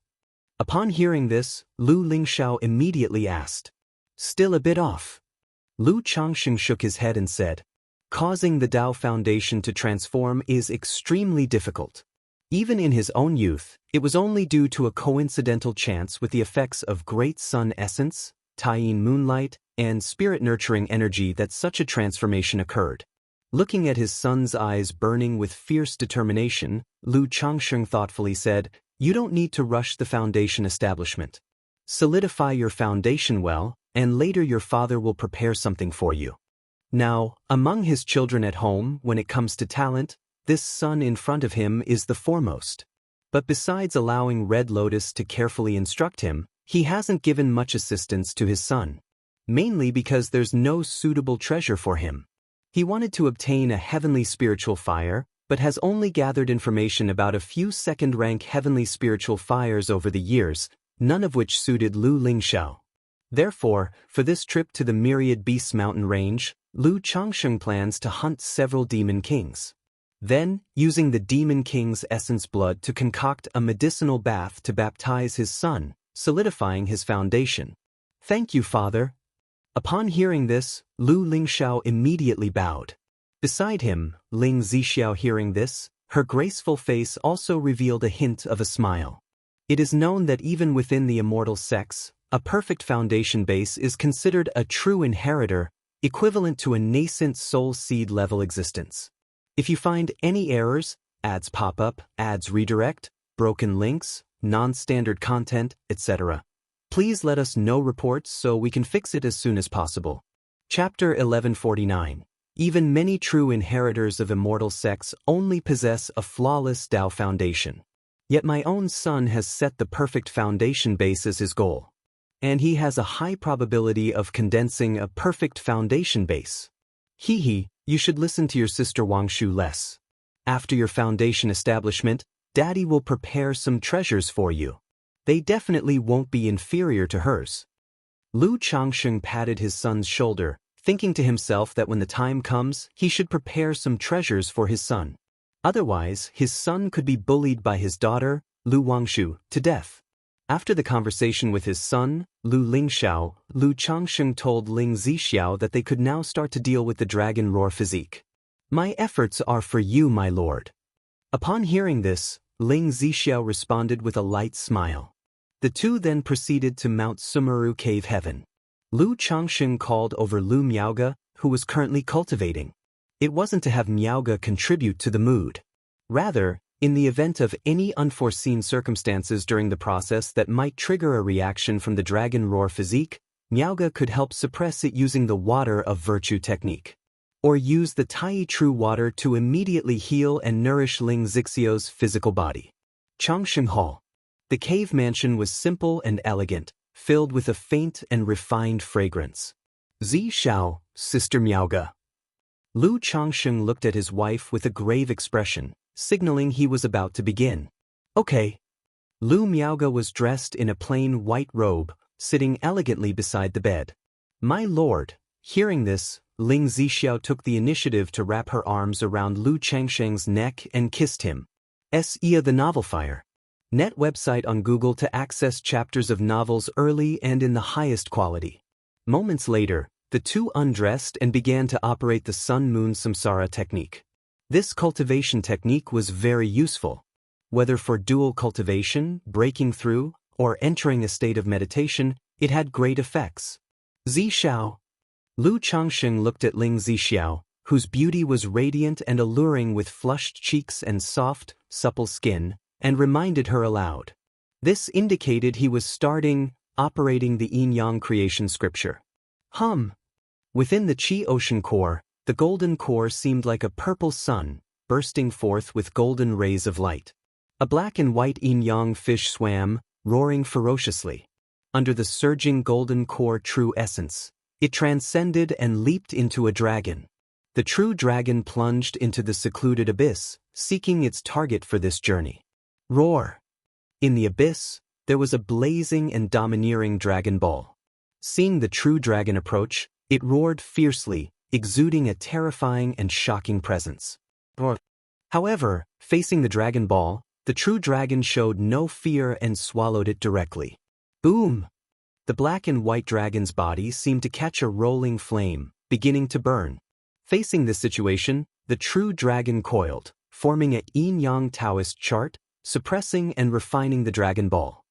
Upon hearing this, Lu Lingxiao immediately asked. Still a bit off. Lu Changsheng shook his head and said, Causing the Tao Foundation to transform is extremely difficult. Even in his own youth, it was only due to a coincidental chance with the effects of Great Sun Essence, Taiyin Moonlight, and Spirit-nurturing energy that such a transformation occurred. Looking at his son's eyes burning with fierce determination, Lu Changsheng thoughtfully said, You don't need to rush the foundation establishment. Solidify your foundation well, and later your father will prepare something for you. Now, among his children at home, when it comes to talent, this son in front of him is the foremost. But besides allowing Red Lotus to carefully instruct him, he hasn't given much assistance to his son. Mainly because there's no suitable treasure for him. He wanted to obtain a heavenly spiritual fire, but has only gathered information about a few second-rank heavenly spiritual fires over the years, none of which suited Lu Lingxiao. Therefore, for this trip to the Myriad Beasts mountain range, Lu Changsheng plans to hunt several demon kings. Then, using the Demon King's essence blood to concoct a medicinal bath to baptize his son, solidifying his foundation. Thank you, father. Upon hearing this, Lu Lingxiao immediately bowed. Beside him, Ling Zixiao hearing this, her graceful face also revealed a hint of a smile. It is known that even within the immortal sects, a perfect foundation base is considered a true inheritor, equivalent to a nascent soul seed level existence. If you find any errors, ads pop up, ads redirect, broken links, non-standard content, etc., please let us know reports so we can fix it as soon as possible. Chapter 1149. Even many true inheritors of immortal sects only possess a flawless Tao foundation. Yet my own son has set the perfect foundation base as his goal. And he has a high probability of condensing a perfect foundation base. You should listen to your sister Wangshu less. After your foundation establishment, Daddy will prepare some treasures for you. They definitely won't be inferior to hers. Lu Changsheng patted his son's shoulder, thinking to himself that when the time comes, he should prepare some treasures for his son. Otherwise, his son could be bullied by his daughter, Lu Wangshu, to death. After the conversation with his son, Lu Lingxiao, Lu Changsheng told Ling Zixiao that they could now start to deal with the dragon roar physique. My efforts are for you, my lord. Upon hearing this, Ling Zixiao responded with a light smile. The two then proceeded to Mount Sumeru Cave Heaven. Lu Changsheng called over Lu Miaoge, who was currently cultivating. It wasn't to have Miaoge contribute to the mood. Rather, in the event of any unforeseen circumstances during the process that might trigger a reaction from the dragon roar physique, Miaoge could help suppress it using the water of virtue technique. Or use the Tai True water to immediately heal and nourish Ling Zixiao's physical body. Changsheng Hall. The cave mansion was simple and elegant, filled with a faint and refined fragrance. Zi Xiao, Sister Miaoge. Lu Changsheng looked at his wife with a grave expression, signaling he was about to begin. Okay. Lu Miaoge was dressed in a plain white robe, sitting elegantly beside the bed. My lord. Hearing this, Ling Zixiao took the initiative to wrap her arms around Lu Changsheng's neck and kissed him. Ia the Novel Fire. Net website on Google to access chapters of novels early and in the highest quality. Moments later, the two undressed and began to operate the Sun-Moon Samsara technique. This cultivation technique was very useful. Whether for dual cultivation, breaking through, or entering a state of meditation, it had great effects. Zi Xiao. Lu Changsheng looked at Ling Zixiao, whose beauty was radiant and alluring with flushed cheeks and soft, supple skin, and reminded her aloud. This indicated he was operating the yin-yang creation scripture. Within the Qi ocean core, the golden core seemed like a purple sun, bursting forth with golden rays of light. A black and white yin-yang fish swam, roaring ferociously. Under the surging golden core true essence, it transcended and leaped into a dragon. The true dragon plunged into the secluded abyss, seeking its target for this journey. Roar! In the abyss, there was a blazing and domineering dragon ball. Seeing the true dragon approach, it roared fiercely, exuding a terrifying and shocking presence. However, facing the dragon ball, the true dragon showed no fear and swallowed it directly. Boom! The black and white dragon's body seemed to catch a rolling flame, beginning to burn. Facing this situation, the true dragon coiled, forming a yin-yang Taoist chart, suppressing and refining the dragon ball.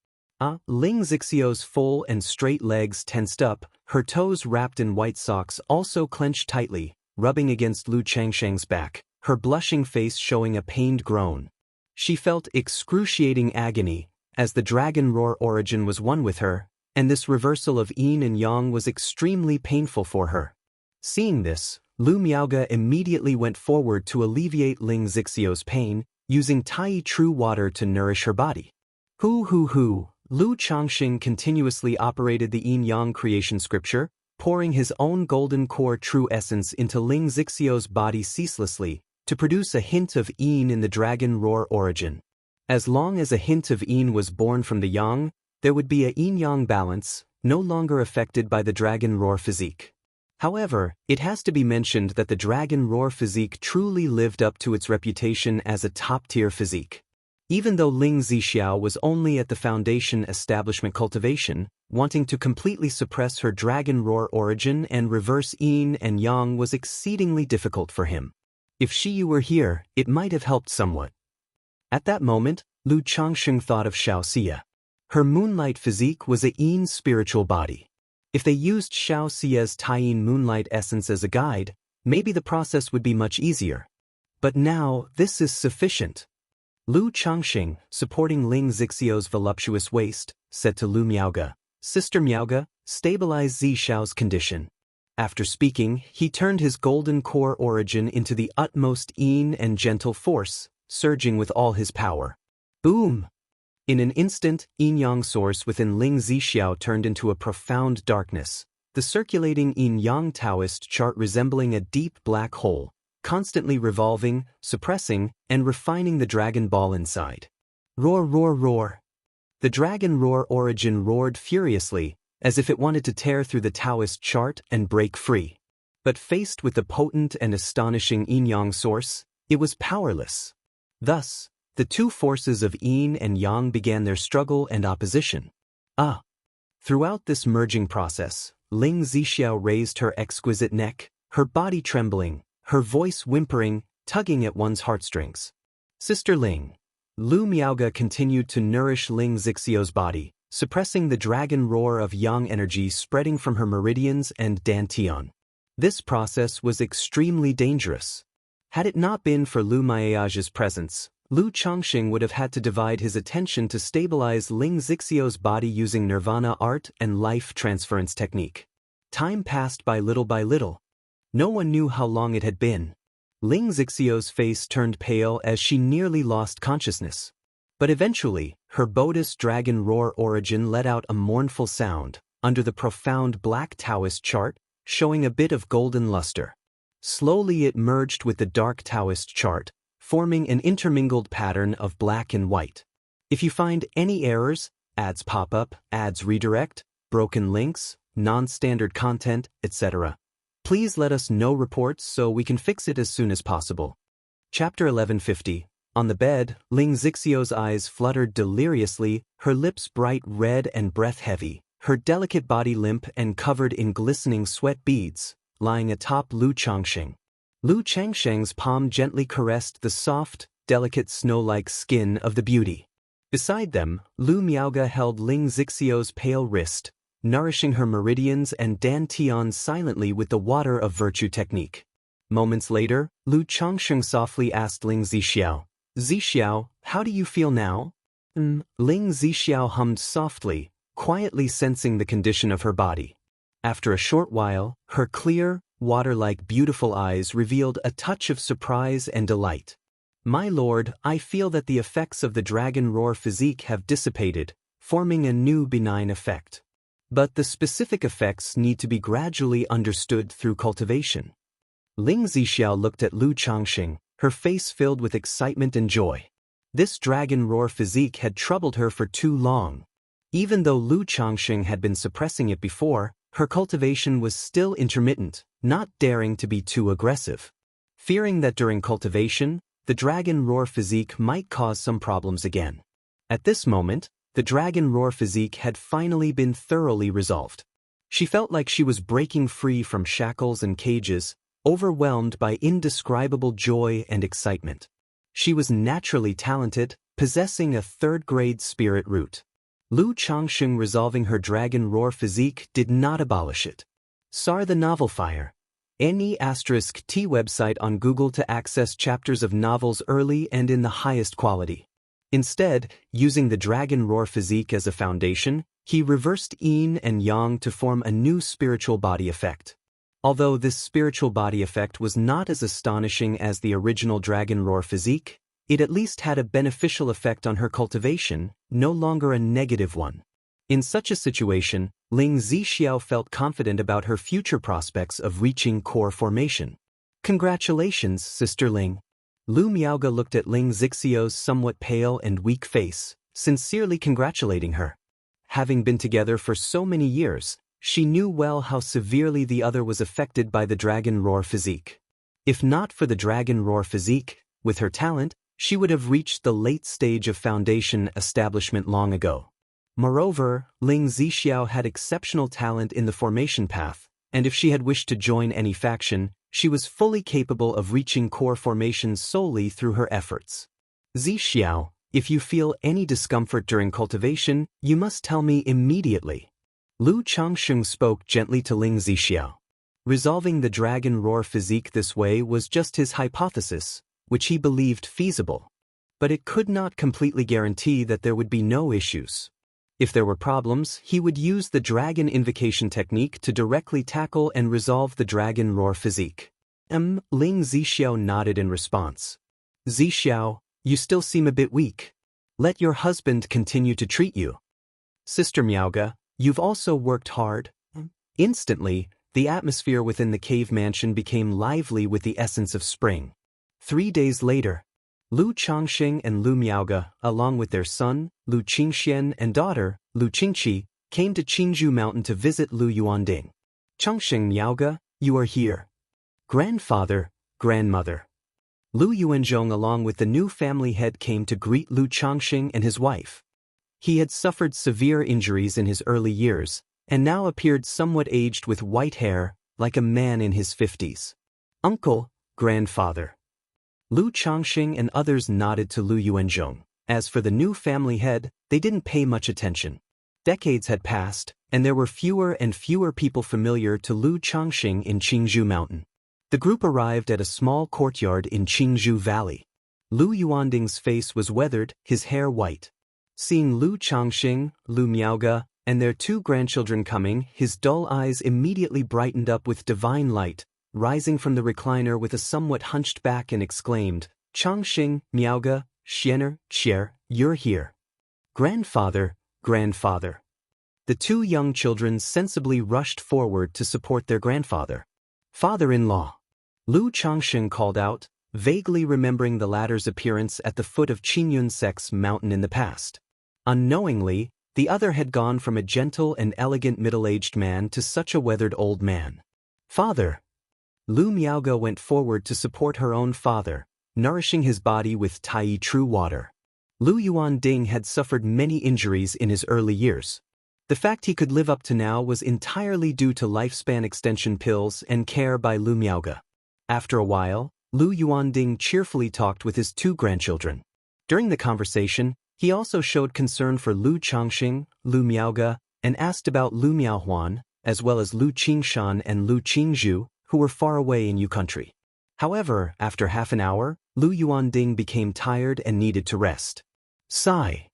Ling Zixiao's full and straight legs tensed up, her toes wrapped in white socks also clenched tightly, rubbing against Lu Changsheng's back, her blushing face showing a pained groan. She felt excruciating agony, as the dragon roar origin was one with her, and this reversal of yin and yang was extremely painful for her. Seeing this, Lu Miaoge immediately went forward to alleviate Ling Zixiao's pain, using Tai True water to nourish her body. Lu Changsheng continuously operated the yin-yang creation scripture, pouring his own golden core true essence into Ling Zixiao's body ceaselessly, to produce a hint of yin in the dragon roar origin. As long as a hint of yin was born from the yang, there would be a yin-yang balance, no longer affected by the dragon roar physique. However, it has to be mentioned that the dragon roar physique truly lived up to its reputation as a top-tier physique. Even though Ling Zixiao was only at the foundation establishment Cultivation, wanting to completely suppress her dragon roar origin and reverse yin and yang was exceedingly difficult for him. If Shiyu were here, it might have helped somewhat. At that moment, Lu Changsheng thought of Xianxia. Her moonlight physique was a yin spiritual body. If they used Xiaoxia's Taiyin moonlight essence as a guide, maybe the process would be much easier. But now, this is sufficient. Lu Changsheng, supporting Ling Zixiao's voluptuous waist, said to Lu Miaoge, "Sister Miaoge, stabilize Zixiao's condition." After speaking, he turned his golden core origin into the utmost yin and gentle force, surging with all his power. Boom! In an instant, yin-yang source within Ling Zixiao turned into a profound darkness, the circulating yin-yang Taoist chart resembling a deep black hole, constantly revolving, suppressing, and refining the dragon ball inside. Roar, roar, roar. The dragon roar origin roared furiously, as if it wanted to tear through the Taoist chart and break free. But faced with the potent and astonishing yin-yang source, it was powerless. Thus, the two forces of yin and yang began their struggle and opposition. Throughout this merging process, Ling Zixiao raised her exquisite neck, her body trembling, her voice whimpering, tugging at one's heartstrings. Sister Ling. Lu Miaoge continued to nourish Ling Zixiao's body, suppressing the dragon roar of yang energy spreading from her meridians and dantian. This process was extremely dangerous. Had it not been for Lu Miaoge's presence, Lu Changsheng would have had to divide his attention to stabilize Ling Zixiao's body using nirvana art and life transference technique. Time passed by little. No one knew how long it had been. Ling Zixiao's face turned pale as she nearly lost consciousness. But eventually, her Bodis dragon roar origin let out a mournful sound, under the profound black Taoist chart, showing a bit of golden luster. Slowly it merged with the dark Taoist chart, forming an intermingled pattern of black and white. If you find any errors, ads pop up, ads redirect, broken links, non-standard content, etc., please let us know reports so we can fix it as soon as possible. Chapter 1150. On the bed, Ling Zixiao's eyes fluttered deliriously, her lips bright red and breath heavy, her delicate body limp and covered in glistening sweat beads, lying atop Lu Changsheng. Lu Changsheng's palm gently caressed the soft, delicate snow-like skin of the beauty. Beside them, Lu Miaoge held Ling Zixiao's pale wrist, nourishing her meridians and dantian silently with the water of virtue technique. Moments later, Lu Changsheng softly asked Ling Zixiao, "Zixiao, how do you feel now?" Ling Zixiao hummed softly, quietly sensing the condition of her body. After a short while, her clear, water-like beautiful eyes revealed a touch of surprise and delight. "My lord, I feel that the effects of the dragon roar physique have dissipated, forming a new benign effect. But the specific effects need to be gradually understood through cultivation." Ling Zixiao looked at Lu Changsheng, her face filled with excitement and joy. This dragon roar physique had troubled her for too long. Even though Lu Changsheng had been suppressing it before, her cultivation was still intermittent, not daring to be too aggressive. Fearing that during cultivation, the dragon roar physique might cause some problems again. At this moment, the dragon roar physique had finally been thoroughly resolved. She felt like she was breaking free from shackles and cages, overwhelmed by indescribable joy and excitement. She was naturally talented, possessing a third-grade spirit root. Lu Changsheng resolving her dragon roar physique did not abolish it. SAR the Novel Fire. Any *T website on Google to access chapters of novels early and in the highest quality. Instead, using the dragon roar physique as a foundation, he reversed yin and yang to form a new spiritual body effect. Although this spiritual body effect was not as astonishing as the original dragon roar physique, it at least had a beneficial effect on her cultivation, no longer a negative one. In such a situation, Ling Zixiao felt confident about her future prospects of reaching core formation. "Congratulations, Sister Ling." Lu Miaoge looked at Ling Zixiao's somewhat pale and weak face, sincerely congratulating her. Having been together for so many years, She knew well how severely the other was affected by the dragon roar physique. If not for the dragon roar physique, with her talent, she would have reached the late stage of foundation establishment long ago. Moreover, Ling Zixiao had exceptional talent in the formation path, and if she had wished to join any faction, she was fully capable of reaching core formations solely through her efforts. Zixiao, if you feel any discomfort during cultivation, you must tell me immediately. Lu Changsheng spoke gently to Ling Zixiao. Resolving the dragon roar physique this way was just his hypothesis, which he believed feasible. But it could not completely guarantee that there would be no issues. If there were problems, he would use the dragon invocation technique to directly tackle and resolve the dragon roar physique. Ling Zixiao nodded in response. Zixiao, you still seem a bit weak. Let your husband continue to treat you. Sister Miaoga, you've also worked hard. Instantly, the atmosphere within the cave mansion became lively with the essence of spring. 3 days later, Lu Changsheng and Lu Miaoga, along with their son, Lu Qingxian, and daughter, Lu Qingqi, came to Qingzhou Mountain to visit Lu Yuanding. Changsheng Miaoga, you are here. Grandfather, grandmother. Lu Yuanzhong along with the new family head came to greet Lu Changsheng and his wife. He had suffered severe injuries in his early years, and now appeared somewhat aged with white hair, like a man in his 50s. Uncle, grandfather. Lu Changsheng and others nodded to Lu Yuanzhong. As for the new family head, they didn't pay much attention. Decades had passed, and there were fewer and fewer people familiar to Lu Changsheng in Qingzhou Mountain. The group arrived at a small courtyard in Qingzhou Valley. Lu Yuanding's face was weathered, his hair white. Seeing Lu Changsheng, Lu Miaoga, and their 2 grandchildren coming, his dull eyes immediately brightened up with divine light, rising from the recliner with a somewhat hunched back and exclaimed, Changsheng, Miaoga, Xier, you're here. Grandfather, grandfather. The 2 young children sensibly rushed forward to support their grandfather. Father-in-law. Lu Changsheng called out, vaguely remembering the latter's appearance at the foot of Qingyun sect's mountain in the past. Unknowingly, the other had gone from a gentle and elegant middle-aged man to such a weathered old man. Father. Lu Miaoga went forward to support her own father, nourishing his body with Tai True water. Lu Yuanding had suffered many injuries in his early years. The fact he could live up to now was entirely due to lifespan extension pills and care by Lu Miaoga. After a while, Lu Yuanding cheerfully talked with his 2 grandchildren. During the conversation, he also showed concern for Lu Changsheng, Lu Miaoga, and asked about Lu Miaohuan, as well as Lu Qingshan and Lu Qingzhu, who were far away in Yu country. However, after half an hour, Lu Yuanding became tired and needed to rest. Sigh.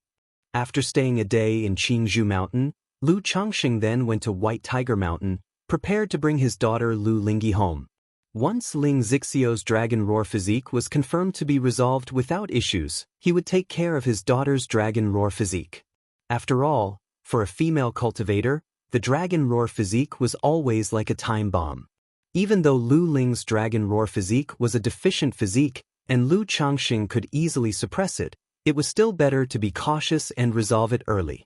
After staying a day in Qingzhou Mountain, Lu Changsheng then went to White Tiger Mountain, prepared to bring his daughter Lu Lingyi home. Once Ling Zixiao's dragon roar physique was confirmed to be resolved without issues, he would take care of his daughter's dragon roar physique. After all, for a female cultivator, the dragon roar physique was always like a time bomb. Even though Lu Ling's dragon roar physique was a deficient physique, and Lu Changsheng could easily suppress it, it was still better to be cautious and resolve it early.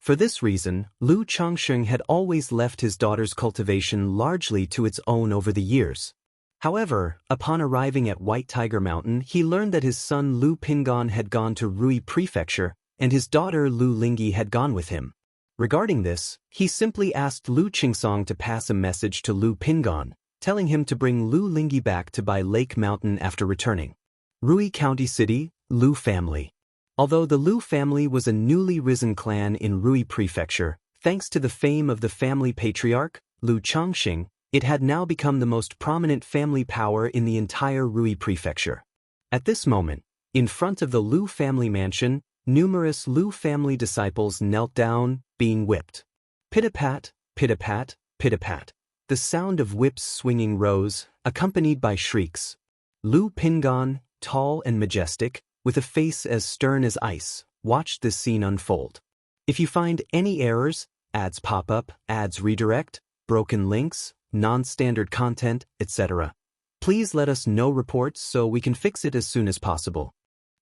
For this reason, Lu Changsheng had always left his daughter's cultivation largely to its own over the years. However, upon arriving at White Tiger Mountain, he learned that his son Lu Pingon had gone to Rui Prefecture, and his daughter Lu Lingyi had gone with him. Regarding this, he simply asked Lu Qingsong to pass a message to Lu Pingon, telling him to bring Lu Lingyi back to Bai Lake Mountain after returning. Rui County City, Lu family. Although the Lu family was a newly risen clan in Rui Prefecture, thanks to the fame of the family patriarch, Lu Changsheng, it had now become the most prominent family power in the entire Rui Prefecture. At this moment, in front of the Lu family mansion, numerous Lu family disciples knelt down, being whipped. Pit-a-pat, pit-a-pat, pit-a-pat. The sound of whips swinging rose, accompanied by shrieks. Lu Pingon, tall and majestic, with a face as stern as ice, watched this scene unfold. If you find any errors, ads pop up, ads redirect, broken links, non-standard content, etc., please let us know reports so we can fix it as soon as possible.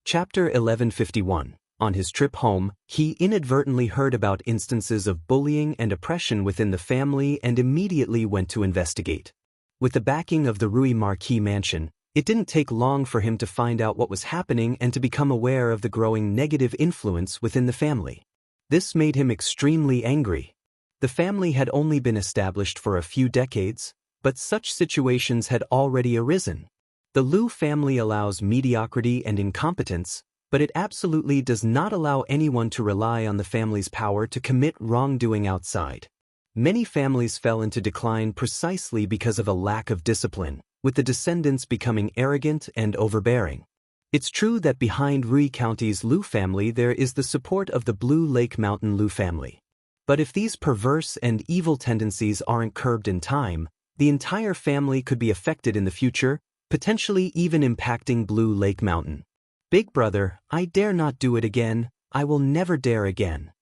Chapter 1151, On his trip home, he inadvertently heard about instances of bullying and oppression within the family and immediately went to investigate. With the backing of the Rui Marquis mansion, it didn't take long for him to find out what was happening and to become aware of the growing negative influence within the family. This made him extremely angry. The family had only been established for a few decades, but such situations had already arisen. The Lu family allows mediocrity and incompetence, but it absolutely does not allow anyone to rely on the family's power to commit wrongdoing outside. Many families fell into decline precisely because of a lack of discipline, with the descendants becoming arrogant and overbearing. It's true that behind Rui County's Lu family there is the support of the Blue Lake Mountain Lu family. But if these perverse and evil tendencies aren't curbed in time, the entire family could be affected in the future, potentially even impacting Blue Lake Mountain. Big brother, I dare not do it again. I will never dare again.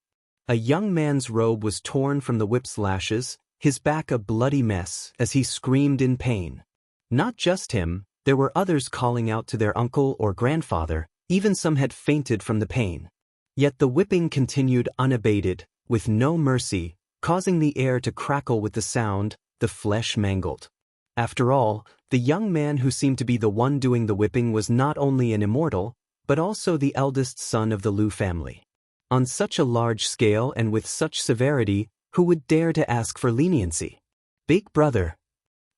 A young man's robe was torn from the whip's lashes, his back a bloody mess, as he screamed in pain. Not just him, there were others calling out to their uncle or grandfather, even some had fainted from the pain. Yet the whipping continued unabated, with no mercy, causing the air to crackle with the sound, the flesh mangled. After all, the young man who seemed to be the one doing the whipping was not only an immortal, but also the eldest son of the Lu family. On such a large scale and with such severity, who would dare to ask for leniency? Big brother.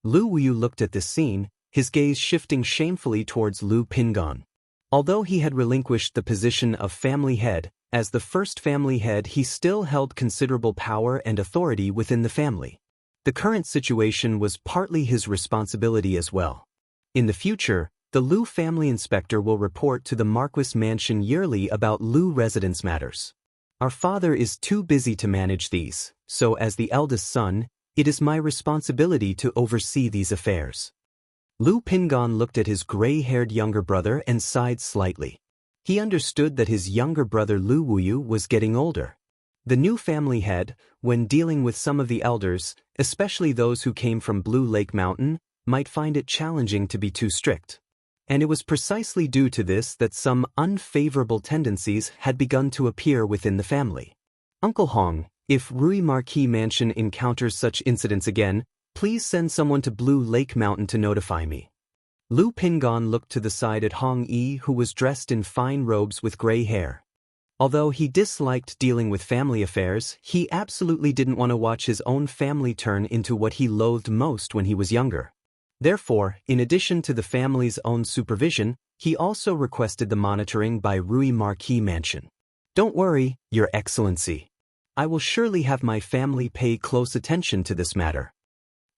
Lu Wuyu looked at this scene, his gaze shifting shamefully towards Lu Pingon. Although he had relinquished the position of family head, as the first family head he still held considerable power and authority within the family. The current situation was partly his responsibility as well. In the future, the Lu family inspector will report to the Marquis mansion yearly about Lu residence matters. Our father is too busy to manage these, so as the eldest son, it is my responsibility to oversee these affairs. Lu Pingon looked at his gray-haired younger brother and sighed slightly. He understood that his younger brother Lu Wuyu was getting older. The new family head, when dealing with some of the elders, especially those who came from Blue Lake Mountain, might find it challenging to be too strict. And it was precisely due to this that some unfavorable tendencies had begun to appear within the family. Uncle Hong, if Rui Marquis Mansion encounters such incidents again, please send someone to Blue Lake Mountain to notify me. Lu Pingon looked to the side at Hong Yi, who was dressed in fine robes with gray hair. Although he disliked dealing with family affairs, he absolutely didn't want to watch his own family turn into what he loathed most when he was younger. Therefore, in addition to the family's own supervision, he also requested the monitoring by Rui Marquis Mansion. Don't worry, Your Excellency. I will surely have my family pay close attention to this matter.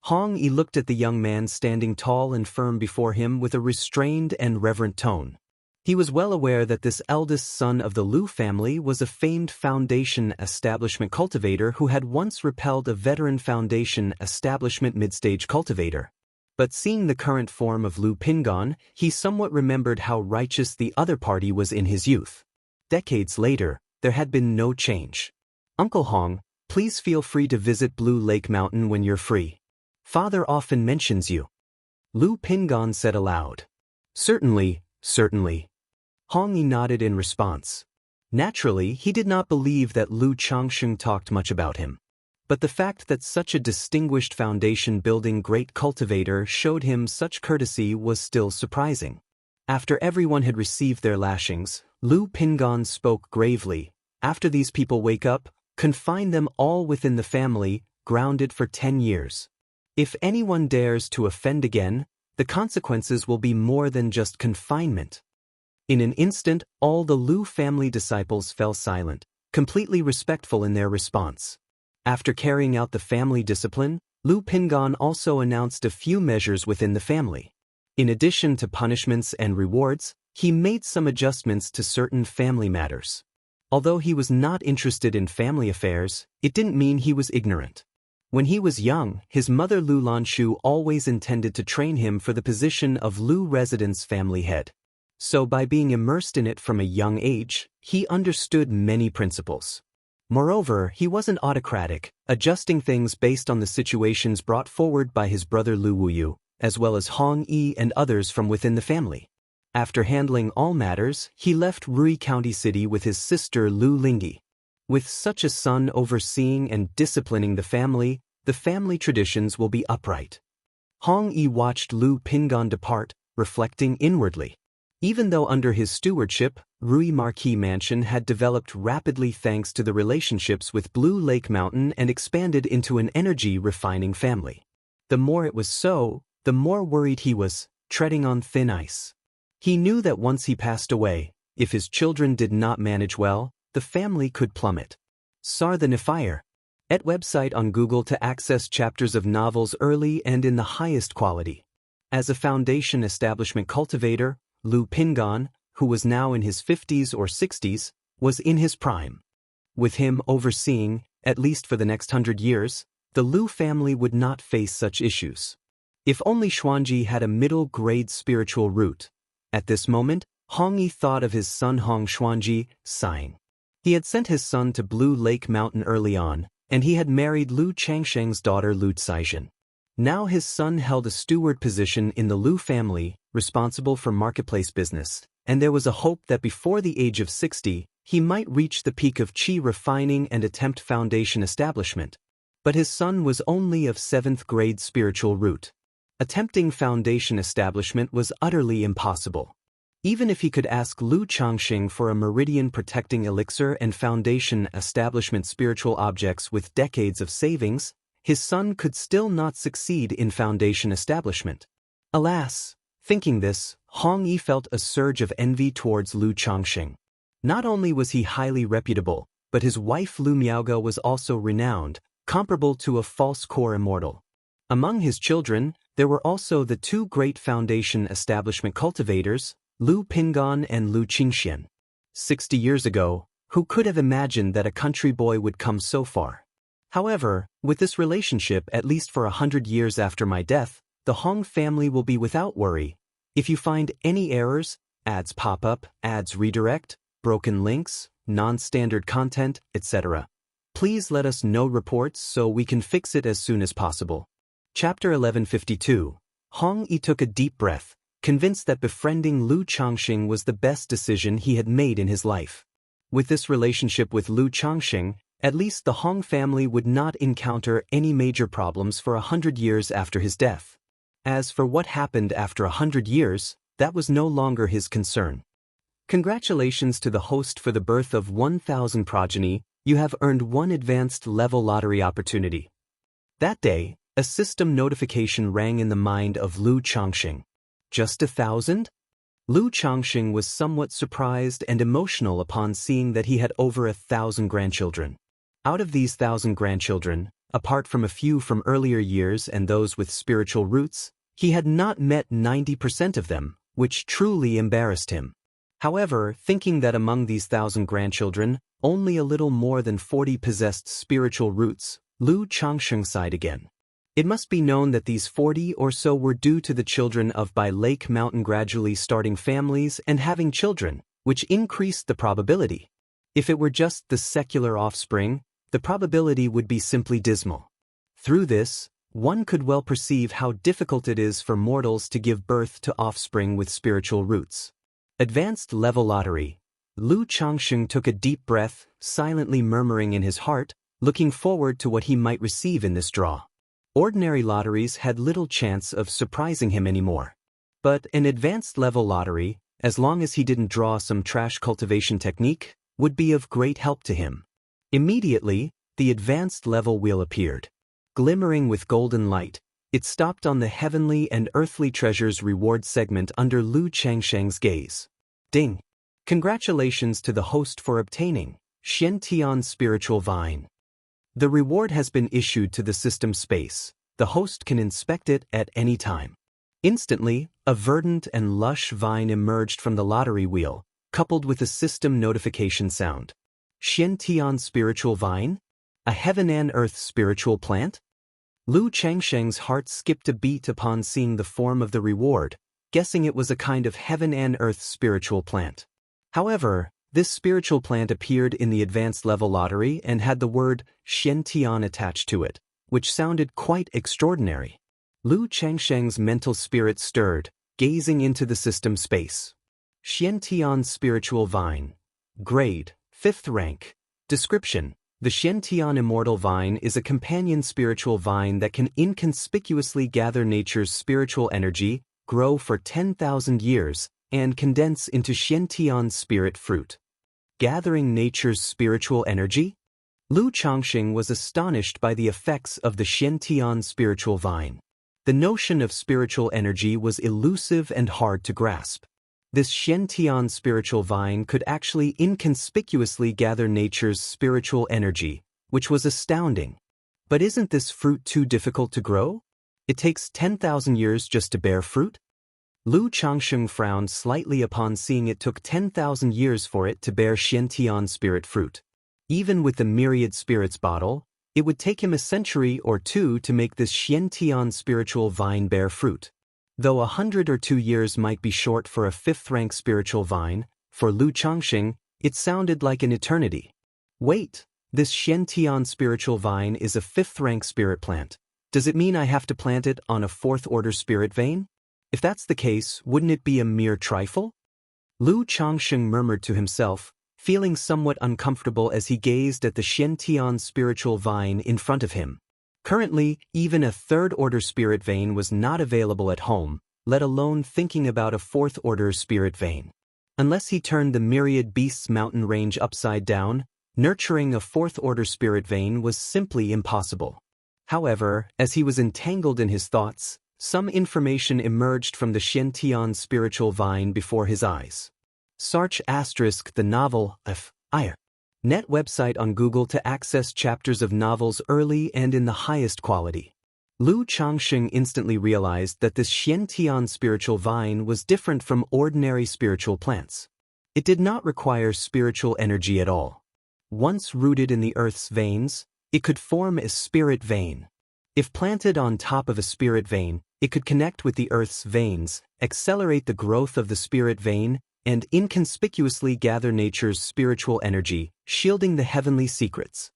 Hong Yi looked at the young man standing tall and firm before him with a restrained and reverent tone. He was well aware that this eldest son of the Lu family was a famed Foundation Establishment cultivator who had once repelled a veteran Foundation Establishment mid-stage cultivator. But seeing the current form of Lu Pingon, he somewhat remembered how righteous the other party was in his youth. Decades later, there had been no change. Uncle Hong, please feel free to visit Blue Lake Mountain when you're free. Father often mentions you. Lu Pingon said aloud. Certainly, certainly. Hong Yi nodded in response. Naturally, he did not believe that Lu Changsheng talked much about him. But the fact that such a distinguished foundation-building great cultivator showed him such courtesy was still surprising. After everyone had received their lashings, Lu Pingon spoke gravely. After these people wake up, confine them all within the family, grounded for 10 years. If anyone dares to offend again, the consequences will be more than just confinement. In an instant, all the Lu family disciples fell silent, completely respectful in their response. After carrying out the family discipline, Lu Pingon also announced a few measures within the family. In addition to punishments and rewards, he made some adjustments to certain family matters. Although he was not interested in family affairs, it didn't mean he was ignorant. When he was young, his mother Lu Lanshu always intended to train him for the position of Lu residence family head. So by being immersed in it from a young age, he understood many principles. Moreover, he wasn't autocratic, adjusting things based on the situations brought forward by his brother Lu Wuyu, as well as Hong Yi and others from within the family. After handling all matters, he left Rui County City with his sister Lu Lingyi. With such a son overseeing and disciplining the family traditions will be upright. Hong Yi watched Lu Pingan depart, reflecting inwardly. Even though under his stewardship, Rui Marquis Mansion had developed rapidly thanks to the relationships with Blue Lake Mountain and expanded into an energy-refining family. The more it was so, the more worried he was, treading on thin ice. He knew that once he passed away, if his children did not manage well, the family could plummet. Sar the Nifire. Et website on Google to access chapters of novels early and in the highest quality. As a foundation establishment cultivator, Lu Pingan, who was now in his 50s or 60s, was in his prime. With him overseeing, at least for the next 100 years, the Lu family would not face such issues. If only Xuanji had a middle-grade spiritual root. At this moment, Hong Yi thought of his son Hong Xuanji, sighing. He had sent his son to Blue Lake Mountain early on, and he had married Lu Changsheng's daughter Lu Caixin. Now his son held a steward position in the Lu family, responsible for marketplace business, and there was a hope that before the age of 60, he might reach the peak of qi refining and attempt foundation establishment. But his son was only of 7th grade spiritual root. Attempting foundation establishment was utterly impossible. Even if he could ask Lu Changxing for a meridian-protecting elixir and foundation establishment spiritual objects with decades of savings, his son could still not succeed in foundation establishment. Alas, thinking this, Hong Yi felt a surge of envy towards Lu Changxing. Not only was he highly reputable, but his wife Lu Miaoge was also renowned, comparable to a false core immortal. Among his children, there were also the two great foundation establishment cultivators, Lu Pingan and Lu Qingxian. 60 years ago, who could have imagined that a country boy would come so far? However, with this relationship at least for 100 years after my death, the Hong family will be without worry. If you find any errors, ads pop up, ads redirect, broken links, non-standard content, etc., please let us know reports so we can fix it as soon as possible. Chapter 1152. Hong Yi took a deep breath, convinced that befriending Lu Changxing was the best decision he had made in his life. With this relationship with Lu Changxing, at least the Hong family would not encounter any major problems for 100 years after his death. As for what happened after 100 years, that was no longer his concern. Congratulations to the host for the birth of 1,000 progeny. You have earned 1 advanced level lottery opportunity. That day, a system notification rang in the mind of Lu Changxing. Just 1,000? Lu Changxing was somewhat surprised and emotional upon seeing that he had over 1,000 grandchildren. Out of these 1,000 grandchildren, apart from a few from earlier years and those with spiritual roots, he had not met 90% of them, which truly embarrassed him. However, thinking that among these 1,000 grandchildren, only a little more than 40 possessed spiritual roots, Lu Changxing sighed again. It must be known that these 40 or so were due to the children of by Lake Mountain gradually starting families and having children, which increased the probability. If it were just the secular offspring, the probability would be simply dismal. Through this, one could well perceive how difficult it is for mortals to give birth to offspring with spiritual roots. Advanced level lottery. Lu Changxing took a deep breath, silently murmuring in his heart, looking forward to what he might receive in this draw. Ordinary lotteries had little chance of surprising him anymore. But an advanced level lottery, as long as he didn't draw some trash cultivation technique, would be of great help to him. Immediately, the advanced level wheel appeared. Glimmering with golden light, it stopped on the heavenly and earthly treasures reward segment under Lu Changsheng's gaze. Ding! Congratulations to the host for obtaining Xianxia's spiritual vine. The reward has been issued to the system space. The host can inspect it at any time. Instantly, a verdant and lush vine emerged from the lottery wheel, coupled with a system notification sound. Xianxia's spiritual vine? A heaven and earth spiritual plant? Lu Changsheng's heart skipped a beat upon seeing the form of the reward, guessing it was a kind of heaven and earth spiritual plant. However, this spiritual plant appeared in the advanced level lottery and had the word Xianxian attached to it, which sounded quite extraordinary. Lu Changsheng's mental spirit stirred, gazing into the system space. Xiantian Spiritual Vine. Grade, 5th rank. Description: the Xiantian Immortal Vine is a companion spiritual vine that can inconspicuously gather nature's spiritual energy, grow for 10,000 years, and condense into Xiantian spirit fruit. Gathering nature's spiritual energy? Lu Changxing was astonished by the effects of the Xiantian spiritual vine. The notion of spiritual energy was elusive and hard to grasp. This Xiantian spiritual vine could actually inconspicuously gather nature's spiritual energy, which was astounding. But isn't this fruit too difficult to grow? It takes 10,000 years just to bear fruit? Lu Changxing frowned slightly upon seeing it took 10,000 years for it to bear Xiantian spirit fruit. Even with the myriad spirits bottle, it would take him a century or two to make this Xiantian spiritual vine bear fruit. Though 100 or 2 years might be short for a 5th-rank spiritual vine, for Lu Changxing, it sounded like an eternity. Wait, this Xiantian spiritual vine is a 5th-rank spirit plant. Does it mean I have to plant it on a 4th-order spirit vein? If that's the case, wouldn't it be a mere trifle? Lu Changxing murmured to himself, feeling somewhat uncomfortable as he gazed at the Xiantian spiritual vine in front of him. Currently, even a 3rd-order spirit vein was not available at home, let alone thinking about a 4th-order spirit vein. Unless he turned the myriad beasts mountain range upside down, nurturing a 4th-order spirit vein was simply impossible. However, as he was entangled in his thoughts, some information emerged from the Xiantian spiritual vine before his eyes. Search * the novel F.I.R. Net website on Google to access chapters of novels early and in the highest quality. Lu Changxing instantly realized that this Xiantian spiritual vine was different from ordinary spiritual plants. It did not require spiritual energy at all. Once rooted in the earth's veins, it could form a spirit vein. If planted on top of a spirit vein, it could connect with the earth's veins, accelerate the growth of the spirit vein, and inconspicuously gather nature's spiritual energy, shielding the heavenly secrets.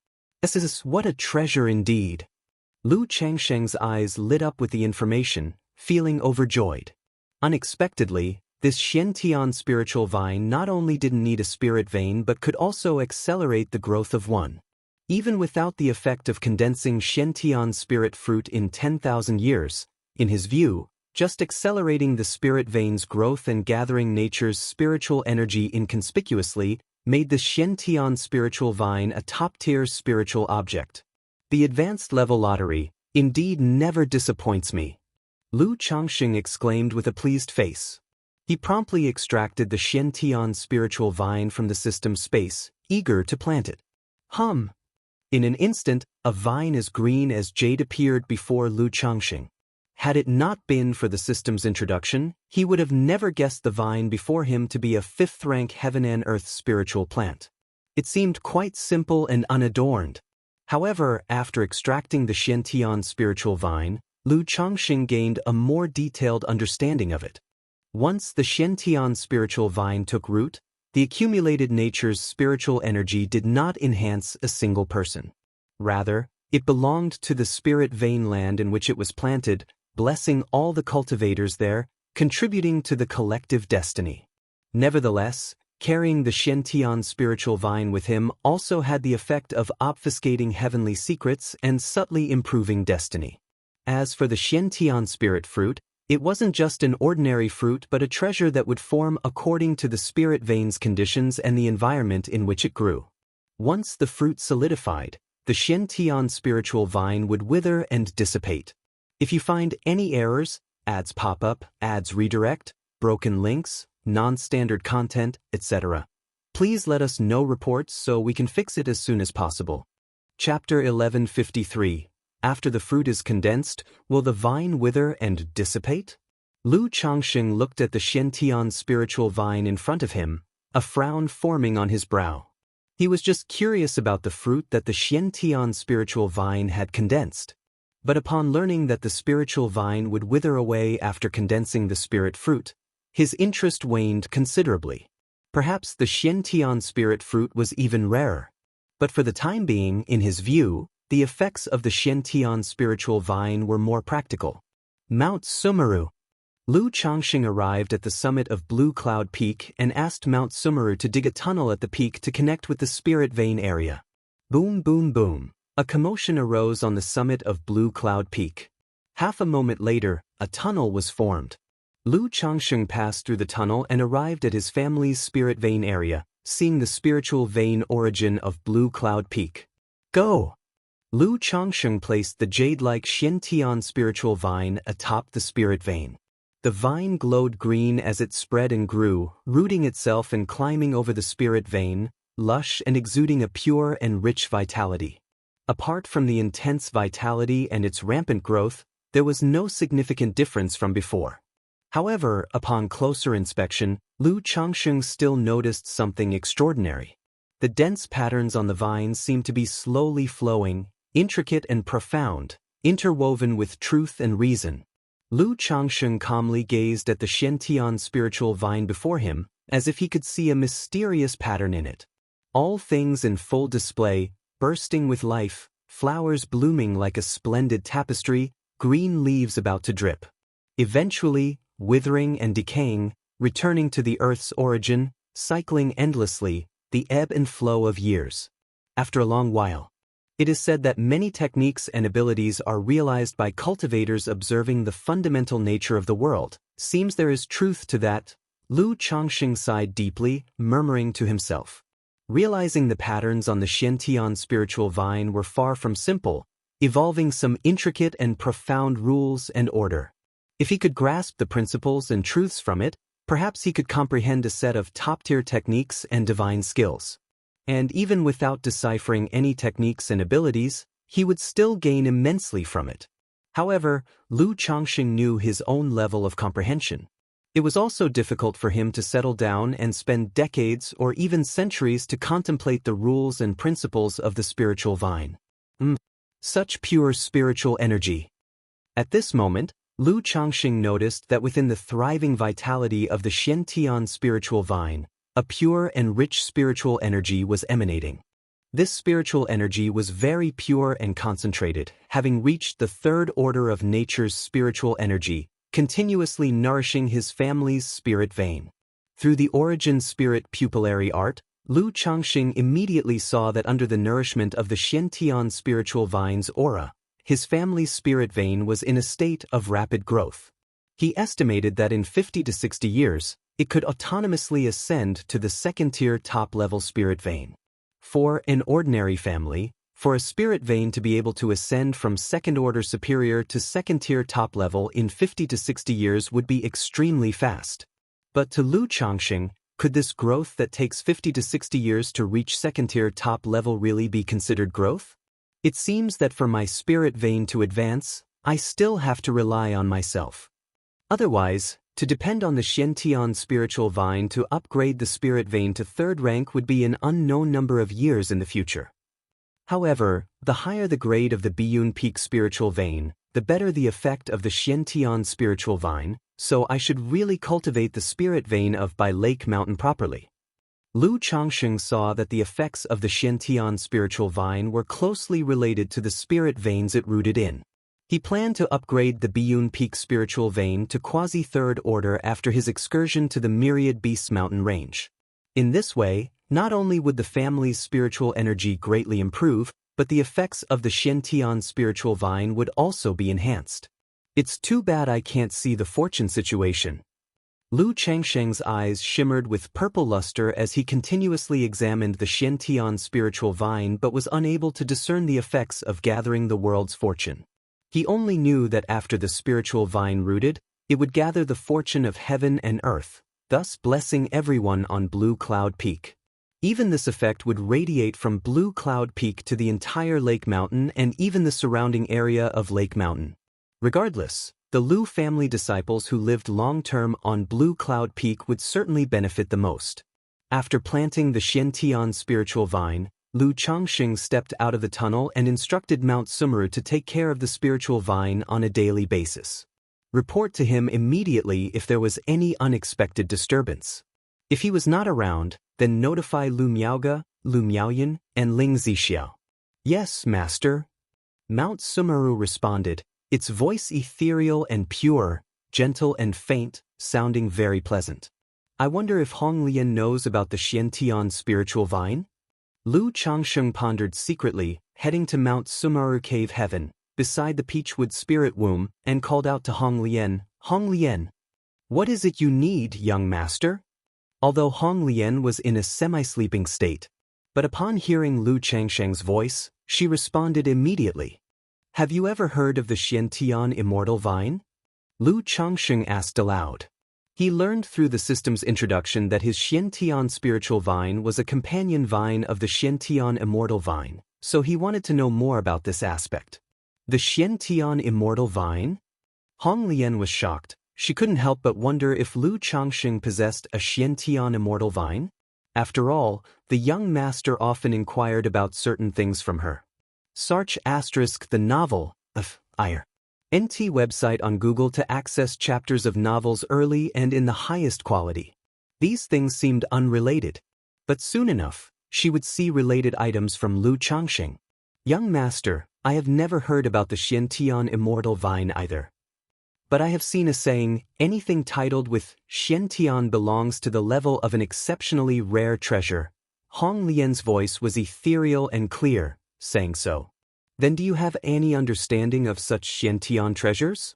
What a treasure indeed! Lu Changxing's eyes lit up with the information, feeling overjoyed. Unexpectedly, this Xiantian spiritual vine not only didn't need a spirit vein but could also accelerate the growth of one. Even without the effect of condensing Xiantian spirit fruit in 10,000 years, in his view, just accelerating the spirit vein's growth and gathering nature's spiritual energy inconspicuously made the Xiantian spiritual vine a top-tier spiritual object. The advanced level lottery, indeed, never disappoints me. Lu Changxing exclaimed with a pleased face. He promptly extracted the Xiantian spiritual vine from the system space, eager to plant it. In an instant, a vine as green as jade appeared before Lu Changxing. Had it not been for the system's introduction, he would have never guessed the vine before him to be a 5th-rank heaven and earth spiritual plant. It seemed quite simple and unadorned. However, after extracting the Xiantian spiritual vine, Lu Changxing gained a more detailed understanding of it. Once the Xiantian spiritual vine took root, the accumulated nature's spiritual energy did not enhance a single person. Rather, it belonged to the spirit vein land in which it was planted, blessing all the cultivators there, contributing to the collective destiny. Nevertheless, carrying the Xiantian spiritual vine with him also had the effect of obfuscating heavenly secrets and subtly improving destiny. As for the Xiantian spirit fruit, it wasn't just an ordinary fruit but a treasure that would form according to the spirit vein's conditions and the environment in which it grew. Once the fruit solidified, the Xiantian spiritual vine would wither and dissipate. If you find any errors, ads pop up, ads redirect, broken links, non-standard content, etc., please let us know reports so we can fix it as soon as possible. Chapter 1153. After the fruit is condensed, will the vine wither and dissipate? Lu Changxing looked at the Xiantian spiritual vine in front of him, a frown forming on his brow. He was just curious about the fruit that the Xiantian spiritual vine had condensed. But upon learning that the spiritual vine would wither away after condensing the spirit fruit, his interest waned considerably. Perhaps the Xiantian spirit fruit was even rarer. But for the time being, in his view, the effects of the Xiantian spiritual vine were more practical. Mount Sumeru. Lu Changxing arrived at the summit of Blue Cloud Peak and asked Mount Sumeru to dig a tunnel at the peak to connect with the spirit vein area. Boom, boom, boom. A commotion arose on the summit of Blue Cloud Peak. Half a moment later, a tunnel was formed. Lu Changxing passed through the tunnel and arrived at his family's spirit vein area, seeing the spiritual vein origin of Blue Cloud Peak. Go! Lu Changxing placed the jade-like Xianxia spiritual vine atop the spirit vein. The vine glowed green as it spread and grew, rooting itself and climbing over the spirit vein, lush and exuding a pure and rich vitality. Apart from the intense vitality and its rampant growth, there was no significant difference from before. However, upon closer inspection, Lu Changxing still noticed something extraordinary. The dense patterns on the vines seemed to be slowly flowing, intricate and profound, interwoven with truth and reason. Lu Changxing calmly gazed at the Xianxia spiritual vine before him, as if he could see a mysterious pattern in it. All things in full display, bursting with life, flowers blooming like a splendid tapestry, green leaves about to drip. Eventually, withering and decaying, returning to the earth's origin, cycling endlessly, the ebb and flow of years. After a long while, it is said that many techniques and abilities are realized by cultivators observing the fundamental nature of the world. Seems there is truth to that. Lu Changxing sighed deeply, murmuring to himself. Realizing the patterns on the Xianxia spiritual vine were far from simple, evolving some intricate and profound rules and order. If he could grasp the principles and truths from it, perhaps he could comprehend a set of top-tier techniques and divine skills. And even without deciphering any techniques and abilities, he would still gain immensely from it. However, Lu Changxing knew his own level of comprehension. It was also difficult for him to settle down and spend decades or even centuries to contemplate the rules and principles of the spiritual vine. Such pure spiritual energy. At this moment, Lu Changxing noticed that within the thriving vitality of the Xianxia spiritual vine, a pure and rich spiritual energy was emanating. This spiritual energy was very pure and concentrated, having reached the third order of nature's spiritual energy, continuously nourishing his family's spirit vein. Through the origin spirit pupillary art, Lu Changxing immediately saw that under the nourishment of the Xianxia spiritual vine's aura, his family's spirit vein was in a state of rapid growth. He estimated that in 50 to 60 years, it could autonomously ascend to the second-tier top-level spirit vein. For an ordinary family, for a spirit vein to be able to ascend from second-order superior to second-tier top-level in 50 to 60 years would be extremely fast. But to Lu Changxing, could this growth that takes 50 to 60 years to reach second-tier top-level really be considered growth? It seems that for my spirit vein to advance, I still have to rely on myself. Otherwise, to depend on the Xianxia spiritual vine to upgrade the spirit vein to third rank would be an unknown number of years in the future. However, the higher the grade of the Biyun Peak spiritual vein, the better the effect of the Xianxia spiritual vine, so I should really cultivate the spirit vein of Bai Lake Mountain properly. Lu Changxing saw that the effects of the Xianxia spiritual vine were closely related to the spirit veins it rooted in. He planned to upgrade the Biyun Peak spiritual vein to quasi-third order after his excursion to the Myriad Beasts mountain range. In this way, not only would the family's spiritual energy greatly improve, but the effects of the Xianxia spiritual vine would also be enhanced. It's too bad I can't see the fortune situation. Lu Changxing's eyes shimmered with purple luster as he continuously examined the Xianxia spiritual vine but was unable to discern the effects of gathering the world's fortune. He only knew that after the spiritual vine rooted, it would gather the fortune of heaven and earth, thus blessing everyone on Blue Cloud Peak. Even this effect would radiate from Blue Cloud Peak to the entire Lake Mountain and even the surrounding area of Lake Mountain. Regardless, the Lu family disciples who lived long-term on Blue Cloud Peak would certainly benefit the most. After planting the Xianxia spiritual vine, Lu Changxing stepped out of the tunnel and instructed Mount Sumeru to take care of the spiritual vine on a daily basis. Report to him immediately if there was any unexpected disturbance. If he was not around, then notify Lu Miaoge, Lu Miaoyan, and Ling Zixiao. Yes, master. Mount Sumeru responded, its voice ethereal and pure, gentle and faint, sounding very pleasant. I wonder if Hong Lian knows about the Xiantian spiritual vine? Lu Changsheng pondered secretly, heading to Mount Sumaru Cave Heaven, beside the Peachwood Spirit Womb, and called out to Hong Lian, "Hong Lian, what is it you need, young master?" Although Hong Lian was in a semi-sleeping state, but upon hearing Lu Changsheng's voice, she responded immediately. "Have you ever heard of the Xiantian Immortal Vine?" Lu Changsheng asked aloud. He learned through the system's introduction that his Xiantian spiritual vine was a companion vine of the Xiantian Immortal Vine, so he wanted to know more about this aspect. The Xiantian Immortal Vine? Hong Lian was shocked. She couldn't help but wonder if Lu Changsheng possessed a Xiantian Immortal Vine. After all, the young master often inquired about certain things from her. Search *the novel of IR. NT website on Google to access chapters of novels early and in the highest quality. These things seemed unrelated. But soon enough, she would see related items from Lu Changsheng. "Young master, I have never heard about the Xiantian Immortal Vine either. But I have seen a saying, anything titled with Xiantian belongs to the level of an exceptionally rare treasure." Hong Lian's voice was ethereal and clear, saying so. "Then do you have any understanding of such Xiantian treasures?"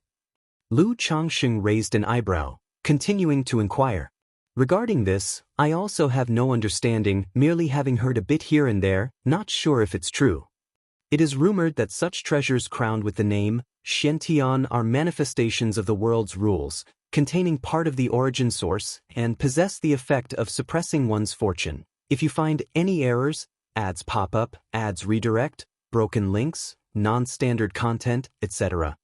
Lu Changsheng raised an eyebrow, continuing to inquire. "Regarding this, I also have no understanding, merely having heard a bit here and there, not sure if it's true. It is rumored that such treasures crowned with the name Xiantian are manifestations of the world's rules, containing part of the origin source, and possess the effect of suppressing one's fortune. If you find any errors, ads pop up, ads redirect, broken links, non-standard content, etc.,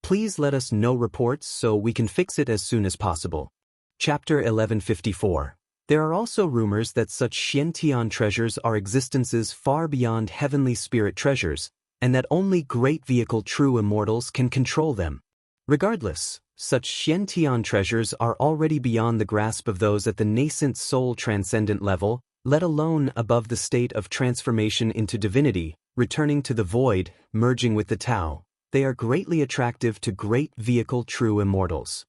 please let us know reports so we can fix it as soon as possible." Chapter 1154. There are also rumors that such Xiantian treasures are existences far beyond heavenly spirit treasures, and that only great vehicle true immortals can control them. Regardless, such Xiantian treasures are already beyond the grasp of those at the nascent soul transcendent level, let alone above the state of transformation into divinity, returning to the void, merging with the Tao. They are greatly attractive to great vehicle true immortals.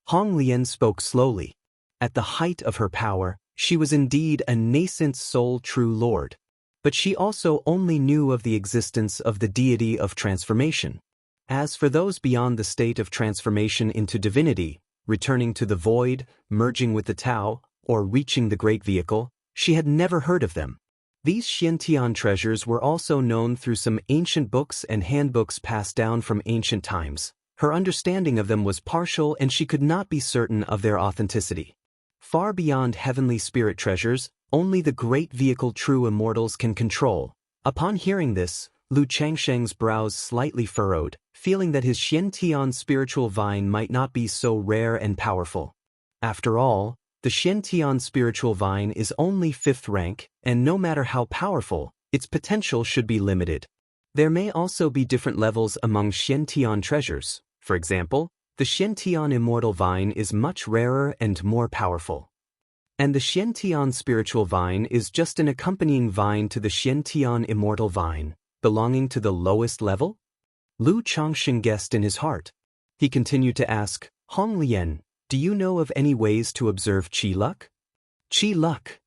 Hong Lian spoke slowly. At the height of her power, she was indeed a nascent soul true lord. But she also only knew of the existence of the deity of transformation. As for those beyond the state of transformation into divinity, returning to the void, merging with the Tao, or reaching the great vehicle, she had never heard of them. These Xiantian treasures were also known through some ancient books and handbooks passed down from ancient times. Her understanding of them was partial and she could not be certain of their authenticity. Far beyond heavenly spirit treasures, only the great vehicle true immortals can control. Upon hearing this, Lu Changsheng's brows slightly furrowed, feeling that his Xiantian spiritual vine might not be so rare and powerful. After all, the Xiantian spiritual vine is only 5th rank, and no matter how powerful, its potential should be limited. There may also be different levels among Xiantian treasures. For example, the Xiantian Immortal Vine is much rarer and more powerful. And the Xiantian Spiritual Vine is just an accompanying vine to the Xiantian Immortal Vine, belonging to the lowest level? Lu Changsheng guessed in his heart. He continued to ask, "Hong Lian, do you know of any ways to observe Qi luck?" "Qi luck?"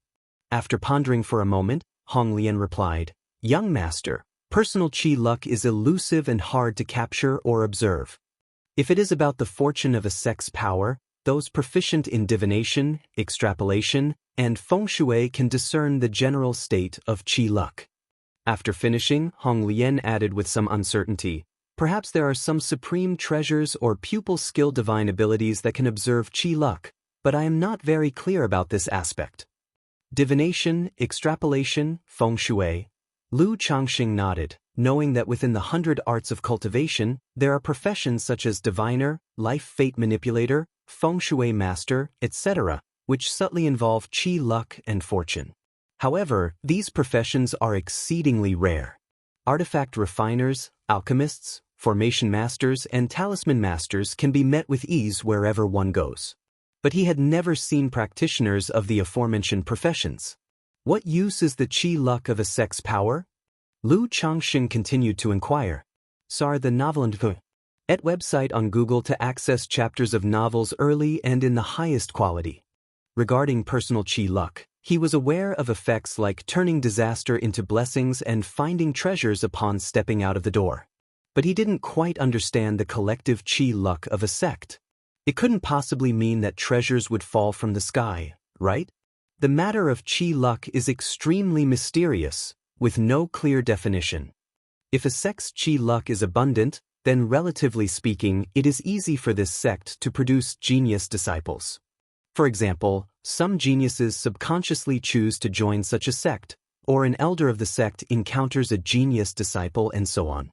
After pondering for a moment, Hong Lian replied, "Young master, personal Qi luck is elusive and hard to capture or observe. If it is about the fortune of a sect's power, those proficient in divination, extrapolation, and feng shui can discern the general state of Qi luck." After finishing, Hong Lian added with some uncertainty, "Perhaps there are some supreme treasures or pupil skill divine abilities that can observe Qi luck, but I am not very clear about this aspect." Divination, extrapolation, feng shui. Lu Changsheng nodded, knowing that within the 100 arts of cultivation, there are professions such as diviner, life fate manipulator, feng shui master, etc., which subtly involve Qi luck and fortune. However, these professions are exceedingly rare. Artifact refiners, alchemists, formation masters, and talisman masters can be met with ease wherever one goes. But he had never seen practitioners of the aforementioned professions. What use is the Qi luck of a sect's power? Lu Changsheng continued to inquire. Sar the novelant. At website on Google to access chapters of novels early and in the highest quality. Regarding personal chi luck, he was aware of effects like turning disaster into blessings and finding treasures upon stepping out of the door. But he didn't quite understand the collective chi luck of a sect. It couldn't possibly mean that treasures would fall from the sky, right? The matter of chi luck is extremely mysterious, with no clear definition. If a sect's chi luck is abundant, then relatively speaking, it is easy for this sect to produce genius disciples. For example, some geniuses subconsciously choose to join such a sect, or an elder of the sect encounters a genius disciple and so on.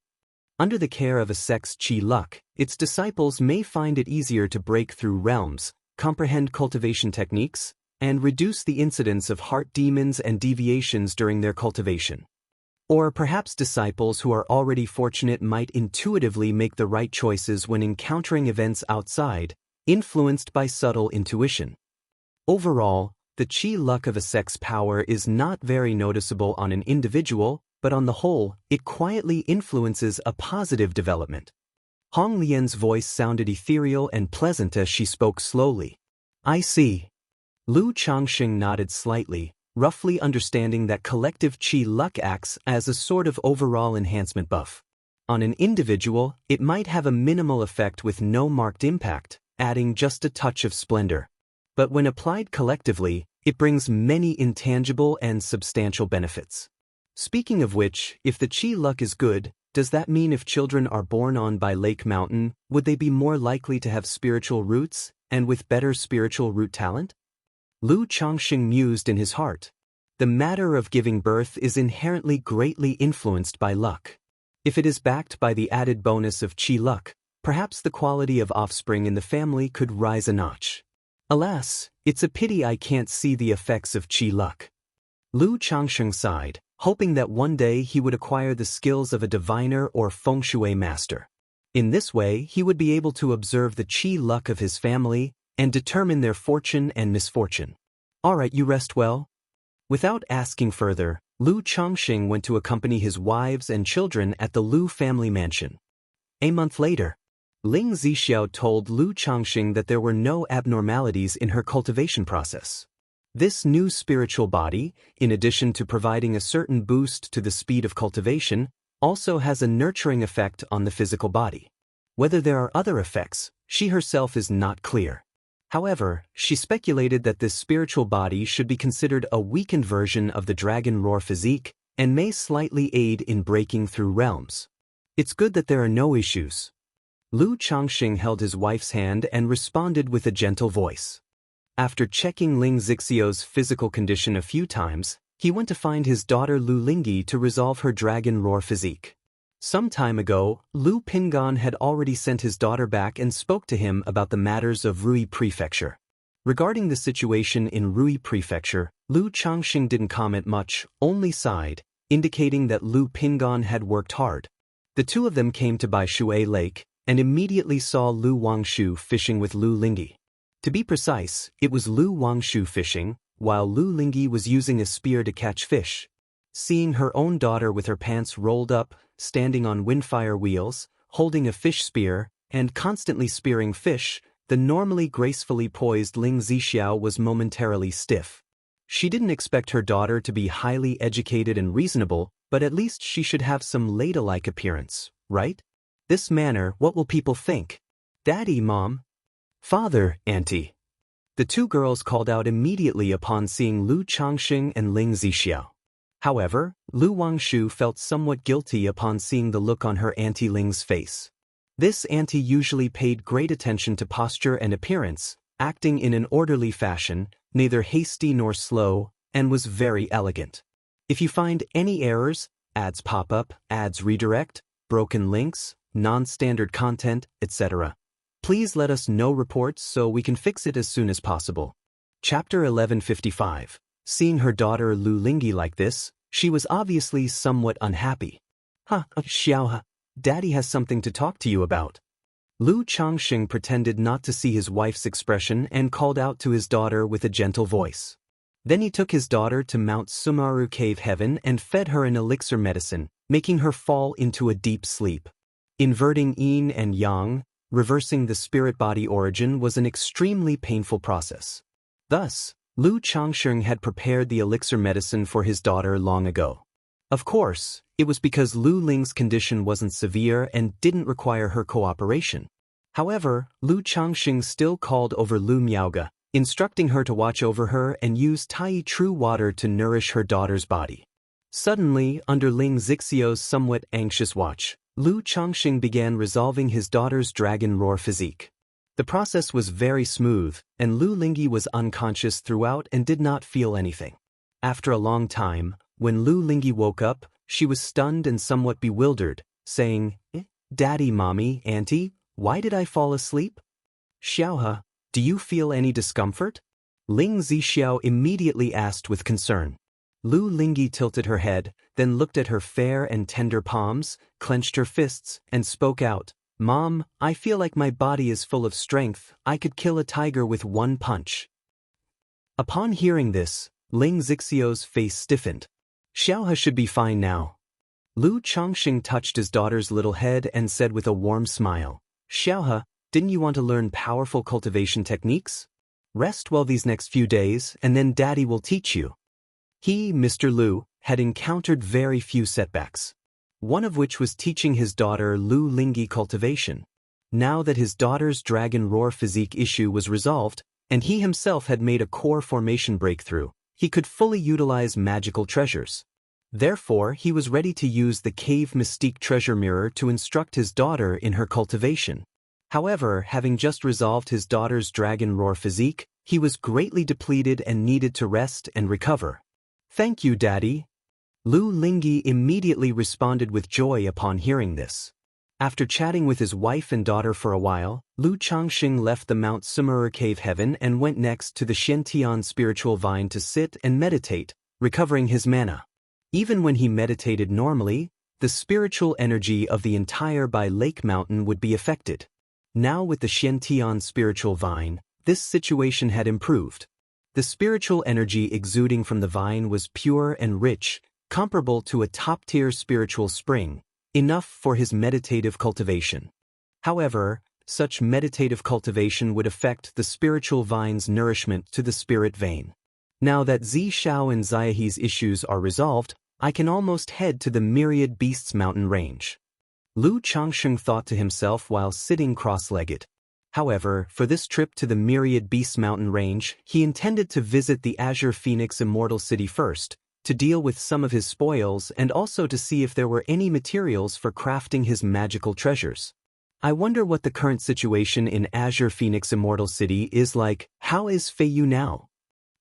Under the care of a sect's chi luck, its disciples may find it easier to break through realms, comprehend cultivation techniques, and reduce the incidence of heart demons and deviations during their cultivation. Or perhaps disciples who are already fortunate might intuitively make the right choices when encountering events outside, influenced by subtle intuition. Overall, the chi luck of a sect's power is not very noticeable on an individual, but on the whole, it quietly influences a positive development. Hong Lian's voice sounded ethereal and pleasant as she spoke slowly. I see. Lu Changxing nodded slightly, roughly understanding that collective chi luck acts as a sort of overall enhancement buff. On an individual, it might have a minimal effect with no marked impact, adding just a touch of splendor. But when applied collectively, it brings many intangible and substantial benefits. Speaking of which, if the chi luck is good, does that mean if children are born on by Lake Mountain, would they be more likely to have spiritual roots, and with better spiritual root talent? Lu Changxing mused in his heart. The matter of giving birth is inherently greatly influenced by luck. If it is backed by the added bonus of chi luck, perhaps the quality of offspring in the family could rise a notch. Alas, it's a pity I can't see the effects of chi luck. Lu Changxing sighed, hoping that one day he would acquire the skills of a diviner or feng shui master. In this way, he would be able to observe the chi luck of his family and determine their fortune and misfortune. All right, you rest well? Without asking further, Lu Changxing went to accompany his wives and children at the Lu family mansion. A month later, Ling Zixiao told Lu Changxing that there were no abnormalities in her cultivation process. This new spiritual body, in addition to providing a certain boost to the speed of cultivation, also has a nurturing effect on the physical body. Whether there are other effects, she herself is not clear. However, she speculated that this spiritual body should be considered a weakened version of the dragon roar physique and may slightly aid in breaking through realms. It's good that there are no issues. Lu Changxing held his wife's hand and responded with a gentle voice. After checking Ling Zixiao's physical condition a few times, he went to find his daughter Lu Lingyi to resolve her dragon roar physique. Some time ago, Lu Pingan had already sent his daughter back and spoke to him about the matters of Rui Prefecture. Regarding the situation in Rui Prefecture, Lu Changxing didn't comment much, only sighed, indicating that Lu Pingan had worked hard. The two of them came to Baishui Lake, and immediately saw Lu Wangshu fishing with Lu Lingyi. To be precise, it was Lu Wangshu fishing, while Lu Lingyi was using a spear to catch fish. Seeing her own daughter with her pants rolled up, standing on windfire wheels, holding a fish spear, and constantly spearing fish, the normally gracefully poised Ling Zixiao was momentarily stiff. She didn't expect her daughter to be highly educated and reasonable, but at least she should have some ladylike appearance, right? This manner, what will people think? Daddy, Mom? Father, Auntie. The two girls called out immediately upon seeing Lu Changxing and Ling Zixiao. However, Lu Wangshu felt somewhat guilty upon seeing the look on her Auntie Ling's face. This auntie usually paid great attention to posture and appearance, acting in an orderly fashion, neither hasty nor slow, and was very elegant. If you find any errors, ads pop up, ads redirect, broken links, non-standard content, etc., please let us know reports so we can fix it as soon as possible. Chapter 1155. Seeing her daughter Lu Lingyi like this, she was obviously somewhat unhappy. Xiao, Daddy has something to talk to you about. Lu Changxing pretended not to see his wife's expression and called out to his daughter with a gentle voice. Then he took his daughter to Mount Sumaru Cave Heaven and fed her an elixir medicine, making her fall into a deep sleep. Inverting yin and yang, reversing the spirit-body origin, was an extremely painful process. Thus, Lu Changsheng had prepared the elixir medicine for his daughter long ago. Of course, it was because Lu Ling's condition wasn't severe and didn't require her cooperation. However, Lu Changsheng still called over Lu Miaoge, instructing her to watch over her and use Tai True water to nourish her daughter's body. Suddenly, under Ling Zixio's somewhat anxious watch, Lu Changsheng began resolving his daughter's dragon roar physique. The process was very smooth, and Lu Lingyi was unconscious throughout and did not feel anything. After a long time, when Lu Lingyi woke up, she was stunned and somewhat bewildered, saying, "Daddy, Mommy, Auntie, why did I fall asleep?" "Xiaohe, do you feel any discomfort?" Ling Zixiao immediately asked with concern. Lu Lingyi tilted her head, then looked at her fair and tender palms, clenched her fists, and spoke out, "Mom, I feel like my body is full of strength. I could kill a tiger with one punch." Upon hearing this, Ling Zixio's face stiffened. "Xiaohe should be fine now." Lu Changsheng touched his daughter's little head and said with a warm smile, "Xiaohe, didn't you want to learn powerful cultivation techniques? Rest well these next few days, and then Daddy will teach you." He, Mr. Lu, had encountered very few setbacks, one of which was teaching his daughter Lu Lingyi cultivation. Now that his daughter's dragon roar physique issue was resolved, and he himself had made a core formation breakthrough, he could fully utilize magical treasures. Therefore, he was ready to use the Cave Mystique treasure mirror to instruct his daughter in her cultivation. However, having just resolved his daughter's dragon roar physique, he was greatly depleted and needed to rest and recover. "Thank you, Daddy." Lu Lingyi immediately responded with joy upon hearing this. After chatting with his wife and daughter for a while, Lu Changsheng left the Mount Sumeru Cave Heaven and went next to the Xiantian spiritual vine to sit and meditate, recovering his mana. Even when he meditated normally, the spiritual energy of the entire Bai Lake Mountain would be affected. Now with the Xiantian spiritual vine, this situation had improved. The spiritual energy exuding from the vine was pure and rich, comparable to a top-tier spiritual spring, enough for his meditative cultivation. However, such meditative cultivation would affect the spiritual vine's nourishment to the spirit vein. Now that Zi Shao and Ziahe's issues are resolved, I can almost head to the Myriad Beasts mountain range. Lu Changsheng thought to himself while sitting cross-legged. However, for this trip to the Myriad Beasts mountain range, he intended to visit the Azure Phoenix Immortal City first, to deal with some of his spoils and also to see if there were any materials for crafting his magical treasures. I wonder what the current situation in Azure Phoenix Immortal City is like. How is Fei Yu now?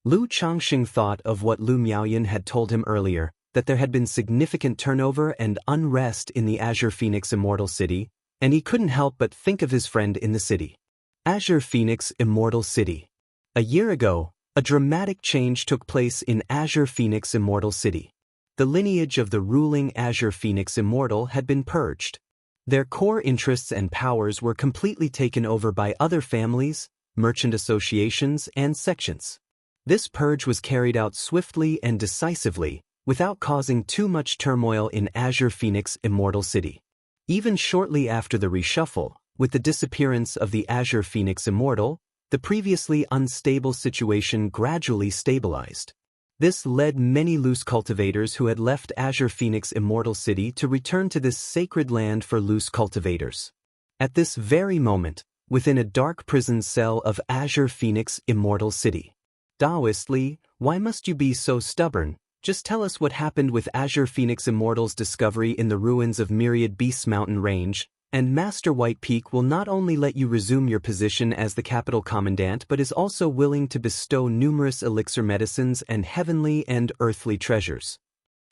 Lu Changsheng thought of what Lu Miaoyan had told him earlier, that there had been significant turnover and unrest in the Azure Phoenix Immortal City, and he couldn't help but think of his friend in the city. Azure Phoenix Immortal City. A year ago, a dramatic change took place in Azure Phoenix Immortal City. The lineage of the ruling Azure Phoenix Immortal had been purged. Their core interests and powers were completely taken over by other families, merchant associations, and sections. This purge was carried out swiftly and decisively, without causing too much turmoil in Azure Phoenix Immortal City. Even shortly after the reshuffle, with the disappearance of the Azure Phoenix Immortal, the previously unstable situation gradually stabilized. This led many loose cultivators who had left Azure Phoenix Immortal City to return to this sacred land for loose cultivators. At this very moment, within a dark prison cell of Azure Phoenix Immortal City. Taoist Li, why must you be so stubborn? Just tell us what happened with Azure Phoenix Immortal's discovery in the ruins of Myriad Beasts Mountain Range, and Master White Peak will not only let you resume your position as the capital commandant but is also willing to bestow numerous elixir medicines and heavenly and earthly treasures.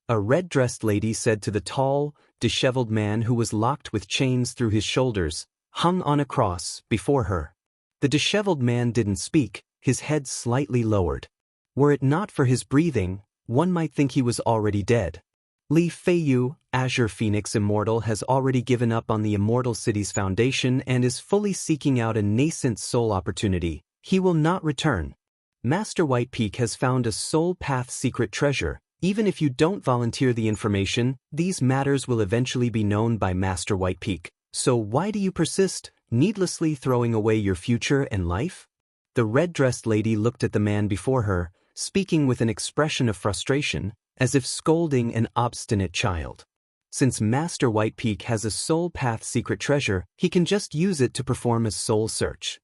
A red-dressed lady said to the tall, disheveled man who was locked with chains through his shoulders, hung on a cross, before her. The disheveled man didn't speak, his head slightly lowered. Were it not for his breathing, one might think he was already dead. Li Feiyu, Azure Phoenix Immortal, has already given up on the Immortal City's foundation and is fully seeking out a nascent soul opportunity. He will not return. Master White Peak has found a soul path secret treasure. Even if you don't volunteer the information, these matters will eventually be known by Master White Peak, So why do you persist, needlessly throwing away your future and life? The red-dressed lady looked at the man before her, speaking with an expression of frustration, as if scolding an obstinate child. Since Master Whitepeak has a soul path secret treasure, he can just use it to perform a soul search.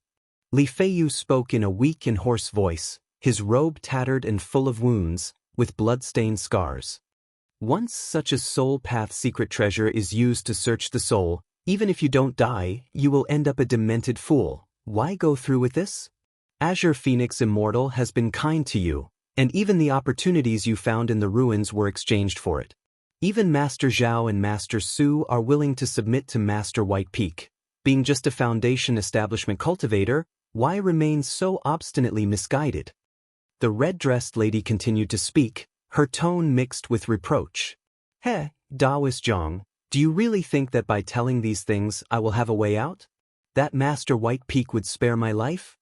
Li Feiyu spoke in a weak and hoarse voice, his robe tattered and full of wounds, with blood-stained scars. Once such a soul path secret treasure is used to search the soul, even if you don't die, you will end up a demented fool. Why go through with this? Azure Phoenix Immortal has been kind to you, and even the opportunities you found in the ruins were exchanged for it. Even Master Zhao and Master Su are willing to submit to Master Whitepeak. Being just a Foundation establishment cultivator, why remain so obstinately misguided? The red-dressed lady continued to speak, her tone mixed with reproach. Heh, Daoist Zhang, do you really think that by telling these things I will have a way out? That Master Whitepeak would spare my life?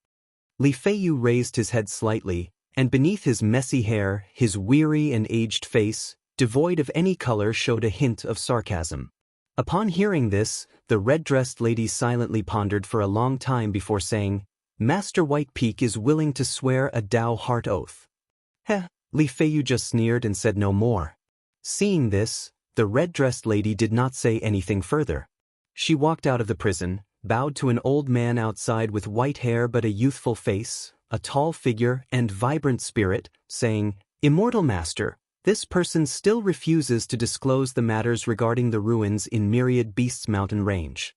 Li Feiyu raised his head slightly, and beneath his messy hair, his weary and aged face, devoid of any color, showed a hint of sarcasm. Upon hearing this, the red-dressed lady silently pondered for a long time before saying, Master Whitepeak is willing to swear a Dao heart oath. Heh, Li Feiyu just sneered and said no more. Seeing this, the red-dressed lady did not say anything further. She walked out of the prison, bowed to an old man outside with white hair but a youthful face, a tall figure and vibrant spirit, saying, Immortal Master, this person still refuses to disclose the matters regarding the ruins in Myriad Beasts Mountain Range.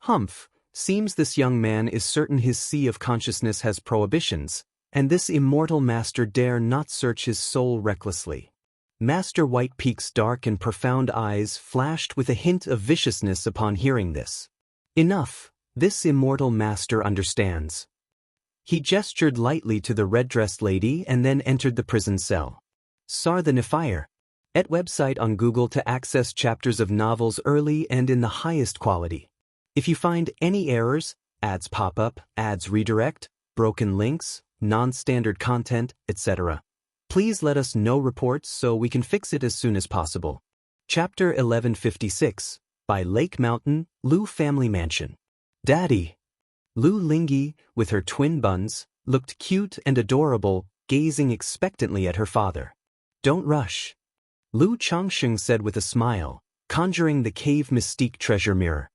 Humph, seems this young man is certain his sea of consciousness has prohibitions, and this immortal master dare not search his soul recklessly. Master Whitepeak's dark and profound eyes flashed with a hint of viciousness upon hearing this. Enough, this immortal master understands. He gestured lightly to the red-dressed lady and then entered the prison cell. Sar the Nefire. Et website on Google to access chapters of novels early and in the highest quality. If you find any errors, ads pop up, ads redirect, broken links, non-standard content, etc., please let us know reports so we can fix it as soon as possible. Chapter 1156, by Lake Mountain, Lu Family Mansion. Daddy. Lu Lingyi, with her twin buns, looked cute and adorable, gazing expectantly at her father. Don't rush. Lu Changsheng said with a smile, conjuring the cave mystique treasure mirror.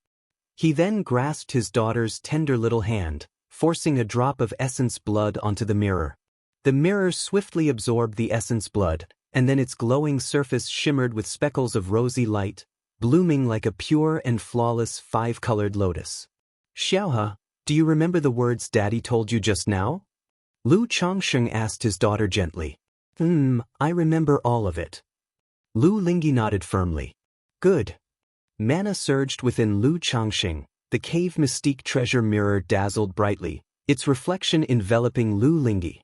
He then grasped his daughter's tender little hand, forcing a drop of essence blood onto the mirror. The mirror swiftly absorbed the essence blood, and then its glowing surface shimmered with speckles of rosy light, blooming like a pure and flawless five-colored lotus. Xiaohe, do you remember the words Daddy told you just now? Lu Changsheng asked his daughter gently. I remember all of it. Lu Lingyi nodded firmly. Good. Mana surged within Lu Changsheng. The cave mystique treasure mirror dazzled brightly, its reflection enveloping Lu Lingyi.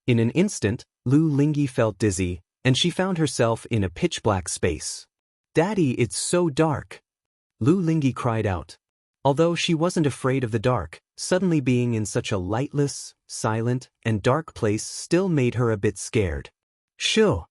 In an instant, Lu Lingyi felt dizzy, and she found herself in a pitch-black space. Daddy, it's so dark! Lu Lingyi cried out. Although she wasn't afraid of the dark, suddenly being in such a lightless, silent, and dark place still made her a bit scared. Shoo!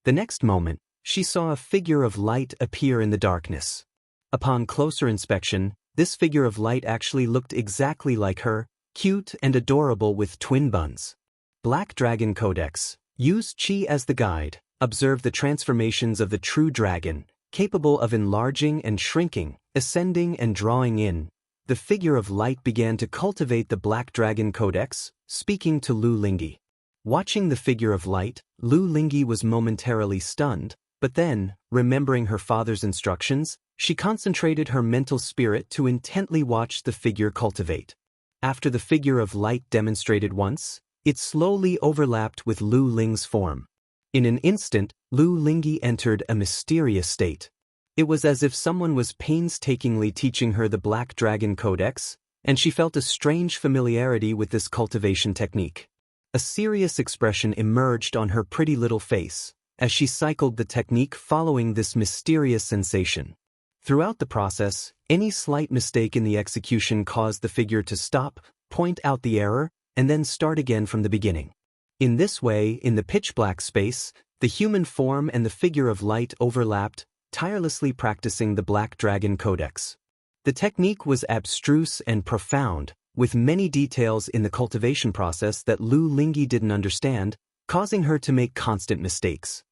The next moment, she saw a figure of light appear in the darkness. Upon closer inspection, this figure of light actually looked exactly like her, cute and adorable with twin buns. Black Dragon Codex. Use Qi as the guide. Observe the transformations of the true dragon, capable of enlarging and shrinking, ascending and drawing in. The figure of light began to cultivate the Black Dragon Codex, speaking to Lu Lingyi. Watching the figure of light, Lu Lingyi was momentarily stunned, but then, remembering her father's instructions, she concentrated her mental spirit to intently watch the figure cultivate. After the figure of light demonstrated once, it slowly overlapped with Lu Ling's form. In an instant, Lu Lingyi entered a mysterious state. It was as if someone was painstakingly teaching her the Black Dragon Codex, and she felt a strange familiarity with this cultivation technique. A serious expression emerged on her pretty little face, as she cycled the technique following this mysterious sensation. Throughout the process, any slight mistake in the execution caused the figure to stop, point out the error, and then start again from the beginning. In this way, in the pitch-black space, the human form and the figure of light overlapped, tirelessly practicing the Black Dragon Codex. The technique was abstruse and profound, with many details in the cultivation process that Lu Lingyi didn't understand, causing her to make constant mistakes.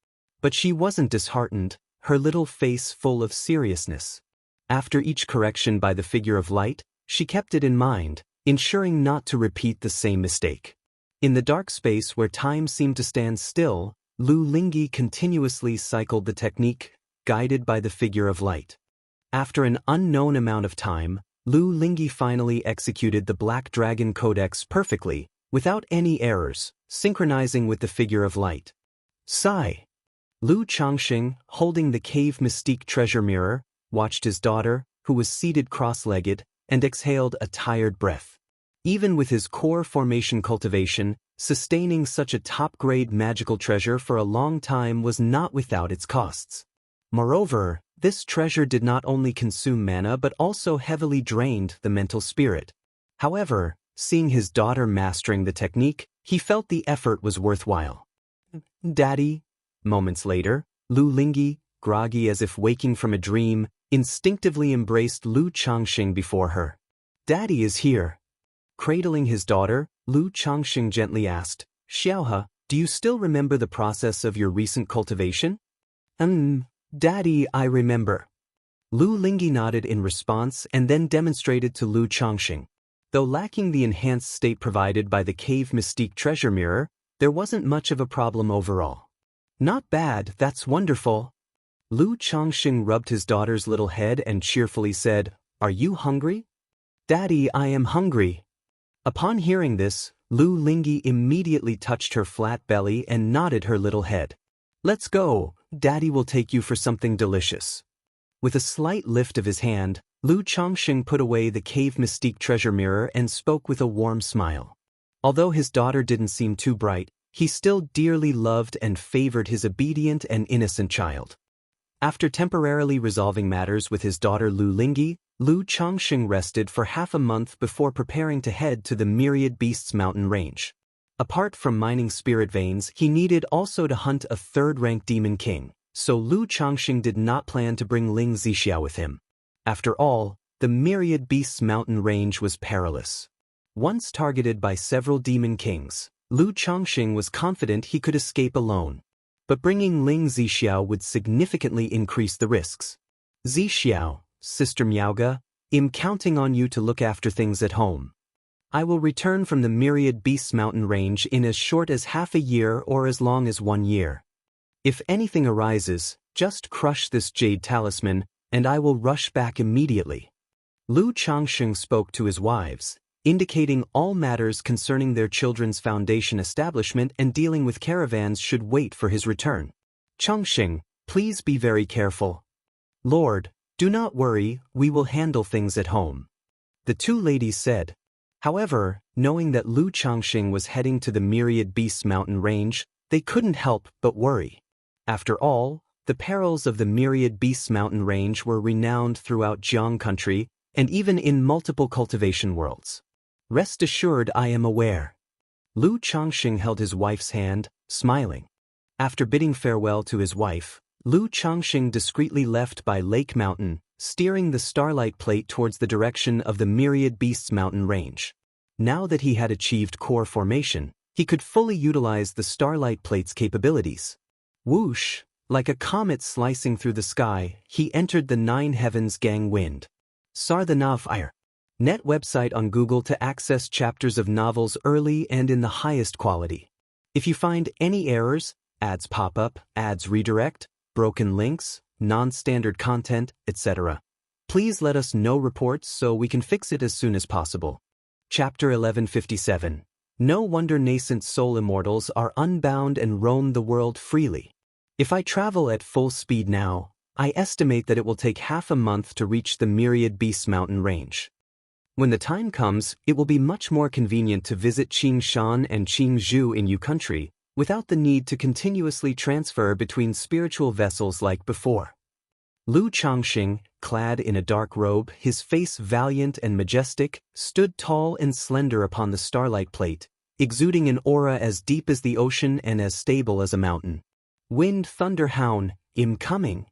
But she wasn't disheartened, her little face full of seriousness. After each correction by the figure of light, she kept it in mind, ensuring not to repeat the same mistake. In the dark space where time seemed to stand still, Lu Lingyi continuously cycled the technique, guided by the figure of light. After an unknown amount of time, Lu Lingyi finally executed the Black Dragon Codex perfectly, without any errors, synchronizing with the figure of light. Sigh. Lu Changxing, holding the cave mystique treasure mirror, watched his daughter, who was seated cross-legged, and exhaled a tired breath. Even with his core formation cultivation, sustaining such a top-grade magical treasure for a long time was not without its costs. Moreover, this treasure did not only consume mana but also heavily drained the mental spirit. However, seeing his daughter mastering the technique, he felt the effort was worthwhile. "Daddy." Moments later, Lu Lingyi, groggy as if waking from a dream, instinctively embraced Lu Changxing before her. "Daddy is here." Cradling his daughter, Lu Changxing gently asked, "Xiaohe, do you still remember the process of your recent cultivation?" Daddy, I remember." Lu Lingyi nodded in response and then demonstrated to Lu Changxing. Though lacking the enhanced state provided by the cave mystique treasure mirror, there wasn't much of a problem overall. "Not bad, that's wonderful." Lu Changxing rubbed his daughter's little head and cheerfully said, "Are you hungry?" "Daddy, I am hungry." Upon hearing this, Lu Lingyi immediately touched her flat belly and nodded her little head. "Let's go, Daddy will take you for something delicious." With a slight lift of his hand, Lu Changxing put away the cave mystique treasure mirror and spoke with a warm smile. Although his daughter didn't seem too bright, he still dearly loved and favored his obedient and innocent child. After temporarily resolving matters with his daughter Lu Lingyi, Lu Changxing rested for half a month before preparing to head to the Myriad Beasts mountain range. Apart from mining spirit veins, he needed also to hunt a third-rank demon king, so Lu Changxing did not plan to bring Ling Zixiao with him. After all, the Myriad Beasts mountain range was perilous. Once targeted by several demon kings, Lu Changxing was confident he could escape alone. But bringing Ling Zixiao would significantly increase the risks. "Zixiao, Sister Miaoga, I'm counting on you to look after things at home. I will return from the Myriad Beasts mountain range in as short as half a year or as long as 1 year. If anything arises, just crush this jade talisman, and I will rush back immediately." Lu Changxing spoke to his wives, indicating all matters concerning their children's foundation establishment and dealing with caravans should wait for his return. "Changxing, please be very careful." "Lord, do not worry, we will handle things at home," the two ladies said. However, knowing that Lu Changxing was heading to the Myriad Beasts mountain range, they couldn't help but worry. After all, the perils of the Myriad Beasts mountain range were renowned throughout Jiang country and even in multiple cultivation worlds. "Rest assured I am aware." Lu Changxing held his wife's hand, smiling. After bidding farewell to his wife, Lu Changxing discreetly left by Lake Mountain, steering the Starlight Plate towards the direction of the Myriad Beasts mountain range. Now that he had achieved core formation, he could fully utilize the Starlight Plate's capabilities. Whoosh! Like a comet slicing through the sky, he entered the Nine Heavens Gang Wind. Sarthanav Ir. Net website on Google to access chapters of novels early and in the highest quality. If you find any errors, ads pop up, ads redirect, broken links, non-standard content, etc., please let us know reports so we can fix it as soon as possible. Chapter 1157. No wonder nascent soul immortals are unbound and roam the world freely. If I travel at full speed now, I estimate that it will take half a month to reach the Myriad Beasts mountain range. When the time comes, it will be much more convenient to visit Qingshan and Qingzhou in Yu country, without the need to continuously transfer between spiritual vessels like before. Lu Changxing, clad in a dark robe, his face valiant and majestic, stood tall and slender upon the Starlight Plate, exuding an aura as deep as the ocean and as stable as a mountain. "Wind Thunder Hound, I'm coming."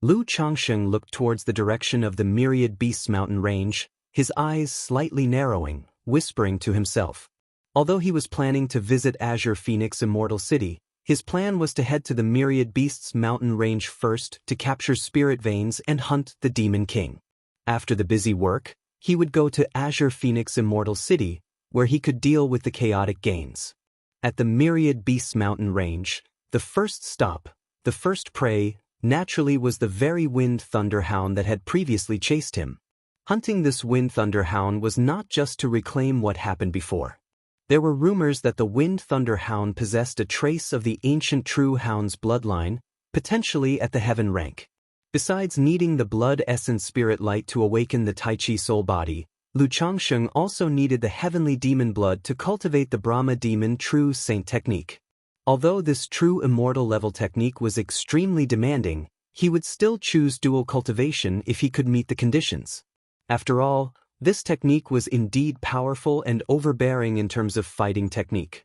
Lu Changsheng looked towards the direction of the Myriad Beasts mountain range, his eyes slightly narrowing, whispering to himself. Although he was planning to visit Azure Phoenix Immortal City, his plan was to head to the Myriad Beasts mountain range first to capture spirit veins and hunt the Demon King. After the busy work, he would go to Azure Phoenix Immortal City, where he could deal with the chaotic gains. At the Myriad Beasts mountain range, the first stop, the first prey, naturally was the very Wind Thunder Hound that had previously chased him. Hunting this Wind Thunder Hound was not just to reclaim what happened before. There were rumors that the Wind Thunder Hound possessed a trace of the ancient True Hound's bloodline, potentially at the heaven rank. Besides needing the blood essence spirit light to awaken the Tai Chi soul body, Lu Changsheng also needed the heavenly demon blood to cultivate the Brahma demon True Saint technique. Although this true immortal level technique was extremely demanding, he would still choose dual cultivation if he could meet the conditions. After all, this technique was indeed powerful and overbearing in terms of fighting technique.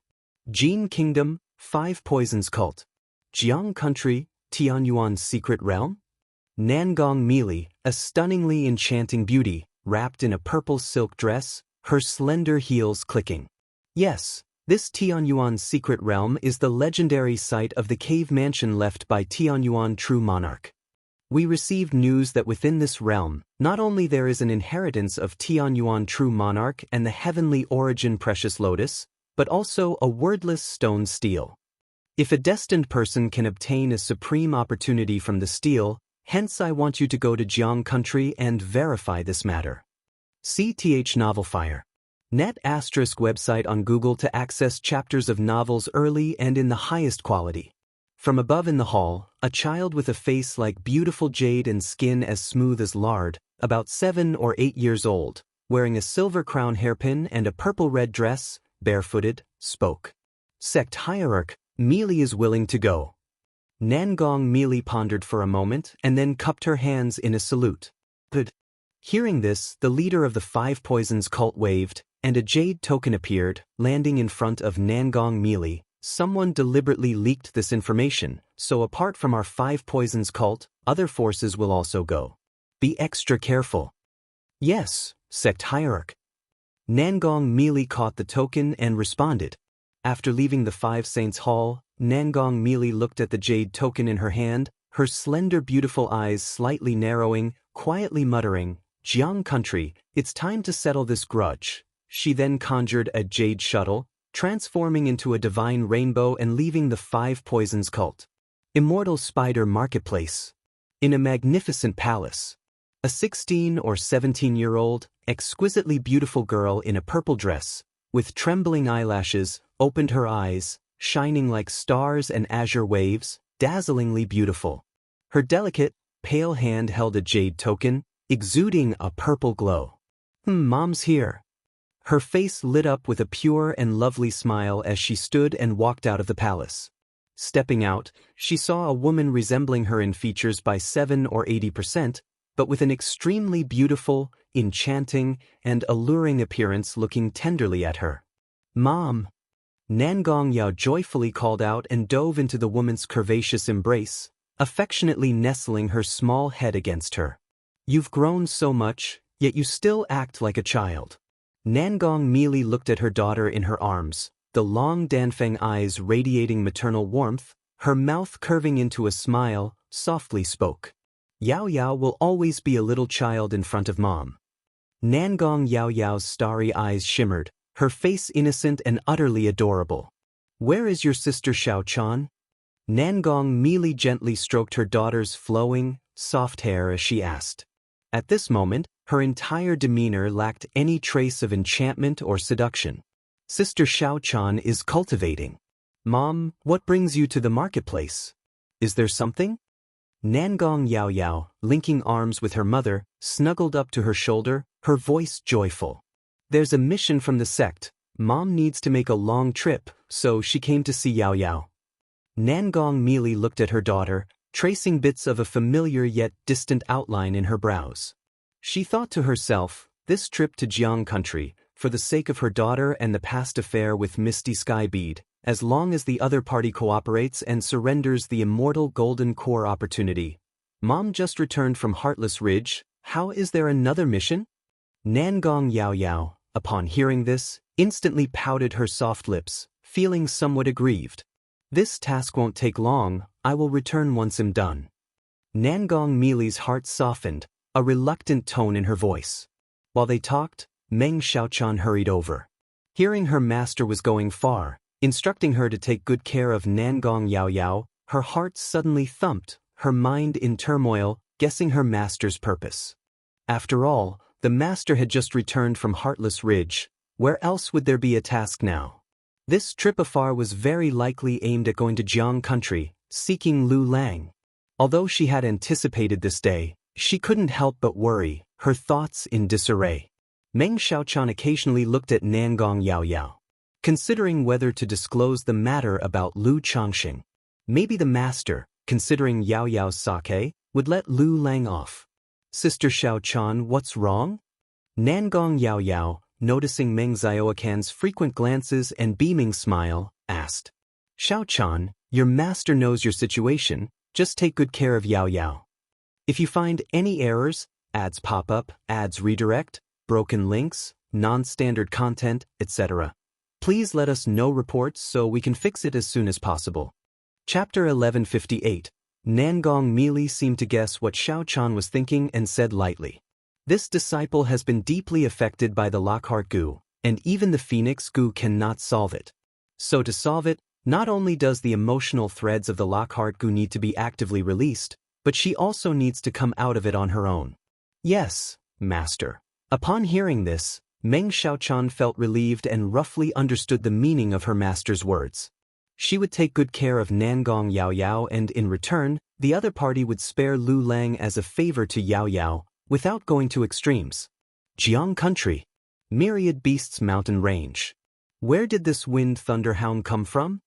Jin Kingdom, 5 Poisons Cult. Jiang Country, Tianyuan's Secret Realm. Nangong Meili, a stunningly enchanting beauty, wrapped in a purple silk dress, her slender heels clicking. Yes, this Tianyuan's Secret Realm is the legendary site of the cave mansion left by Tianyuan True Monarch. We received news that within this realm, not only there is an inheritance of Tianyuan True Monarch and the heavenly origin Precious Lotus, but also a wordless stone steel. If a destined person can obtain a supreme opportunity from the steel, hence I want you to go to Jiang Country and verify this matter. CTH Novelfire. Net * website on Google to access chapters of novels early and in the highest quality. From above in the hall, a child with a face like beautiful jade and skin as smooth as lard, about 7 or 8 years old, wearing a silver crown hairpin and a purple-red dress, barefooted, spoke. Sect Hierarch, Meili is willing to go. Nangong Meili pondered for a moment and then cupped her hands in a salute. But hearing this, the leader of the 5 Poisons cult waved, and a jade token appeared, landing in front of Nangong Meili. Someone deliberately leaked this information, so apart from our 5 Poisons cult, other forces will also go. Be extra careful. Yes, Sect Hierarch. Nangong Meili caught the token and responded. After leaving the 5 Saints Hall, Nangong Meili looked at the jade token in her hand, her slender beautiful eyes slightly narrowing, quietly muttering, Jiang Country, it's time to settle this grudge. She then conjured a jade shuttle, transforming into a divine rainbow and leaving the 5 Poisons cult. Immortal Spider Marketplace. In a magnificent palace. A 16 or 17-year-old, exquisitely beautiful girl in a purple dress, with trembling eyelashes, opened her eyes, shining like stars and azure waves, dazzlingly beautiful. Her delicate, pale hand held a jade token, exuding a purple glow. Mom's here. Her face lit up with a pure and lovely smile as she stood and walked out of the palace. Stepping out, she saw a woman resembling her in features by 7 or 80%, but with an extremely beautiful, enchanting, and alluring appearance looking tenderly at her. Mom! Nangong Yao joyfully called out and dove into the woman's curvaceous embrace, affectionately nestling her small head against her. You've grown so much, yet you still act like a child. Nangong Meili looked at her daughter in her arms, the long Danfeng eyes radiating maternal warmth, her mouth curving into a smile, softly spoke. Yao Yao will always be a little child in front of Mom. Nangong Yao Yao's starry eyes shimmered, her face innocent and utterly adorable. Where is your sister Xiao Chan? Nangong Meili gently stroked her daughter's flowing, soft hair as she asked. At this moment, her entire demeanor lacked any trace of enchantment or seduction. Sister Xiao Chan is cultivating. Mom, what brings you to the marketplace? Is there something? Nangong Yao Yao, linking arms with her mother, snuggled up to her shoulder, her voice joyful. There's a mission from the sect. Mom needs to make a long trip, so she came to see Yao Yao. Nangong Meili looked at her daughter, tracing bits of a familiar yet distant outline in her brows. She thought to herself, this trip to Jiang Country, for the sake of her daughter and the past affair with Misty Skybead, as long as the other party cooperates and surrenders the immortal golden core opportunity, Mom just returned from Heartless Ridge, how is there another mission? Nangong Yao Yao, upon hearing this, instantly pouted her soft lips, feeling somewhat aggrieved. This task won't take long, I will return once I'm done. Nangong Meili's heart softened, a reluctant tone in her voice. While they talked, Meng Xiaochan hurried over. Hearing her master was going far, instructing her to take good care of Nangong Yao Yao, her heart suddenly thumped, her mind in turmoil, guessing her master's purpose. After all, the master had just returned from Heartless Ridge. Where else would there be a task now? This trip afar was very likely aimed at going to Jiang country, seeking Lu Lang. Although she had anticipated this day, she couldn't help but worry, her thoughts in disarray. Meng Xiaochan occasionally looked at Nangong Yao Yao, considering whether to disclose the matter about Lu Changxing. Maybe the master, considering Yao Yao's sake, would let Lu Lang off. Sister Xiaochan, what's wrong? Nangong Yao Yao, noticing Meng Xiaocan's frequent glances and beaming smile, asked. Xiaochan, your master knows your situation, just take good care of Yao Yao. If you find any errors, ads pop up, ads redirect, broken links, non-standard content, etc., please let us know reports so we can fix it as soon as possible. Chapter 1158. Nangong Meili seemed to guess what Xiaochan was thinking and said lightly. This disciple has been deeply affected by the Lockhart Gu, and even the Phoenix Gu cannot solve it. So to solve it, not only does the emotional threads of the Lockhart Gu need to be actively released, but she also needs to come out of it on her own. Yes, master. Upon hearing this, Meng Xiaochan felt relieved and roughly understood the meaning of her master's words. She would take good care of Nangong Yao Yao and in return, the other party would spare Lu Lang as a favor to Yao Yao, without going to extremes. Jiang country. Myriad Beasts Mountain Range. Where did this wind thunderhound come from?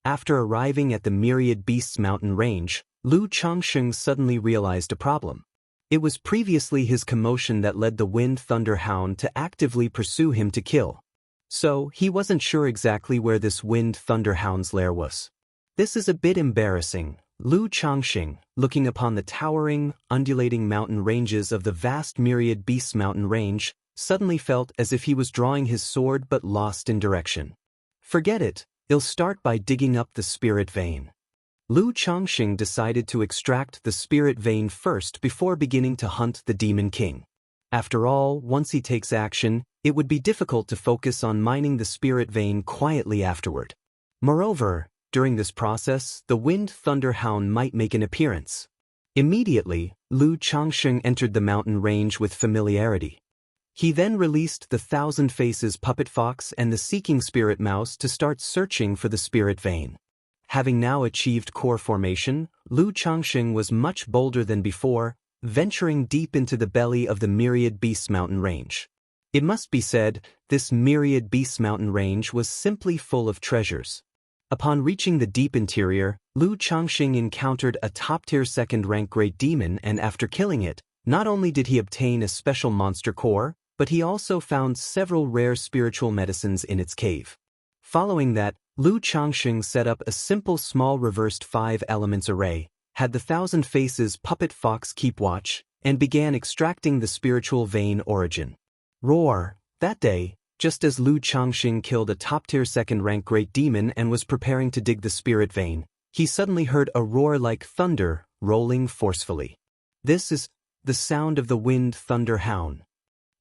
After arriving at the Myriad Beasts Mountain Range, Lu Changxing suddenly realized a problem. It was previously his commotion that led the wind thunderhound to actively pursue him to kill. So, he wasn't sure exactly where this wind thunderhound's lair was. This is a bit embarrassing. Lu Changxing, looking upon the towering, undulating mountain ranges of the vast Myriad Beasts Mountain Range, suddenly felt as if he was drawing his sword but lost in direction. Forget it, he'll start by digging up the spirit vein. Lu Changxing decided to extract the spirit vein first before beginning to hunt the Demon King. After all, once he takes action, it would be difficult to focus on mining the spirit vein quietly afterward. Moreover, during this process, the wind thunderhound might make an appearance. Immediately, Lu Changxing entered the mountain range with familiarity. He then released the Thousand Faces puppet fox and the Seeking Spirit mouse to start searching for the spirit vein. Having now achieved core formation, Lu Changxing was much bolder than before, venturing deep into the belly of the Myriad Beasts Mountain Range. It must be said, this Myriad Beasts Mountain Range was simply full of treasures. Upon reaching the deep interior, Lu Changxing encountered a top-tier second-rank great demon, and after killing it, not only did he obtain a special monster core, but he also found several rare spiritual medicines in its cave. Following that, Lu Changxing set up a simple small reversed 5 elements array, had the Thousand Faces puppet fox keep watch, and began extracting the spiritual vein origin. Roar! That day, just as Lu Changxing killed a top-tier second-rank great demon and was preparing to dig the spirit vein, he suddenly heard a roar like thunder, rolling forcefully. This is the sound of the wind thunderhound.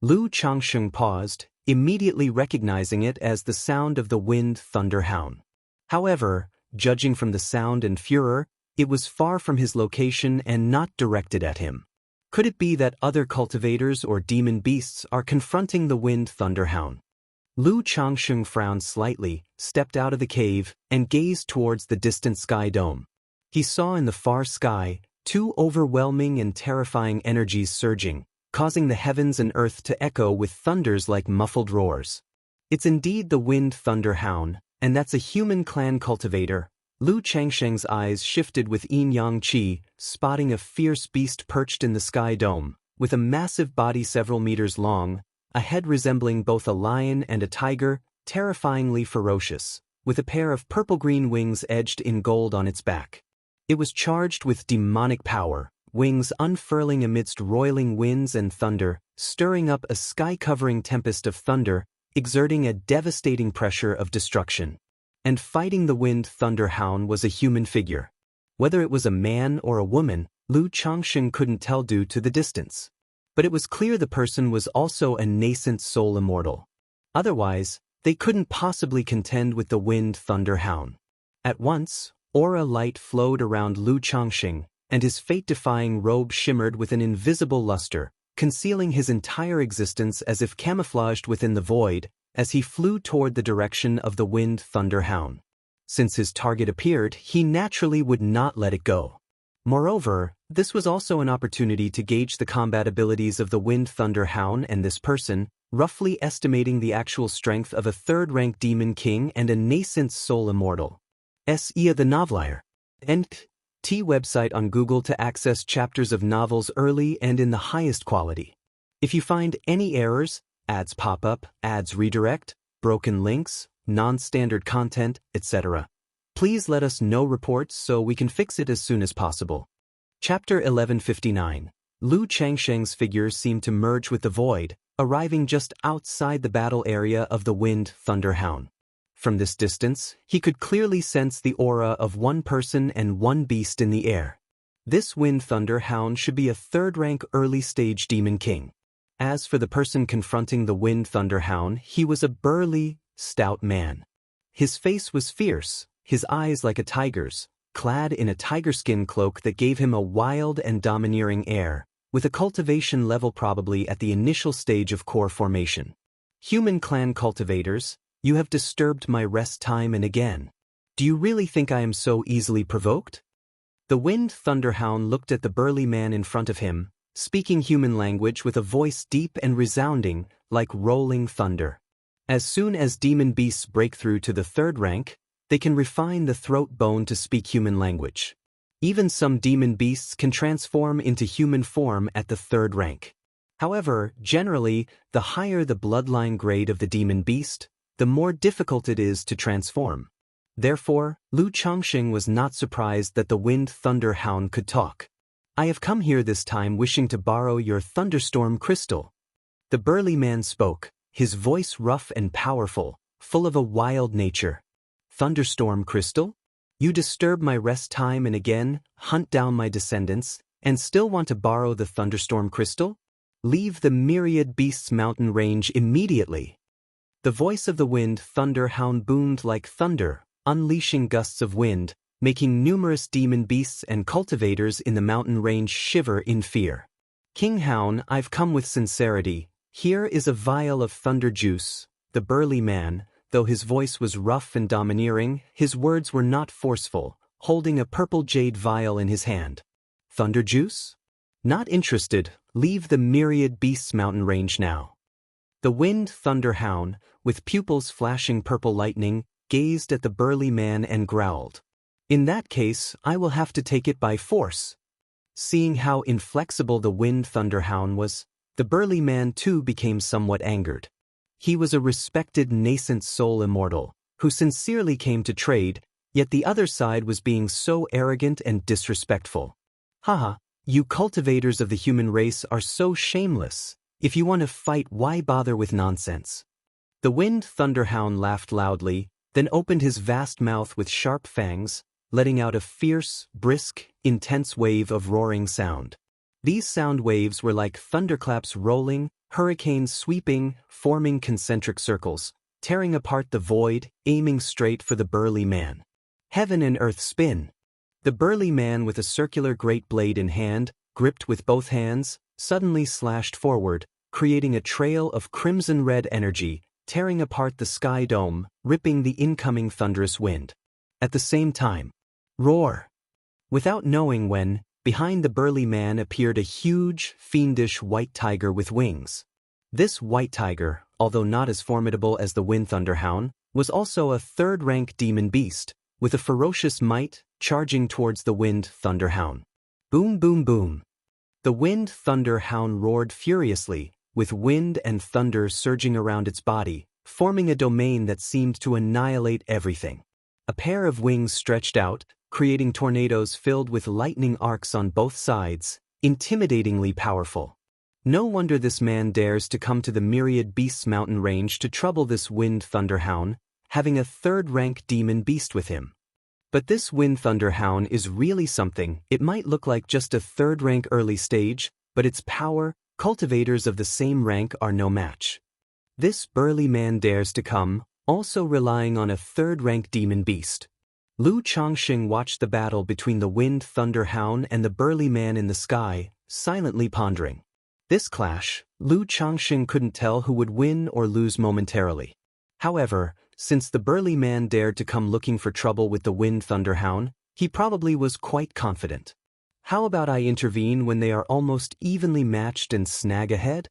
Lu Changxing paused, immediately recognizing it as the sound of the wind thunderhound. However, judging from the sound and furor, it was far from his location and not directed at him. Could it be that other cultivators or demon beasts are confronting the wind thunderhound? Lu Changxing frowned slightly, stepped out of the cave, and gazed towards the distant sky dome. He saw in the far sky 2 overwhelming and terrifying energies surging, causing the heavens and earth to echo with thunders like muffled roars. It's indeed the wind thunderhound, and that's a human clan cultivator. Lu Changxing's eyes shifted with yin-yang qi, spotting a fierce beast perched in the sky dome, with a massive body several meters long, a head resembling both a lion and a tiger, terrifyingly ferocious, with a pair of purple-green wings edged in gold on its back. It was charged with demonic power, wings unfurling amidst roiling winds and thunder, stirring up a sky-covering tempest of thunder, exerting a devastating pressure of destruction. And fighting the wind thunderhound was a human figure. Whether it was a man or a woman, Lu Changsheng couldn't tell due to the distance. But it was clear the person was also a nascent soul immortal. Otherwise, they couldn't possibly contend with the wind thunderhound. At once, aura light flowed around Lu Changsheng, and his fate-defying robe shimmered with an invisible luster, concealing his entire existence as if camouflaged within the void, as he flew toward the direction of the wind thunderhound. Since his target appeared, he naturally would not let it go. Moreover, this was also an opportunity to gauge the combat abilities of the wind thunderhound and this person, roughly estimating the actual strength of a third-rank demon king and a nascent soul immortal. Sia the Novelier. NT website on Google to access chapters of novels early and in the highest quality. If you find any errors, ads pop up, ads redirect, broken links, non-standard content, etc., please let us know reports so we can fix it as soon as possible. Chapter 1159. Lu Changsheng's figure seemed to merge with the void, arriving just outside the battle area of the wind thunderhound. From this distance, he could clearly sense the aura of one person and one beast in the air. This wind thunderhound should be a third-rank early-stage demon king. As for the person confronting the wind thunderhound, he was a burly, stout man. His face was fierce, his eyes like a tiger's, clad in a tiger-skin cloak that gave him a wild and domineering air, with a cultivation level probably at the initial stage of core formation. Human clan cultivators, you have disturbed my rest time and again. Do you really think I am so easily provoked? The wind thunderhound looked at the burly man in front of him, speaking human language with a voice deep and resounding, like rolling thunder. As soon as demon beasts break through to the third rank, they can refine the throat bone to speak human language. Even some demon beasts can transform into human form at the third rank. However, generally, the higher the bloodline grade of the demon beast, the more difficult it is to transform. Therefore, Lu Changsheng was not surprised that the wind thunderhound could talk. I have come here this time wishing to borrow your thunderstorm crystal. The burly man spoke, his voice rough and powerful, full of a wild nature. Thunderstorm crystal? You disturb my rest time and again, hunt down my descendants, and still want to borrow the thunderstorm crystal? Leave the myriad beasts mountain range immediately. The voice of the wind thunderhound boomed like thunder, unleashing gusts of wind, making numerous demon beasts and cultivators in the mountain range shiver in fear. King Hound, I've come with sincerity. Here is a vial of thunder juice. The burly man, though his voice was rough and domineering, his words were not forceful, holding a purple jade vial in his hand. Thunder juice? Not interested, leave the myriad beasts mountain range now. The wind thunderhound, with pupils flashing purple lightning, gazed at the burly man and growled. In that case, I will have to take it by force. Seeing how inflexible the wind thunderhound was, the burly man too became somewhat angered. He was a respected nascent soul immortal, who sincerely came to trade, yet the other side was being so arrogant and disrespectful. Haha, you cultivators of the human race are so shameless. If you want to fight, why bother with nonsense? The wind thunderhound laughed loudly, then opened his vast mouth with sharp fangs, letting out a fierce, brisk, intense wave of roaring sound. These sound waves were like thunderclaps rolling, hurricanes sweeping, forming concentric circles, tearing apart the void, aiming straight for the burly man. Heaven and earth spin. The burly man with a circular great blade in hand, gripped with both hands, suddenly slashed forward, creating a trail of crimson-red energy, tearing apart the sky dome, ripping the incoming thunderous wind. At the same time, roar! Without knowing when, behind the burly man appeared a huge, fiendish white tiger with wings. This white tiger, although not as formidable as the wind thunderhound, was also a third-rank demon beast, with a ferocious might, charging towards the wind thunderhound. Boom boom boom! The wind thunderhound roared furiously, with wind and thunder surging around its body, forming a domain that seemed to annihilate everything. A pair of wings stretched out, creating tornadoes filled with lightning arcs on both sides, intimidatingly powerful. No wonder this man dares to come to the Myriad Beasts mountain range to trouble this Wind Thunder Hound, having a third-rank demon beast with him. But this Wind Thunder Hound is really something. It might look like just a third-rank early stage, but its power, cultivators of the same rank are no match. This burly man dares to come, also relying on a third-rank demon beast. Lu Changxing watched the battle between the Wind Thunder Hound and the burly man in the sky, silently pondering. This clash, Lu Changxing couldn't tell who would win or lose momentarily. However, since the burly man dared to come looking for trouble with the Wind Thunder Hound, he probably was quite confident. How about I intervene when they are almost evenly matched and snag ahead?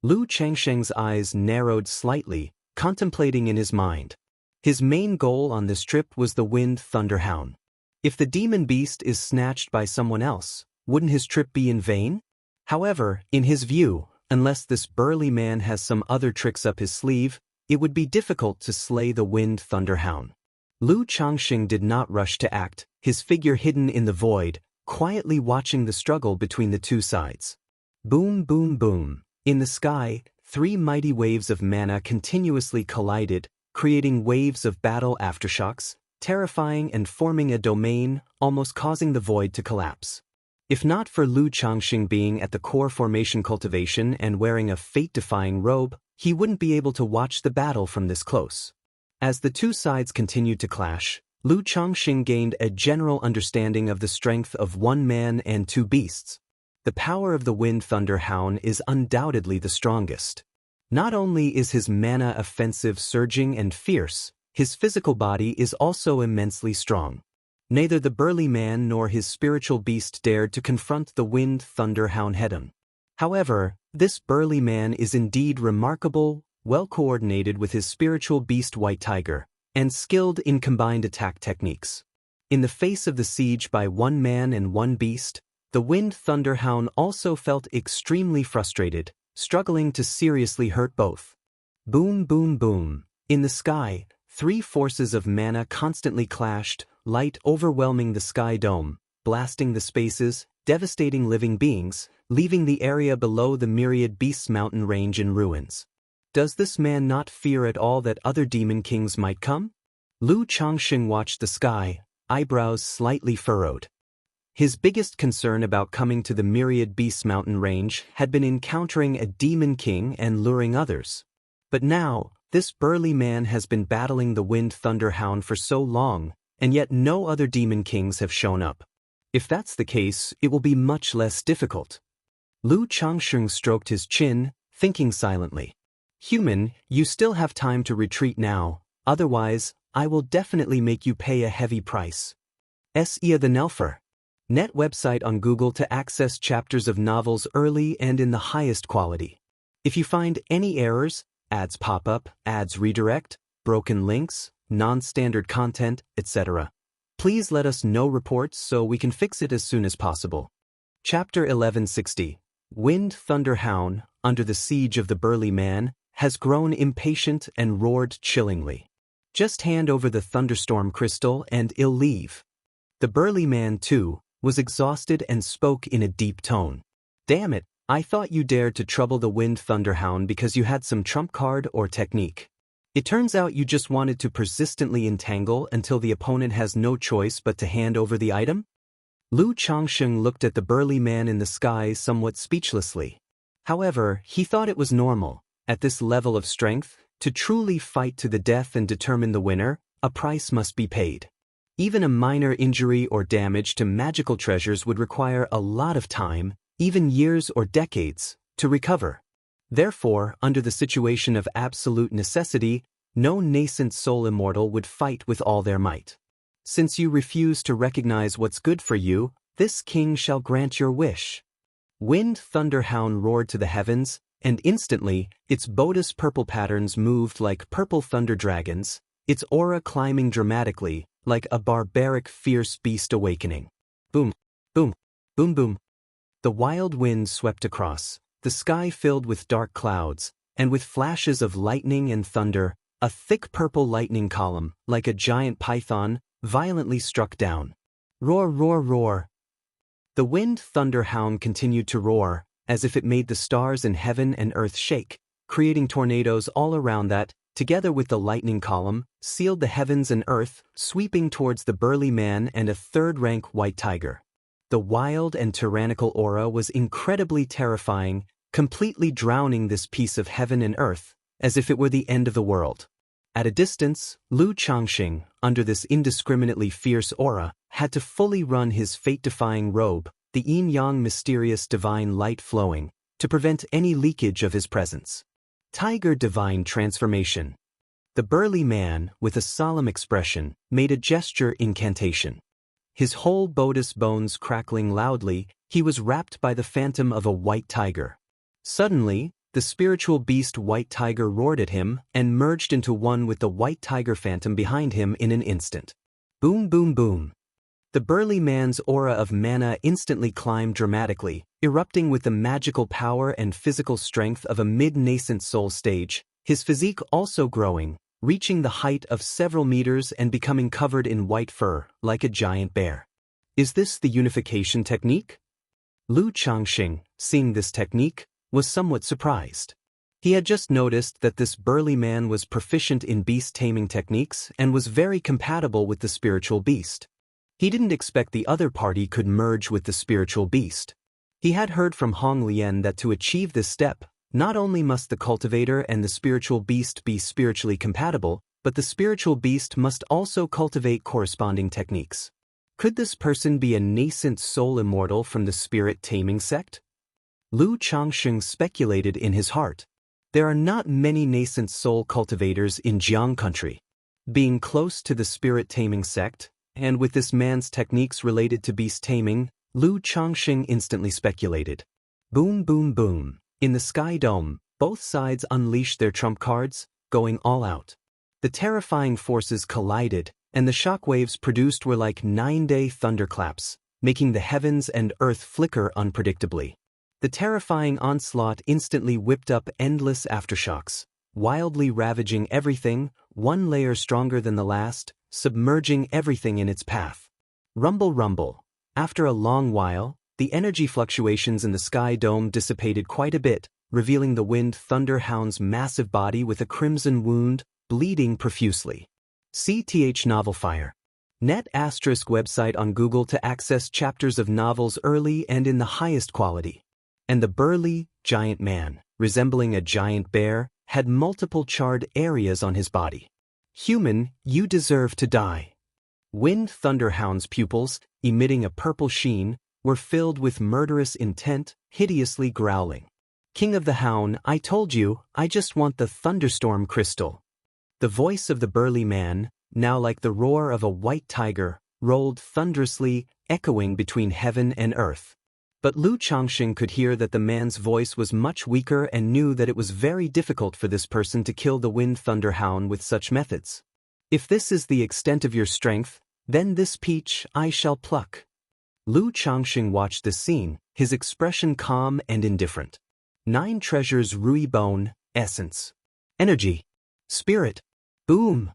Lu Changsheng's eyes narrowed slightly, contemplating in his mind. His main goal on this trip was the Wind Thunder Hound. If the demon beast is snatched by someone else, wouldn't his trip be in vain? However, in his view, unless this burly man has some other tricks up his sleeve, it would be difficult to slay the Wind Thunder Hound. Lu Changxing did not rush to act, his figure hidden in the void, quietly watching the struggle between the two sides. Boom, boom, boom. In the sky, 3 mighty waves of mana continuously collided, creating waves of battle aftershocks, terrifying and forming a domain, almost causing the void to collapse. If not for Lu Changxing being at the core formation cultivation and wearing a fate-defying robe, he wouldn't be able to watch the battle from this close. As the two sides continued to clash, Lu Changxing gained a general understanding of the strength of one man and two beasts. The power of the Wind Thunder Hound is undoubtedly the strongest. Not only is his mana offensive surging and fierce, his physical body is also immensely strong. Neither the burly man nor his spiritual beast dared to confront the Wind Thunder Hound head-on. However, this burly man is indeed remarkable, well-coordinated with his spiritual beast White Tiger, and skilled in combined attack techniques. In the face of the siege by one man and one beast, the Wind Thunder Hound also felt extremely frustrated, struggling to seriously hurt both. Boom, boom, boom. In the sky, 3 forces of mana constantly clashed, light overwhelming the sky dome, blasting the spaces, devastating living beings, leaving the area below the Myriad Beasts mountain range in ruins. Does this man not fear at all that other demon kings might come? Lu Changxing watched the sky, eyebrows slightly furrowed. His biggest concern about coming to the Myriad Beasts mountain range had been encountering a demon king and luring others. But now, this burly man has been battling the Wind Thunder Hound for so long, and yet no other demon kings have shown up. If that's the case, it will be much less difficult. Lu Changxing stroked his chin, thinking silently. Human, you still have time to retreat now, otherwise, I will definitely make you pay a heavy price. Xianxia the Nelfer. Net website on Google to access chapters of novels early and in the highest quality. If you find any errors, ads pop up, ads redirect, broken links, non-standard content, etc., please let us know reports so we can fix it as soon as possible. Chapter 1160. Wind Thunder Hound, under the siege of the burly man, has grown impatient and roared chillingly. Just hand over the thunderstorm crystal and I'll leave. The burly man, too, was exhausted and spoke in a deep tone. Damn it, I thought you dared to trouble the Wind Thunder Hound because you had some trump card or technique. It turns out you just wanted to persistently entangle until the opponent has no choice but to hand over the item? Lu Changxing looked at the burly man in the sky somewhat speechlessly. However, he thought it was normal, at this level of strength, to truly fight to the death and determine the winner, a price must be paid. Even a minor injury or damage to magical treasures would require a lot of time, even years or decades, to recover. Therefore, under the situation of absolute necessity, no nascent soul immortal would fight with all their might. Since you refuse to recognize what's good for you, this king shall grant your wish. Wind Thunder Hound roared to the heavens, and instantly, its bodas purple patterns moved like purple thunder dragons, its aura climbing dramatically, like a barbaric fierce beast awakening. Boom, boom, boom, boom. The wild wind swept across, the sky filled with dark clouds, and with flashes of lightning and thunder, a thick purple lightning column, like a giant python, violently struck down. Roar, roar, roar. The wind thunder hound continued to roar, as if it made the stars in heaven and earth shake, creating tornadoes all around that, together with the lightning column, sealed the heavens and earth, sweeping towards the burly man and a third-rank white tiger. The wild and tyrannical aura was incredibly terrifying, completely drowning this piece of heaven and earth, as if it were the end of the world. At a distance, Lu Changxing, under this indiscriminately fierce aura, had to fully run his fate-defying robe, the yin-yang mysterious divine light flowing, to prevent any leakage of his presence. Tiger Divine Transformation. The burly man, with a solemn expression, made a gesture incantation. His whole bodice bones crackling loudly, he was wrapped by the phantom of a white tiger. Suddenly, the spiritual beast white tiger roared at him and merged into one with the white tiger phantom behind him in an instant. Boom boom boom. The burly man's aura of mana instantly climbed dramatically, erupting with the magical power and physical strength of a mid-nascent soul stage, his physique also growing, reaching the height of several meters and becoming covered in white fur, like a giant bear. Is this the unification technique? Lu Changxing, seeing this technique, was somewhat surprised. He had just noticed that this burly man was proficient in beast-taming techniques and was very compatible with the spiritual beast. He didn't expect the other party could merge with the spiritual beast. He had heard from Hong Lian that to achieve this step, not only must the cultivator and the spiritual beast be spiritually compatible, but the spiritual beast must also cultivate corresponding techniques. Could this person be a nascent soul immortal from the spirit-taming sect? Lu Changxing speculated in his heart. There are not many nascent soul cultivators in Jiang country. Being close to the spirit-taming sect, and with this man's techniques related to beast taming, Lu Changxing instantly speculated. Boom boom boom. In the sky dome, both sides unleashed their trump cards, going all out. The terrifying forces collided, and the shockwaves produced were like 9-day thunderclaps, making the heavens and earth flicker unpredictably. The terrifying onslaught instantly whipped up endless aftershocks, wildly ravaging everything, one layer stronger than the last, submerging everything in its path. Rumble rumble. After a long while, the energy fluctuations in the sky dome dissipated quite a bit, revealing the wind thunder hound's massive body with a crimson wound, bleeding profusely. CTH Novel Fire. Net * website on Google to access chapters of novels early and in the highest quality. And the burly, giant man, resembling a giant bear, had multiple charred areas on his body. Human, you deserve to die. Wind Thunderhound's pupils, emitting a purple sheen, were filled with murderous intent, hideously growling. King of the Hound, I told you, I just want the thunderstorm crystal. The voice of the burly man, now like the roar of a white tiger, rolled thunderously, echoing between heaven and earth. But Lu Changxing could hear that the man's voice was much weaker and knew that it was very difficult for this person to kill the Wind Thunder Hound with such methods. If this is the extent of your strength, then this peach I shall pluck. Lu Changxing watched this scene, his expression calm and indifferent. 9 treasures Rui Bone, Essence. Energy. Spirit. Boom.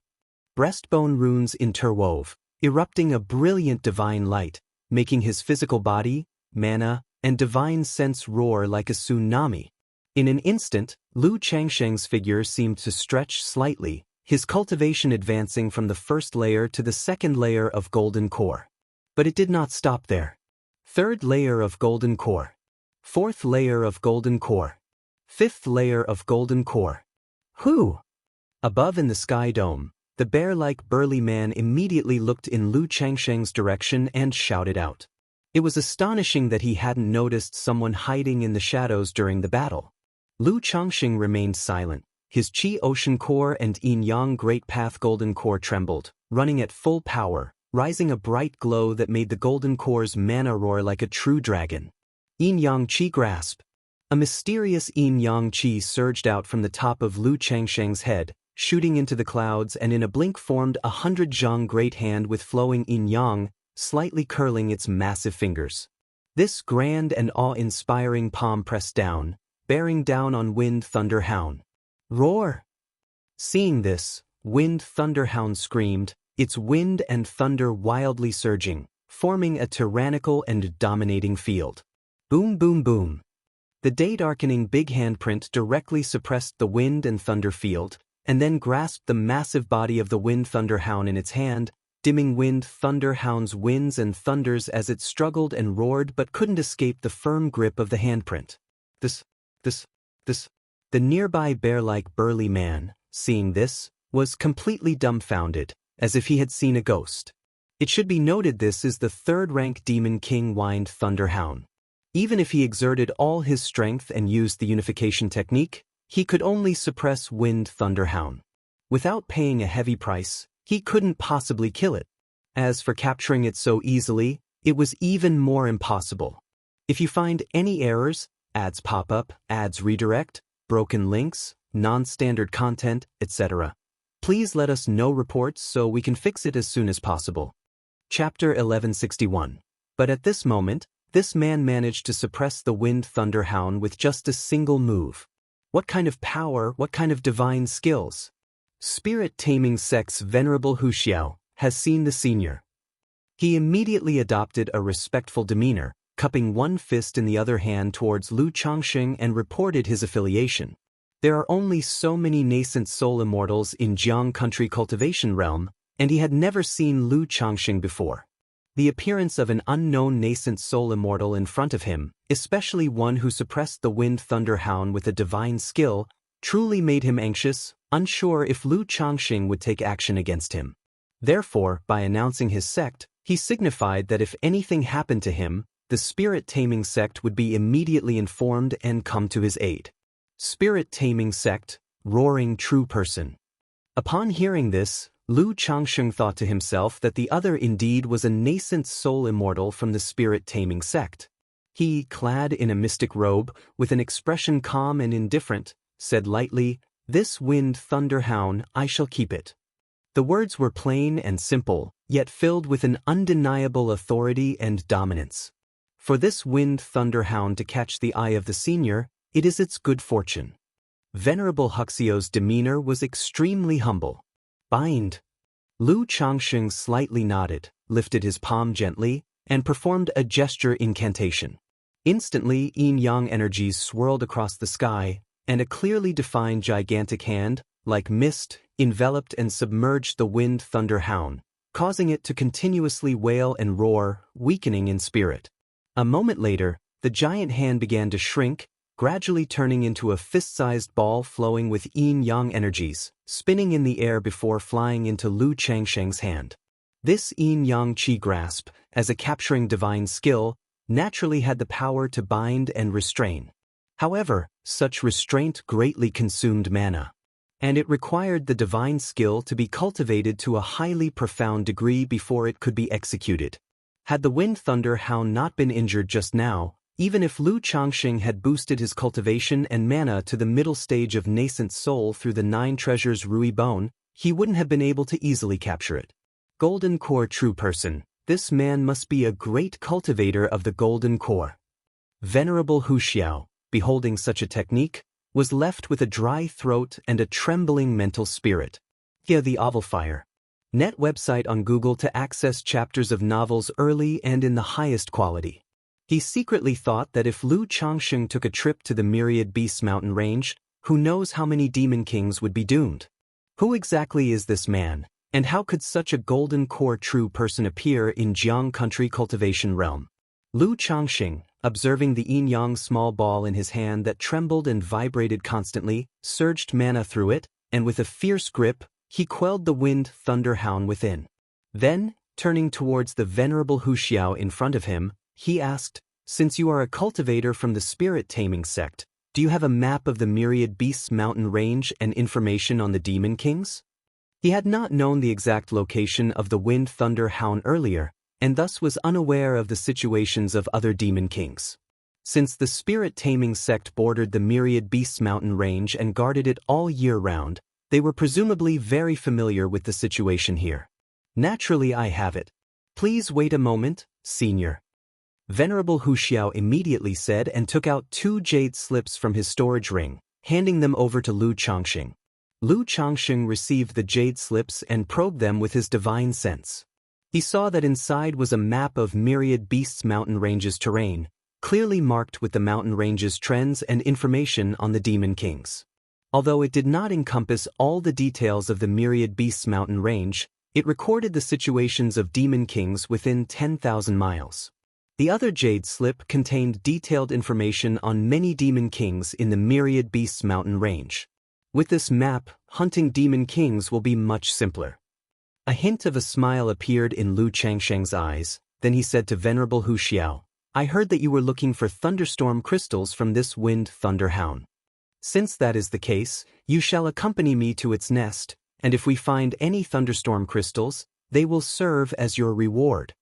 Breastbone runes interwove, erupting a brilliant divine light, making his physical body, mana, and divine sense roar like a tsunami. In an instant, Lu Changxing's figure seemed to stretch slightly, his cultivation advancing from the first layer to the second layer of golden core. But it did not stop there. 3rd layer of golden core. 4th layer of golden core. 5th layer of golden core. Who? Above in the sky dome, the bear-like burly man immediately looked in Lu Changxing's direction and shouted out. It was astonishing that he hadn't noticed someone hiding in the shadows during the battle. Lu Changxing remained silent. His Qi Ocean Core and Yin-Yang Great Path Golden Core trembled, running at full power, rising a bright glow that made the Golden Core's mana roar like a true dragon. Yin-Yang Qi Grasp. A mysterious Yin-Yang Qi surged out from the top of Lu Changxing's head, shooting into the clouds and in a blink formed a 100 zhang great hand with flowing Yin-Yang, slightly curling its massive fingers. This grand and awe-inspiring palm pressed down, bearing down on Wind Thunder Hound. Roar! Seeing this, Wind Thunder Hound screamed, its wind and thunder wildly surging, forming a tyrannical and dominating field. Boom boom boom. The day-darkening big handprint directly suppressed the wind and thunder field, and then grasped the massive body of the wind thunder hound in its hand, dimming wind thunder hound's winds and thunders as it struggled and roared but couldn't escape the firm grip of the handprint. This. The nearby bear-like burly man, seeing this, was completely dumbfounded, as if he had seen a ghost. It should be noted this is the third-rank Demon King Wind Thunder Hound. Even if he exerted all his strength and used the unification technique, he could only suppress Wind Thunder Hound. Without paying a heavy price, he couldn't possibly kill it. As for capturing it so easily, it was even more impossible. If you find any errors, ads pop up, ads redirect, broken links, non-standard content, etc., please let us know reports so we can fix it as soon as possible. Chapter 1161. But at this moment, this man managed to suppress the Wind Thunder Hound with just a single move. What kind of power, what kind of divine skills? Spirit-taming sect's venerable Wuxia has seen the senior. He immediately adopted a respectful demeanor, cupping one fist in the other hand towards Lu Changxing and reported his affiliation. There are only so many nascent soul immortals in Jiang country cultivation realm, and he had never seen Lu Changxing before. The appearance of an unknown nascent soul immortal in front of him, especially one who suppressed the Wind Thunder Hound with a divine skill, truly made him anxious, unsure if Lu Changxing would take action against him. Therefore, by announcing his sect, he signified that if anything happened to him, the spirit-taming sect would be immediately informed and come to his aid. Spirit-taming sect, roaring true person. Upon hearing this, Lu Changxing thought to himself that the other indeed was a nascent soul immortal from the spirit-taming sect. He, clad in a mystic robe, with an expression calm and indifferent, said lightly, "This Wind Thunder Hound, I shall keep it." The words were plain and simple, yet filled with an undeniable authority and dominance. For this Wind Thunder Hound to catch the eye of the senior, it is its good fortune. Venerable Wuxia's demeanor was extremely humble. Bind. Lu Changxing slightly nodded, lifted his palm gently, and performed a gesture incantation. Instantly, yin-yang energies swirled across the sky, and a clearly defined gigantic hand, like mist, enveloped and submerged the Wind Thunder Hound, causing it to continuously wail and roar, weakening in spirit. A moment later, the giant hand began to shrink, gradually turning into a fist-sized ball flowing with yin-yang energies, spinning in the air before flying into Lu Changxing's hand. This yin-yang qi grasp, as a capturing divine skill, naturally had the power to bind and restrain. However, such restraint greatly consumed mana, and it required the divine skill to be cultivated to a highly profound degree before it could be executed. Had the Wind Thunder Hound not been injured just now, even if Lu Changxing had boosted his cultivation and mana to the middle stage of nascent soul through the 9 treasures Rui Bone, he wouldn't have been able to easily capture it. Golden Core true person, this man must be a great cultivator of the Golden Core. Venerable Wuxia, beholding such a technique, was left with a dry throat and a trembling mental spirit. Via the Ovalfire. Net website on Google to access chapters of novels early and in the highest quality. He secretly thought that if Lu Changxing took a trip to the Myriad Beasts mountain range, who knows how many demon kings would be doomed. Who exactly is this man, and how could such a golden core true person appear in Jiang country cultivation realm? Lu Changxing, observing the yin-yang small ball in his hand that trembled and vibrated constantly, surged mana through it, and with a fierce grip, he quelled the Wind Thunder Hound within. Then, turning towards the venerable Wuxia in front of him, he asked, "Since you are a cultivator from the spirit-taming sect, do you have a map of the Myriad Beasts mountain range and information on the demon kings?" He had not known the exact location of the Wind Thunder Hound earlier, and thus was unaware of the situations of other demon kings. Since the spirit-taming sect bordered the Myriad Beasts mountain range and guarded it all year round, they were presumably very familiar with the situation here. "Naturally I have it. Please wait a moment, senior." Venerable Wuxia immediately said and took out 2 jade slips from his storage ring, handing them over to Lu Changxing. Lu Changxing received the jade slips and probed them with his divine sense. He saw that inside was a map of myriad beasts' mountain ranges terrain, clearly marked with the mountain ranges trends and information on the demon kings. Although it did not encompass all the details of the myriad beasts' mountain range, it recorded the situations of demon kings within 10,000 miles. The other jade slip contained detailed information on many demon kings in the myriad beasts' mountain range. With this map, hunting demon kings will be much simpler. A hint of a smile appeared in Lu Changsheng's eyes, then he said to Venerable Wuxia, I heard that you were looking for thunderstorm crystals from this wind thunder hound. Since that is the case, you shall accompany me to its nest, and if we find any thunderstorm crystals, they will serve as your reward.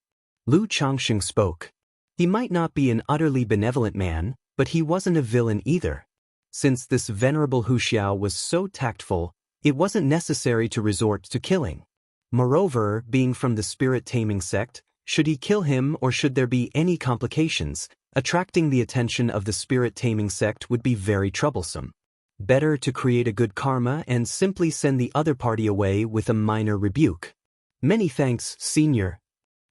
Lu Changsheng spoke. He might not be an utterly benevolent man, but he wasn't a villain either. Since this Venerable Wuxia was so tactful, it wasn't necessary to resort to killing. Moreover, being from the spirit-taming sect, should he kill him or should there be any complications, attracting the attention of the spirit-taming sect would be very troublesome. Better to create a good karma and simply send the other party away with a minor rebuke. Many thanks, Senior.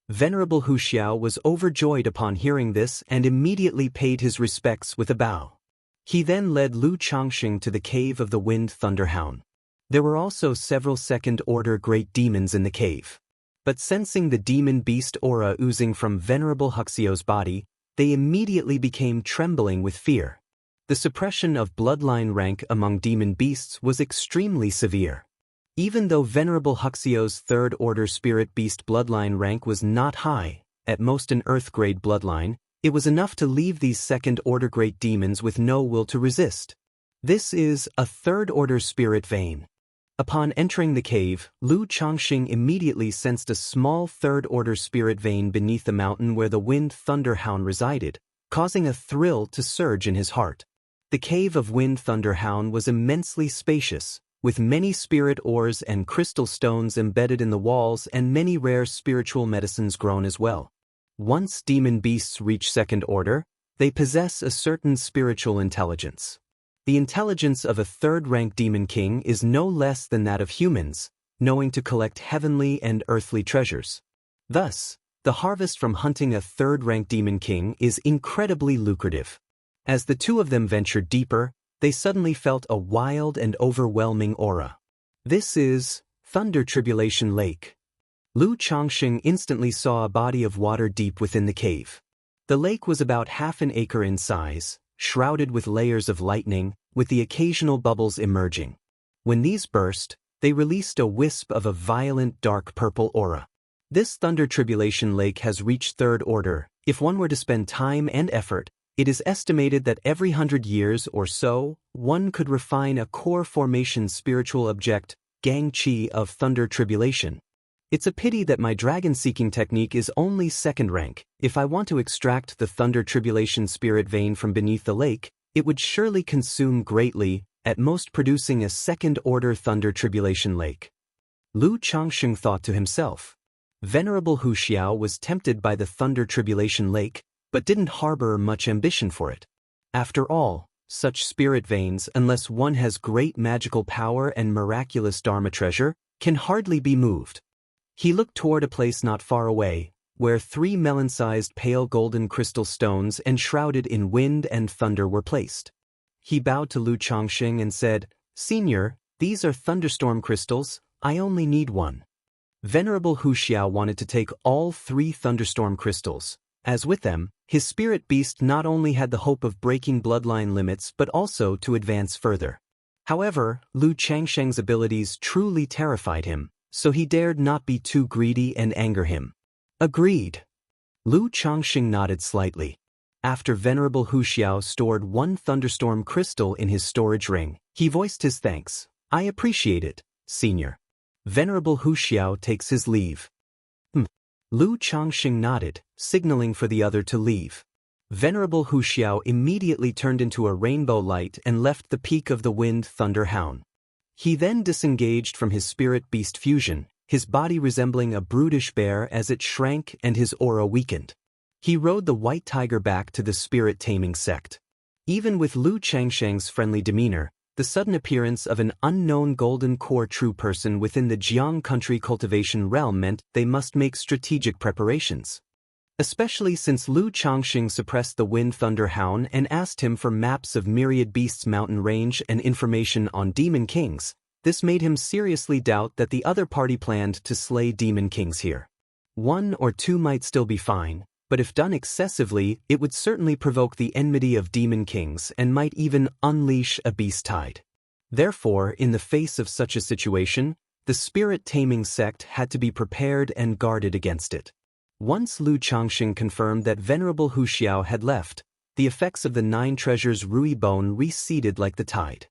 Venerable Wuxia was overjoyed upon hearing this and immediately paid his respects with a bow. He then led Lu Changsheng to the cave of the Wind Thunder Hound. There were also several second-order great demons in the cave. But sensing the demon beast aura oozing from Venerable Wuxia's body, they immediately became trembling with fear. The suppression of bloodline rank among demon beasts was extremely severe. Even though Venerable Wuxia's third-order spirit beast bloodline rank was not high, at most an earth-grade bloodline, it was enough to leave these second-order great demons with no will to resist. This is a third-order spirit vein. Upon entering the cave, Lu Changsheng immediately sensed a small third-order spirit vein beneath the mountain where the Wind Thunder Hound resided, causing a thrill to surge in his heart. The cave of Wind Thunder Hound was immensely spacious, with many spirit ores and crystal stones embedded in the walls and many rare spiritual medicines grown as well. Once demon beasts reach second order, they possess a certain spiritual intelligence. The intelligence of a third-rank demon king is no less than that of humans, knowing to collect heavenly and earthly treasures. Thus, the harvest from hunting a third-rank demon king is incredibly lucrative. As the two of them ventured deeper, they suddenly felt a wild and overwhelming aura. This is Thunder Tribulation Lake. Lu Changsheng instantly saw a body of water deep within the cave. The lake was about half an acre in size, shrouded with layers of lightning, with the occasional bubbles emerging. When these burst, they released a wisp of a violent dark purple aura. This Thunder Tribulation Lake has reached third order. If one were to spend time and effort, it is estimated that every 100 years or so, one could refine a core formation spiritual object, Gang Chi of Thunder Tribulation. It's a pity that my dragon-seeking technique is only second rank. If I want to extract the Thunder Tribulation spirit vein from beneath the lake, it would surely consume greatly, at most producing a second-order Thunder Tribulation Lake. Lu Changsheng thought to himself. Venerable Wuxia was tempted by the Thunder Tribulation Lake, but didn't harbor much ambition for it. After all, such spirit veins, unless one has great magical power and miraculous Dharma treasure, can hardly be moved. He looked toward a place not far away, where 3 melon-sized pale golden crystal stones enshrouded in wind and thunder were placed. He bowed to Lu Changsheng and said, Senior, these are thunderstorm crystals, I only need one. Venerable Wuxia wanted to take all 3 thunderstorm crystals, as with them, his spirit beast not only had the hope of breaking bloodline limits but also to advance further. However, Lu Changsheng's abilities truly terrified him, so he dared not be too greedy and anger him. Agreed. Lu Changsheng nodded slightly. After Venerable Wuxia stored 1 thunderstorm crystal in his storage ring, he voiced his thanks. I appreciate it, Senior. Venerable Wuxia takes his leave. Lu Changsheng nodded, signaling for the other to leave. Venerable Wuxia immediately turned into a rainbow light and left the peak of the Wind Thunder Hound. He then disengaged from his spirit beast fusion, his body resembling a brutish bear as it shrank and his aura weakened. He rode the white tiger back to the spirit-taming sect. Even with Lu Changsheng's friendly demeanor, the sudden appearance of an unknown golden core true person within the Jiang country cultivation realm meant they must make strategic preparations. Especially since Lu Changxing suppressed the Wind Thunder Hound and asked him for maps of Myriad Beasts mountain range and information on Demon Kings, this made him seriously doubt that the other party planned to slay Demon Kings here. 1 or 2 might still be fine, but if done excessively, it would certainly provoke the enmity of Demon Kings and might even unleash a beast tide. Therefore, in the face of such a situation, the spirit-taming sect had to be prepared and guarded against it. Once Lu Changxing confirmed that Venerable Wuxia had left, the effects of the 9 treasures Rui Bone receded like the tide.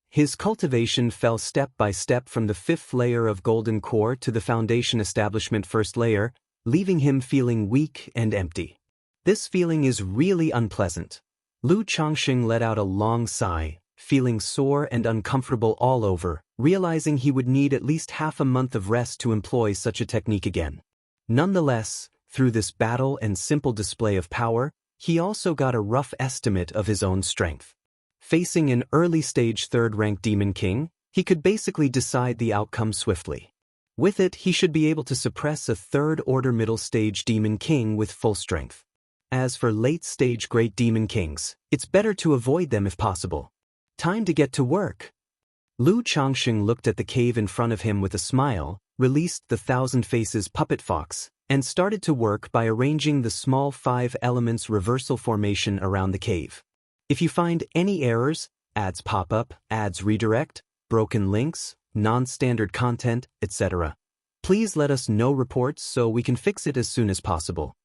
His cultivation fell step by step from the 5th layer of golden core to the foundation establishment 1st layer, leaving him feeling weak and empty. This feeling is really unpleasant. Lu Changxing let out a long sigh, feeling sore and uncomfortable all over, realizing he would need at least half a month of rest to employ such a technique again. Nonetheless, through this battle and simple display of power, he also got a rough estimate of his own strength. Facing an early-stage 3rd-rank Demon King, he could basically decide the outcome swiftly. With it, he should be able to suppress a 3rd-order middle-stage Demon King with full strength. As for late-stage Great Demon Kings, it's better to avoid them if possible. Time to get to work. Lu Changxing looked at the cave in front of him with a smile, released the 1,000 Faces puppet fox, and started to work by arranging the small 5 elements reversal formation around the cave. If you find any errors, ads pop up, ads redirect, broken links, non-standard content, etc., please let us know reports so we can fix it as soon as possible.